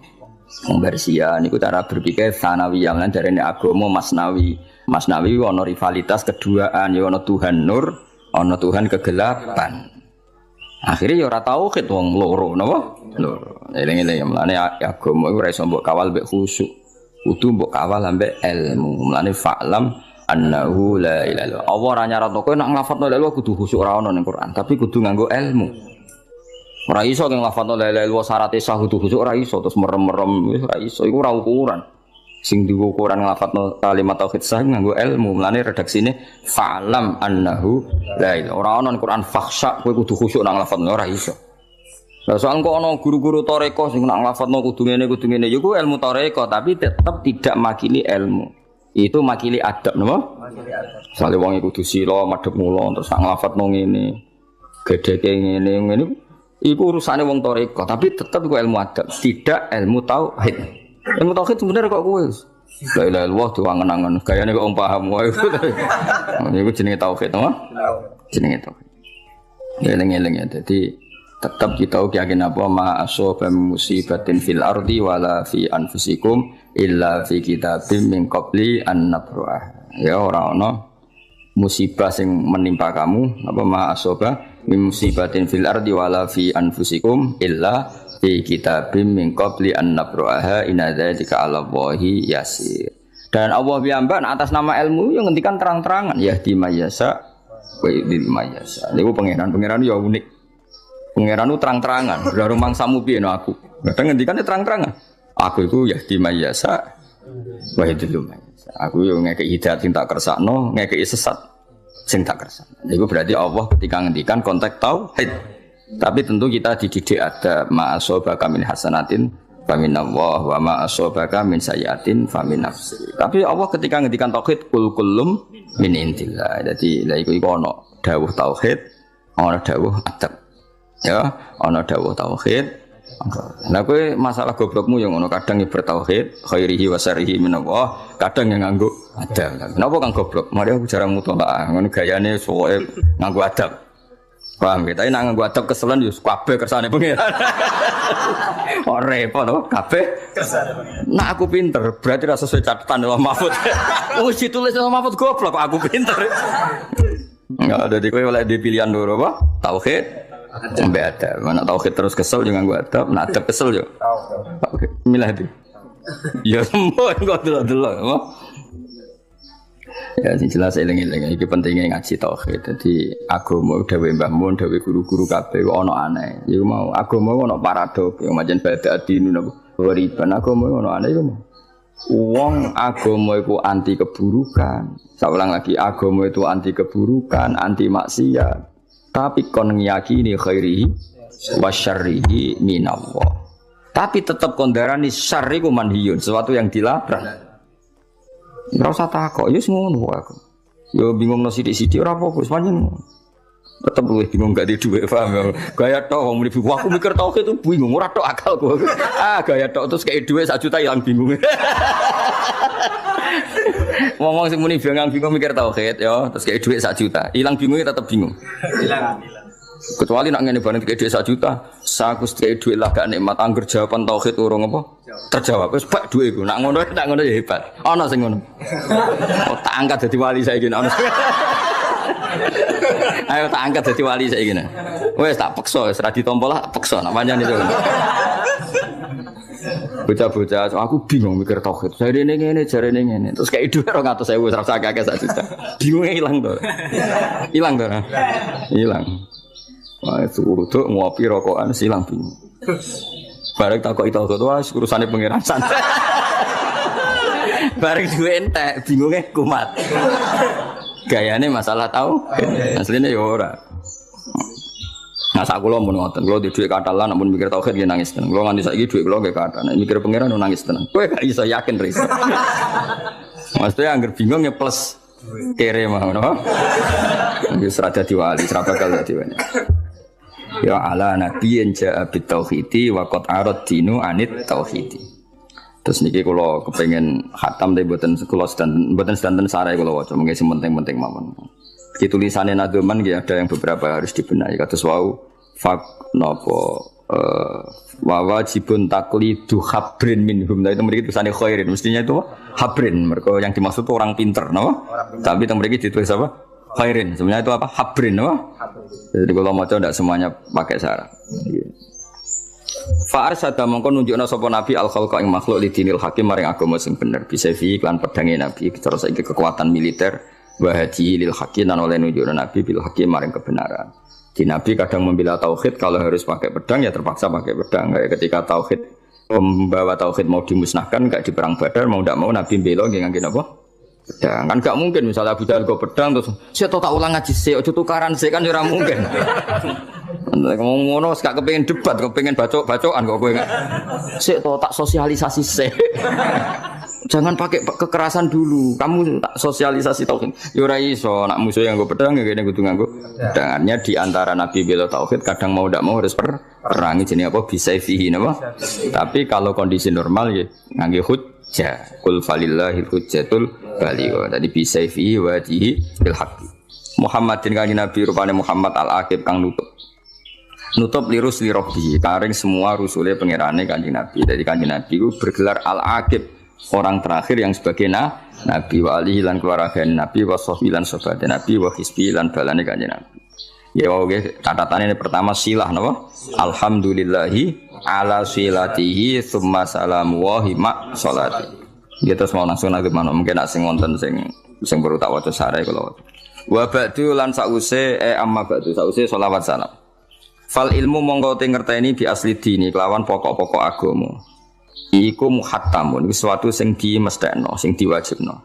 Wong Persia niku cara berpikir sanawiyah lan darene agama Masnawi. Masnawi ana rivalitas keduaan ya ana Tuhan nur, ana Tuhan kegelapan. Akhirnya ya ora tauhid wong loro napa? Loro. Eling-eling ya mlane agama iku ora iso mbok kawal mbek khusyuk. Kudu mbok kawal ambek ilmu. Mlane fa'lam annahu la ilaha illallah. Allah ora nyaratno kowe nek nglafadzno la ilaha kudu khusyuk ora ono ning Quran, tapi kudu nganggo ilmu. Ora iso ning nglafadzno la ilaha illallah syarat sah kudu khusyuk ora iso terus merem-merem wis ora iso. Iku ora ukuran. Sing digo ukuran nglafadzno kalimat tauhid sah nganggo ilmu. Mlane redaksine fa'lam annahu la ilaha. Ora ono ning Quran fakhsha kowe kudu khusyuk nang nglafadzno ora iso. Lah soal kok ana guru-guru tarekah sing nak nglafadzno kudu ngene ya ku ilmu tarekah tapi tetap tidak makili ilmu. Itu makili adab napa? Makili adab. Sale wong kudu sira madhep mula terus nak nglafadzno ngene. Gedheke ngene iku urusane wong tarekah tapi tetap ku ilmu adab, tidak ilmu tauhid. Ilmu tauhid sebenarnya kok kowe. La ilaha illallah diwangen-angen gayane kok paham wae. Niku jenenge tauhid napa? Jenenge tauhid. Eling-eling ya dadi tetap kita yakin apa ma asaba musibatin fil ardi wala fi anfusikum illa fi kitabim min qabli an nabra'ah. Ya ora ono musibah sing menimpa kamu apa ma asoba min musibatin fil ardi wala fi anfusikum illa fi kitabim min qabli an nabraha inna dzalika 'ala Allahi yasir. Dan Allah piyambak atas nama ilmu yang ngendikan terang-terangan yahdi mayyasa wa yudhil mayyasa. Niku pangeran ya unik. Pangeran itu terang-terangan, ora rumangsamu piye no aku. Kadang ngendikan terang-terangan. Aku iku yahdi mayyasa wa yudhil mayyasa. Aku yo ngekeki hidayat sing tak kersakno, ngekeki sesat sing tak kersakno. Iku berarti Allah ketika ngendikan konteks tauhid. Tapi tentu kita dididik ada ma'asobaka min hasanatin faminallah wa ma'asobaka min sayyiatin famin nafsi. Tapi Allah ketika ngendikan tauhid kul kullum min indillah. Jadi lha iku ono dawuh tauhid, ono dawuh adab. Ya, ono dawuh tauhid. Nah, kowe masalah goblokmu yang ngono kadang yang bertauhid, khairihi wa syarrihi minallah, kadang yang nganggo adab. Kenapa kang goblok? Mari aku jarang mutolaah, ngono gayane soe nganggo adab. Paham ya? Tapi nak nganggo adab keselan yo kabeh kersane pengiran. Ora repot to, kabeh kersane pengiran. Nak aku pinter, berarti ra sesuai catatan Allah Mahfud. Wis ditulis Allah Mahfud goblok kok aku pinter. Enggak ada di kowe oleh dipilihan loro apa? Tauhid sampai ada, mana tauhid terus kesel jangan gua adab, nak adab kesel yo. Oke, milah itu. Ya semua enggak delok-delok, apa? Ya sing jelas eling-eling iki pentingnya ngaji tauhid. Dadi agama dawuh Mbah Mun, dawuh guru-guru kabeh kok ana aneh. Iku mau agama ono paradok, yang macam bada adinu napa. Wariban agama ono aneh iku. Wong agama iku anti keburukan. Saya ulang lagi, agama itu anti keburukan, anti maksiat. Tapi kon ngiyakini khairihi wa syarrihi minallah. Tapi tetap kondarani syarri ku manhiyun, sesuatu yang dilarang. Ora usah takok, ya wis ngono aku. Ya bingung no sithik-sithik ora apa-apa, wis pancen. Tetep luwih bingung gak di dhuwit, paham. Gaya tok wong muni aku mikir tauhid itu bingung, ora tok akalku. Gaya tok terus kayak dhuwit 1 juta ilang bingung. Ngomong sing muni bingung mikir tauhid ya, terus kayak dhuwit 1 juta. Ilang bingungnya tetep bingung. Hilang. Kecuali nak ngene bareng kayak dhuwit 1 juta, saku kayak dhuwit lah gak nikmat angger jawaban tauhid urung apa? Terjawab. Wis bak dhuwit iku. Nak ngono ya hebat. Ana sing ngono. Oh, tak angkat dadi wali saiki ana. Ayo tak angkat dadi wali saiki. Wis tak peksa, wis ra ditampa lah peksa nak pancen itu. Bocah-bocah, aku bingung mikir tauhid. Jarene ngene, jarene ngene. Terus kayak dhuwit 200.000 wis ra akeh 1 juta. Bingunge ilang to. Ilang to. Ilang. Wah, itu urut ngopi rokokan silang bingung. Bareng takoki tauhid wae urusane pangeran santai. Bareng duwe entek, bingunge kumat. Gayane masalah tahu. Asline ya ora. Nah, sak kula mun ngoten, kula di dhuwit katalan ampun mikir tauhid nggih nangis tenan. Kula nganti saiki dhuwit kula nggih kathah. Nek mikir pangeran nangis tenan. Kowe gak iso yakin ra iso. Maksudnya angger bingung ya plus kere mah ngono. Wis ra dadi wali, ra bakal dadi wali. Ya ala nabiyyin ja'a bit tauhidi wa qad arad dinu anit tauhidi. Terus niki kula kepengin khatam tapi mboten sedanten sarai kula waca mengki sing penting-penting mawon. Di tulisannya Nadoman ada yang beberapa harus dibenahi. Kata wau fak nopo wajibun taklidu habrin minhum. Nah itu mereka tulisannya khairin. Mestinya itu habrin. Mereka yang dimaksud itu orang pinter, no? Tapi yang mereka ditulis apa? Khairin. Sebenarnya itu apa? Habrin, no? Jadi kalau mau tidak semuanya pakai syarat. Fa'ar sada mongko nunjukna sapa nabi al khalqa ing makhluk lidinil hakim maring agama sing bener. Bisa fi iklan pedange nabi terus iki kekuatan militer. Wahadi lil hakim dan oleh nunjukna nabi bil hakim maring kebenaran. Di nabi kadang membela tauhid kalau harus pakai pedang ya terpaksa pakai pedang. Kayak ketika tauhid membawa tauhid mau dimusnahkan enggak di perang Badar mau tidak mau nabi bela nggih ngangge napa? Pedang. Kan enggak mungkin misalnya Abu Jahal go pedang terus saya tak ulang ngaji sik aja tukaran sik kan ora mungkin. Ngomong ngono gak kepengin debat, kepengin bacok-bacokan kok kowe enggak. Sik to tak sosialisasi sik. Jangan pakai kekerasan dulu. Kamu tak sosialisasi tauhid. Ya ora iso, nak musuh yang nggo pedang ya kene kudu nganggo. Pedangannya di antara nabi bela tauhid kadang mau ndak mau harus perangi jenenge apa bisa fihi napa. Tapi kalau kondisi normal ya ngangge hujjah. Qul falillahil hujjatul baligh. Tadi bisa fihi wajihi bil haqqi. Muhammadin kanjeng nabi rupane Muhammad al-Aqib kang nutup lirus li rabbi. Karing semua rusule pangerane kanjeng nabi. Jadi kanjeng nabi ku bergelar al-Aqib. orang terakhir yang sebagai nabi wa alihi lan keluarga nabi wa sahbilan sahabat nabi wa hisbi lan balane kanjeng nabi. Ya oke, catatannya ini pertama silah napa? Alhamdulillahi ala silatihi tsumma salamu wa hima sholati. Ya terus mau langsung nang mana mungkin nak sing wonten sing perlu tak waca sare kula. Wa ba'du lan sause amma ba'du sause sholawat salam. Fal ilmu mongko te ngerteni bi asli dini kelawan pokok-pokok agama. Iku muhattamun sesuatu sing dimestekno, sing diwajibno.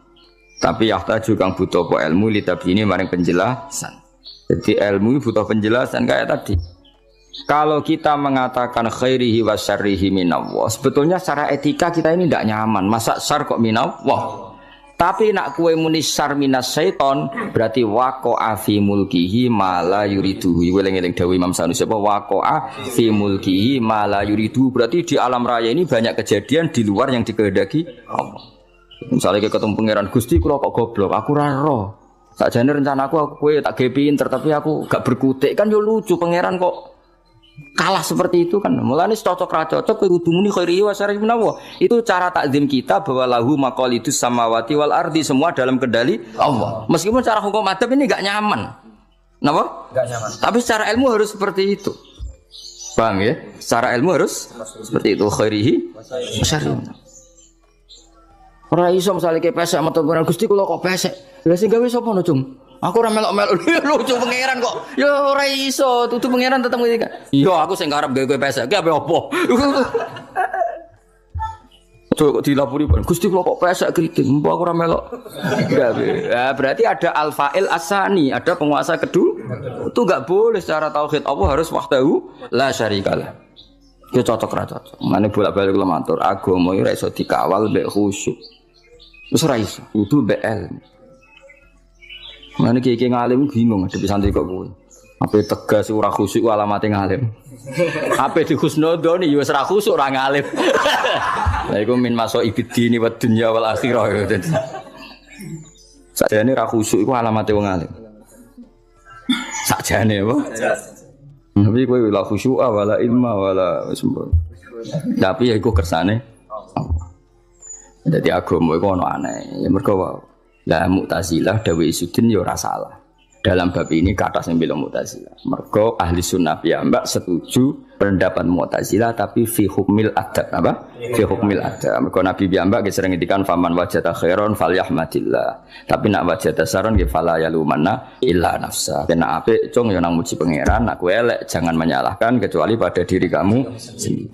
Tapi yahtaju kang butuh apa ilmu litabini maring penjelasan. Jadi ilmu butuh penjelasan kayak tadi. Kalau kita mengatakan khairihi wa syarrihi minallah, sebetulnya secara etika kita ini tidak nyaman. Masa syar kok minallah? Tapi nak kue muni syar minas syaiton, berarti waqa'a fi mulkihi ma la yuridu. Eling-eling dawuh Imam Sanusi apa waqa'a fi mulkihi ma la yuridu. Berarti di alam raya ini banyak kejadian di luar yang dikehendaki Allah. Misalnya ketemu pangeran Gusti kula kok goblok, aku ora roh. Sakjane rencanaku aku kowe tak gawe pinter tapi aku gak berkutik kan yo lucu pangeran kok kalah seperti itu kan. Mulane cocok ra cocok kowe kudu muni khairi wa syarri menawa. Itu cara takzim kita bahwa lahu maqalidus samawati wal ardi semua dalam kendali Allah. Meskipun cara hukum adab ini gak nyaman. Napa? Gak nyaman. Tapi secara ilmu harus seperti itu. Paham ya? Secara ilmu harus seperti itu khairihi wa syarri. Ora iso misale ke pesek metu pangeran Gusti kula kok pesek. Lha sing gawe sapa no, Cung? Aku ora melok-melok lucu pangeran kok. Ya ora iso, tutu pangeran tetep ngene kan. Iya, aku sing arep gawe pesek. Ki ape opo? Kok dilapuri Gusti kula kok pesek kriting. Mbok aku ora melok. Ya berarti ada al-fa'il asani, ada penguasa kedua. Itu enggak boleh secara tauhid Allah harus wahdahu la syarikalah. Ya cocok ra cocok. Mane bolak-balik kula matur, agama ora iso dikawal mbek khusyuk. Wis ora iso, kudu mbek ilmu. Mane iki ngalim bingung ada santri kok kowe. Ape tegas ora khusyuk alamate ngalim. Ape di husnudon ya wis ora khusyuk ora ngalim. Lah iku min masuk ibidini wa dunya wal akhirah. Sakjane ra khusyuk iku alamate wong alim. Sakjane apa? Tapi kowe la khusyuk wala ilma wala sembah. Tapi ya iku kersane. Dadi agama iku ono aneh. Ya mergo wae. Lah Mu'tazilah dawe Isudin ya ora salah. Dalam bab ini kata sing bilang Mu'tazilah. Mergo ahli sunnah piyambak setuju pendapat Mu'tazilah tapi fi hukmil adab apa? Fi hukmil adab. Mergo Nabi piyambak sering ngendikan faman wajada khairon falyahmadillah. Tapi nak wajada saron nggih fala yalumanna illa nafsa. Kena apik cung ya nang muji pangeran, nak kowe elek jangan menyalahkan kecuali pada diri kamu sendiri.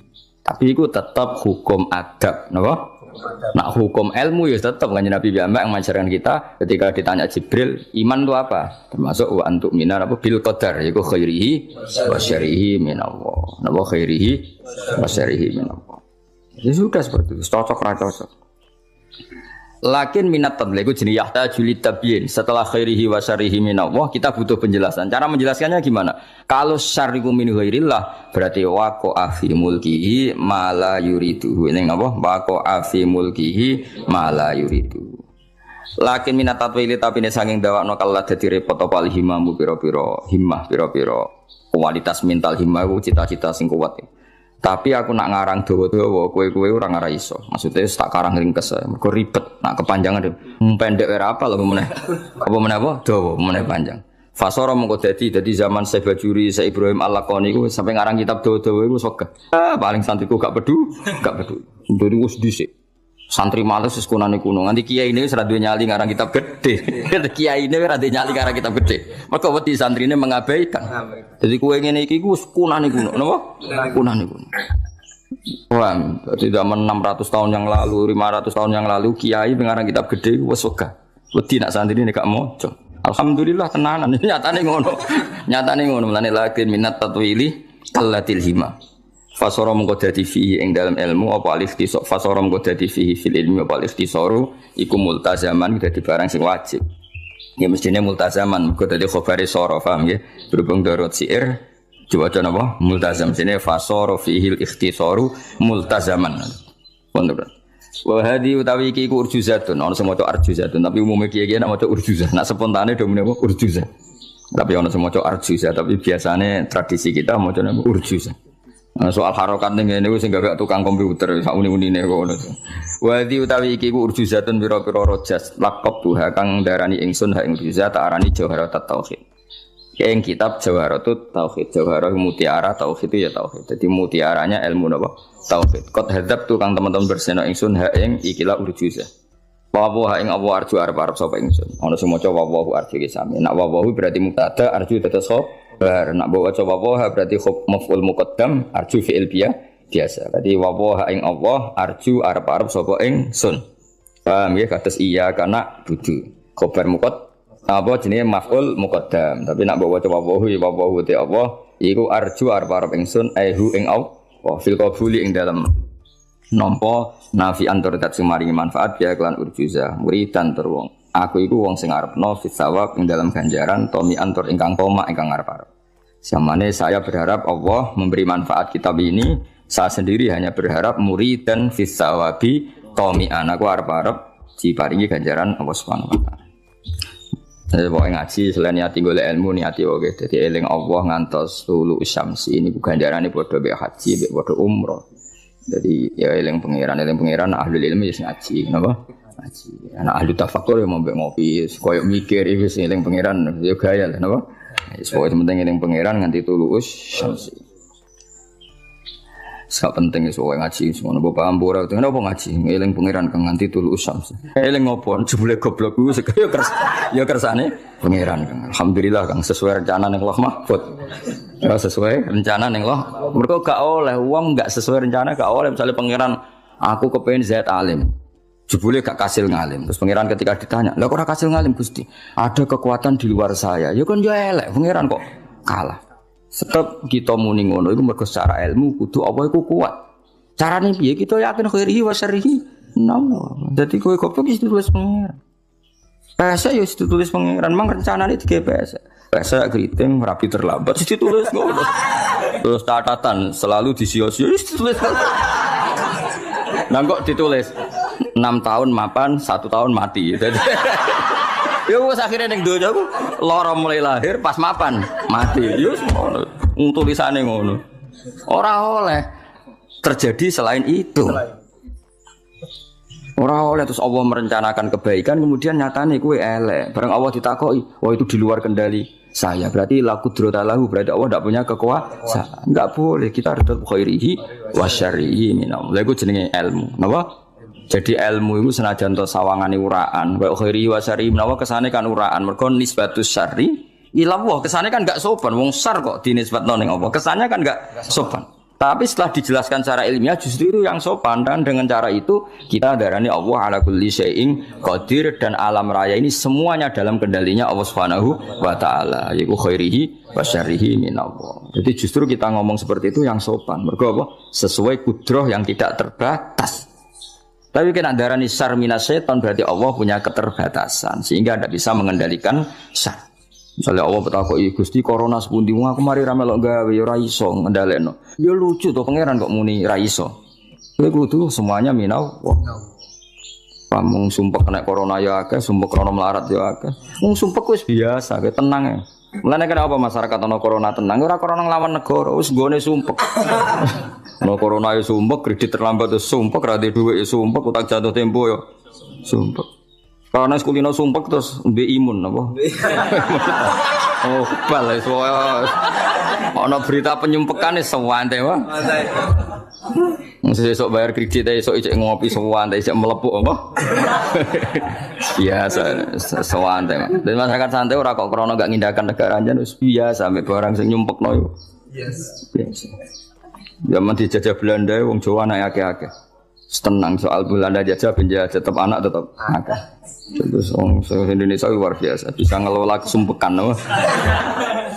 Tapi itu tetap hukum adab, napa? Nak hukum ilmu ya tetap kan Nabi Muhammad yang mengajarkan kita ketika ditanya Jibril iman itu apa? Termasuk wa antuk minar apa bil qadar yaiku khairihi wa syarrihi minallah. Napa khairihi wa syarrihi minallah. Ya sudah seperti itu, cocok ra cocok. Lakin minat tabligh itu jenis yahtaju litabyin. Setelah khairihi wa syarrihi minallah kita butuh penjelasan. Cara menjelaskannya gimana? Kalau syarriku min ghairillah berarti waqa'a fi mulkihi ma la yuridu. Ini apa? Waqa'a fi mulkihi ma la yuridu. Lakin minat tatwili tapi ini saking dawakno kala dadi repot apa himamu pira-pira himmah pira-pira kualitas mental himmah ku cita-cita sing kuat. Tapi aku nak ngarang dawa-dawa kowe-kowe ora ngarah iso. Maksudnya tak karang ringkes mergo ribet, nak kepanjangan pendek ora apa lho meneh. Apa meneh apa? Dawa meneh panjang. Fasara mengko dadi zaman Syekh Bajuri, Syekh Ibrahim Al-Laqani iku sampai ngarang kitab dawa-dawa iku sok. Paling santriku gak peduli. Nduri wis dhisik. Santri males wis kunane kuno. Nganti kiai ini wis ra duwe nyali ngarang kitab gede. Kiai ini ora duwe nyali ngarang kitab gede. Mergo wedi santrine mengabaikan. Jadi kowe ngene iki wis kunane kuno, napa? Kunane kuno. Wah, di zaman 600 tahun yang lalu, 500 tahun yang lalu kiai ngarang kitab gede wis wegah. Wedi nak santrine gak moco. Alhamdulillah tenanan. Nyatane ngono. Nyatane ngono. Mulane lakin minat tatwili kallatil hima. Fasara mengko dadi fihi ing dalam ilmu apa alif tisok fasara mengko dadi fihi fil ilmi apa alif tisoru iku multazaman dadi barang sing wajib. Ya mestine multazaman mengko dadi khabari sara paham nggih berhubung darut syair diwaca napa multazam sine fasara fihi ikhtisaru multazaman. Pondok. Wa hadi utawi iki ku urjuzatun ana sing maca arjuzatun tapi umume kiye-kiye nek maca urjuzah nak spontane do mene apa urjuzah. Tapi ana sing maca arjuzah tapi biasane tradisi kita maca urjuzah. Nah, soal harokat ning ngene ku sing gak tukang komputer sak uni-unine kok ngono. Wadi utawi iki ku urjuzatun pira-pira rojas laqab tuha kang darani ingsun ha ing urjuzat tak arani jawharat tauhid. Ing kitab jawharatut tauhid, jawharah mutiara tauhid itu ya tauhid. Jadi mutiaranya ilmu napa? Tauhid. Qad hadzab tu kang teman-teman berseno ingsun ha ing ikilah urjuzah. Wa ha ing apa arju arep sapa ingsun. Ana sing maca wa arju ki sami. Nek wa berarti mubtada arju dados khabar. Nak bawa coba waha berarti maf'ul muqaddam arju fi'il biasa. Berarti waha ing Allah arju arep sapa ing sun. Paham ya kados iya kana budu. Khabar apa jenenge maf'ul muqaddam. Tapi nak bawa coba wahu te Allah iku arju arep ing sun hu ing Allah. Wa fil qabuli ing dalam nampa nafi antur dat sumaringi manfaat ya kelan urjuza muridan tur wong. Aku iku wong sing arepno fit sawab ing dalam ganjaran tomi antur ingkang toma ingkang arep-arep. Samane saya berharap Allah memberi manfaat kitab ini. Saya sendiri hanya berharap muridan fis sawabi tomi an. Aku arep-arep diparingi ganjaran Allah Subhanahu wa taala. Jadi pokoke ngaji selain niati golek ilmu niati oke. Dadi eling Allah ngantos tulu syamsi ini ganjarane padha mek haji mek padha umroh. Jadi ya eling pangeran ahlul ilmi wis ngaji napa? Ngaji. Anak ahli tafakkur yang mau ngopi, koyo mikir iki sing eling pangeran ya gaya lah napa? Wis pokoke penting eling pangeran nganti tulus syamsi. Sak penting wis pokoke ngaji ngono apa paham ora kenapa ngaji eling pangeran kang nganti tulus syamsi. Eling ngopo jebule goblok ku ya kersane pangeran kang. Alhamdulillah kang sesuai rencana ning Allah Mahfud. Ya sesuai rencana ning Allah. Mergo gak oleh wong gak sesuai rencana gak oleh misalnya pangeran aku kepengin zat alim. Jebule gak kasil ngalim. Terus pangeran ketika ditanya, "Lah kok ora kasil ngalim, Gusti? Ada kekuatan di luar saya." Ya kan ya elek, pangeran kok kalah. Sebab kita muni ngono iku mergo secara ilmu kudu apa iku kuat. Carane piye kita yakin khairihi wa syarrihi? Nawa. Dadi kowe goblok iki ditulis pangeran. Pesa yo ditulis pangeran, mang rencanane digawe pesa. Pesa keriting rapi terlambat ditulis ngono. Terus catatan selalu disia-sia ditulis. Nah kok ditulis 6 tahun mapan, 1 tahun mati. Jadi ya wis akhire ning donya aku lara mulai lahir pas mapan mati. Ya ngono. Tulisane ngono. Ora oleh terjadi selain itu. Ora oleh terus Allah merencanakan kebaikan kemudian nyatane kuwi elek. Bareng Allah ditakoki, "Wah itu di luar kendali saya." Berarti la qudratalahu, berarti Allah tidak punya kekuasaan. Enggak boleh kita harus khairihi wa syarrihi minallah. Lha iku jenenge ilmu. Napa? Jadi ilmu itu senajan to sawangane uraan, wa khairi wa syarri menawa kesane kan uraan. Mergo nisbatus syarri ila Allah, kesane kan enggak sopan. Wong syar kok dinisbatno ning apa? Kesannya kan enggak sopan. Tapi setelah dijelaskan secara ilmiah justru itu yang sopan dan dengan cara itu kita darani Allah ala kulli syai'in qadir dan alam raya ini semuanya dalam kendalinya Allah Subhanahu wa taala, yaitu khairihi wa syarrihi minallah. Jadi justru kita ngomong seperti itu yang sopan. Mergo apa? Sesuai kudrah yang tidak terbatas. Tapi kena darani syar minas syaitan berarti Allah punya keterbatasan sehingga tidak bisa mengendalikan syar. Misalnya Allah bertakoi Gusti corona sepundi aku mari ra melok gawe ya ora iso ngendhalekno. Ya lucu to pangeran kok muni ra iso. Kowe kudu semuanya minau. Pamung sumpek kena corona ya akeh, sumpek corona melarat ya akeh. Wong sumpek wis biasa, ke tenang ya. Mulane kenapa masyarakat ana corona tenang? Ora corona nglawan negara, wis nggone sumpek. Ana corona ya sumpek, kredit terlambat ya sumpek, ra duwe dhuwit ya sumpek, utang jatuh tempo ya sumpek. Karena sekulino sumpek terus mbek imun apa? Oh, bal wis ana berita penyumpekan wis sewante wae. Sesuk bayar kredit esuk ijek ngopi sewante ijek melepuk apa? Biasa sewante. Dan masyarakat santai ora kok krana gak ngindahkan negara anjen wis biasa mek barang sing nyumpekno yo. Yes. Biasa. Zaman dijajah Belanda wong Jawa anak akeh-akeh. Tenang soal Belanda jajah penjajah tetap anak tetap akeh. Terus orang Indonesia luar biasa bisa ngelola kesumpekan, no?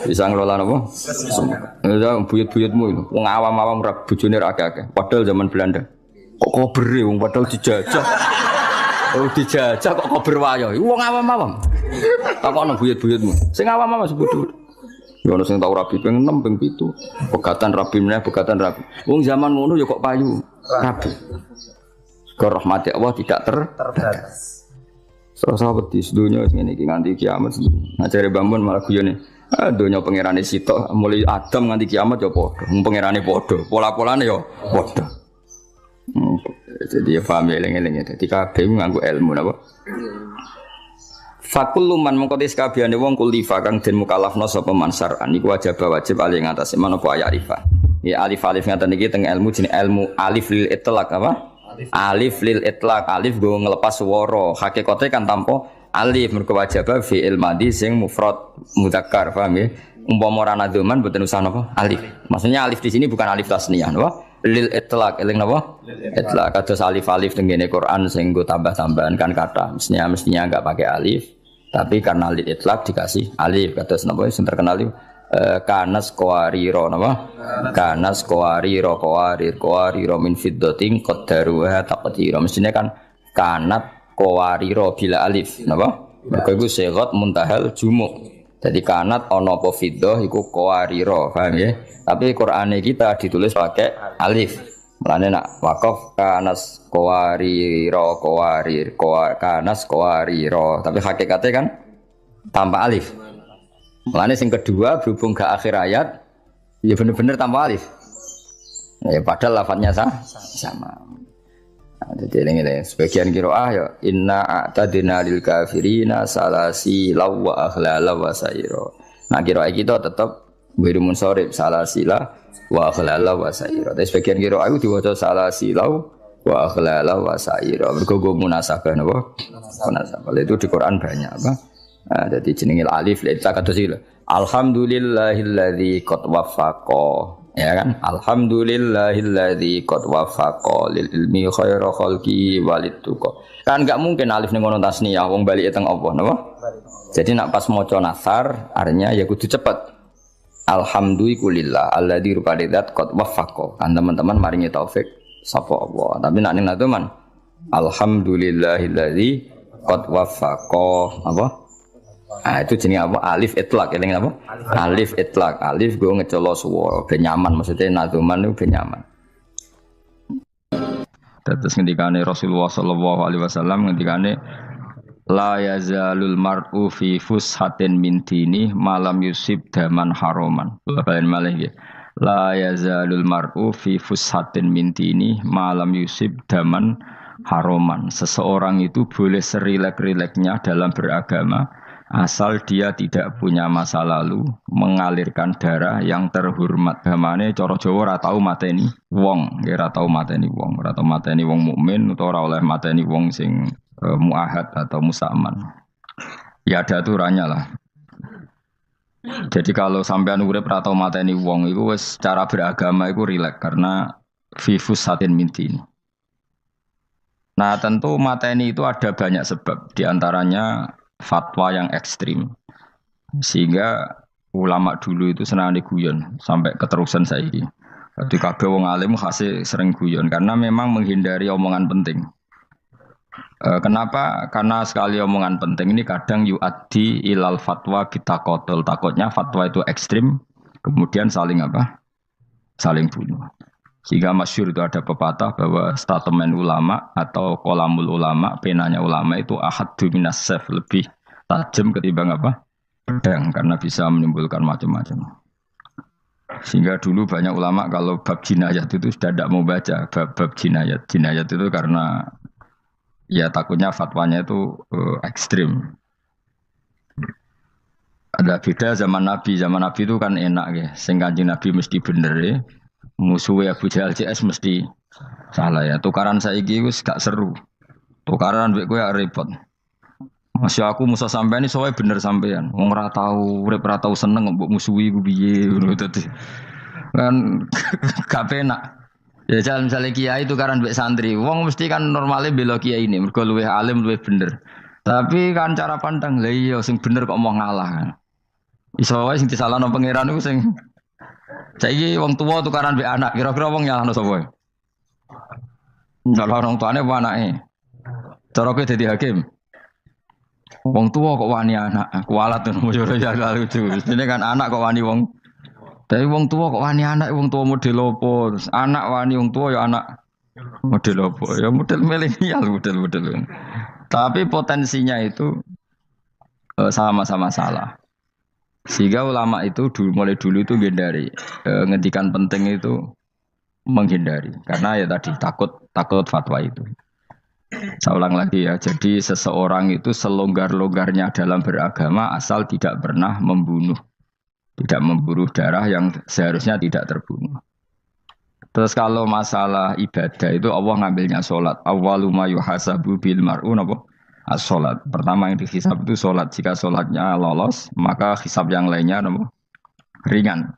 Bisa ngelola apa? Kesumpekan. Buyut-buyutmu itu, wong awam-awam bojone akeh-akeh. Padahal zaman Belanda, kok kobere, wong padahal dijajah. Oh dijajah kok kober wayo. Wong awam-awam. Takono buyut-buyutmu. Sing awam-awam sebut. Ya ono sing tau rabi ping 6 ping 7. Pegatan rabi meneh, pegatan rabi. Wong zaman ngono ya kok payu rabi. Ke rahmat Allah tidak terbatas. Sahabat di sedunia ngene iki nganti kiamat. Ngajare Bambun malah guyone Donya pangerane sitok mulai Adam nganti kiamat ya padha. Pangerane padha, pola-polane ya padha. Jadi ya paham ya eling-eling. Dadi kabeh nganggo ilmu napa? Fakul luman mengkotis kabehane wong kulifa kang den mukallafna sapa mansaran iku wajib ali ngatasi manapa ya arifah. Ya alif ngaten iki teng ilmu jenenge ilmu alif lil itlaq apa? Alif lil itlaq, alif go ngelepas swara. Hakikate kan tanpa alif mergo wajib fi'il madhi sing mufrad mudzakkar, paham ya? Umpama ora nadzuman mboten usah napa? Alif. Maksudnya alif di sini bukan alif tasniyah, napa? Lil itlaq, eling napa? Itlaq kados alif tengene Quran sing go tambah-tambahan kan kata. Mestinya enggak pakai alif. Tapi karena lil itlaq dikasih alif kados napa sing terkenal itu kanas qawariro napa kanas qawariro min fiddatin qaddaruha taqdira mestinya kan kanat qawariro bila alif napa mergo iku sigat muntahal jumuk jadi kanat ana apa fiddah iku qawariro paham ya tapi Qur'ane kita ditulis pakai alif mulane nak waqaf kanas qawariro kanas qawariro tapi hakikatnya kan tanpa alif. Mulane sing kedua berhubung ke akhir ayat ya bener-bener tanpa alif. Ya padahal lafadznya sama. Nah, jadi ini sebagian qiraah ya inna a'tadna lil kafirina salasila wa aghlala wa sa'ira. Nah qiraah kita tetap ghairu munsharif salasila wa aghlala wa sa'ira. Tapi sebagian qiraah itu diwaca salasila wa aghlala wa sa'ira. Mergo munasabah napa? Munasabah. Itu di Quran banyak apa? Nah, jadi jenenge alif lita kata sila. Alhamdulillahilladzi qad waffaqa. Ya kan? Alhamdulillahilladzi qad waffaqa lil ilmi khairu khalqi walid tuqa. Kan enggak mungkin alif ning ngono tasniyah wong bali teng apa napa? Jadi nak pas maca nasar artinya ya kudu cepet. Alhamdulillah alladzi rubadidat qad waffaqa. Kan teman-teman maringi taufik sapa Allah. Tapi nak ning naduman alhamdulillahilladzi qad waffaqa apa? Ah itu jenis apa? Alif itlaq, eling apa? Alif itlaq, alif gue ngecolo swara, ben nyaman maksudnya nadzuman itu ben nyaman. Terus ngendikane Rasulullah sallallahu alaihi wasallam ngendikane la yazalul mar'u fi fushatin min dini malam yusib daman haroman. Balen malih nggih. La yazalul mar'u fi fushatin min dini malam yusib daman haroman. Seseorang itu boleh serilek-rileknya dalam beragama asal dia tidak punya masa lalu mengalirkan darah yang terhormat. Gamane cara Jawa ora tau mateni wong, ora tau mateni wong, ora tau mateni wong mukmin utawa ora oleh mateni wong sing muahad atau musaman. Ya ada aturannya lah. Jadi kalau sampean urip ora tau mateni wong iku wis cara beragama iku rileks karena fifus satin mintin. Nah, tentu mateni itu ada banyak sebab, di antaranya fatwa yang ekstrim sehingga ulama dulu itu senang diguyon sampai keterusan saiki. Jadi kabeh wong alim khase sering guyon karena memang menghindari omongan penting. Kenapa? Karena sekali omongan penting ini kadang yu'addi ilal fatwa bitaqatul. Takutnya fatwa itu ekstrim kemudian saling apa? Saling bunuh. Sehingga masyhur itu ada pepatah bahwa statement ulama atau kolamul ulama, penanya ulama itu ahaddu minas sayf, lebih tajam ketimbang apa? Pedang, karena bisa menimbulkan macam-macam. Sehingga dulu banyak ulama kalau bab jinayat itu sudah tidak mau baca bab jinayat. Jinayat itu karena ya takutnya fatwanya itu ekstrim. Ada beda zaman Nabi itu kan enak ya. Sing Kanjeng Nabi mesti bener ya. Musuhnya Abu Jahal CS mesti salah ya. Tukaran saiki wis gak seru. Tukaran mbek kowe repot. Masih aku musuh sampean iki sowe bener sampean. Wong ora tau urip ora tau seneng mbok musuhi ku piye ngono dadi. Kan gak penak. Ya jalan misalnya kiai tukaran mbek santri. Wong mesti kan normalnya bela kiai ini mergo luwih alim luwih bener. Tapi kan cara pandang lha iya sing bener kok mau ngalah. Iso wae sing disalahno pangeran iku sing saiki wong tuwa tukaran mbek anak, kira-kira wong nyalahno sapa? Nyalah orang tuane apa anake? Cara kowe dadi hakim. Wong tuwa kok wani anak, kualat ngono yo ya lucu. Dene kan anak kok wani wong. Tapi wong tuwa kok wani anak, wong tuwa model opo? Anak wani wong tuwa ya anak model opo? Ya model milenial model. Tapi potensinya itu sama-sama salah. Sehingga ulama itu mulai dulu itu menghindari ngendikan penting itu menghindari karena ya tadi takut fatwa itu. Saya ulang lagi ya. Jadi seseorang itu selonggar-longgarnya dalam beragama asal tidak pernah membunuh, tidak memburu darah yang seharusnya tidak terbunuh. Terus kalau masalah ibadah itu Allah ngambilnya sholat. Awwalu ma yuhasabu bil mar'u napa? As-sholat. Pertama yang dihisab itu sholat. Jika sholatnya lolos, maka hisab yang lainnya napa? Ringan.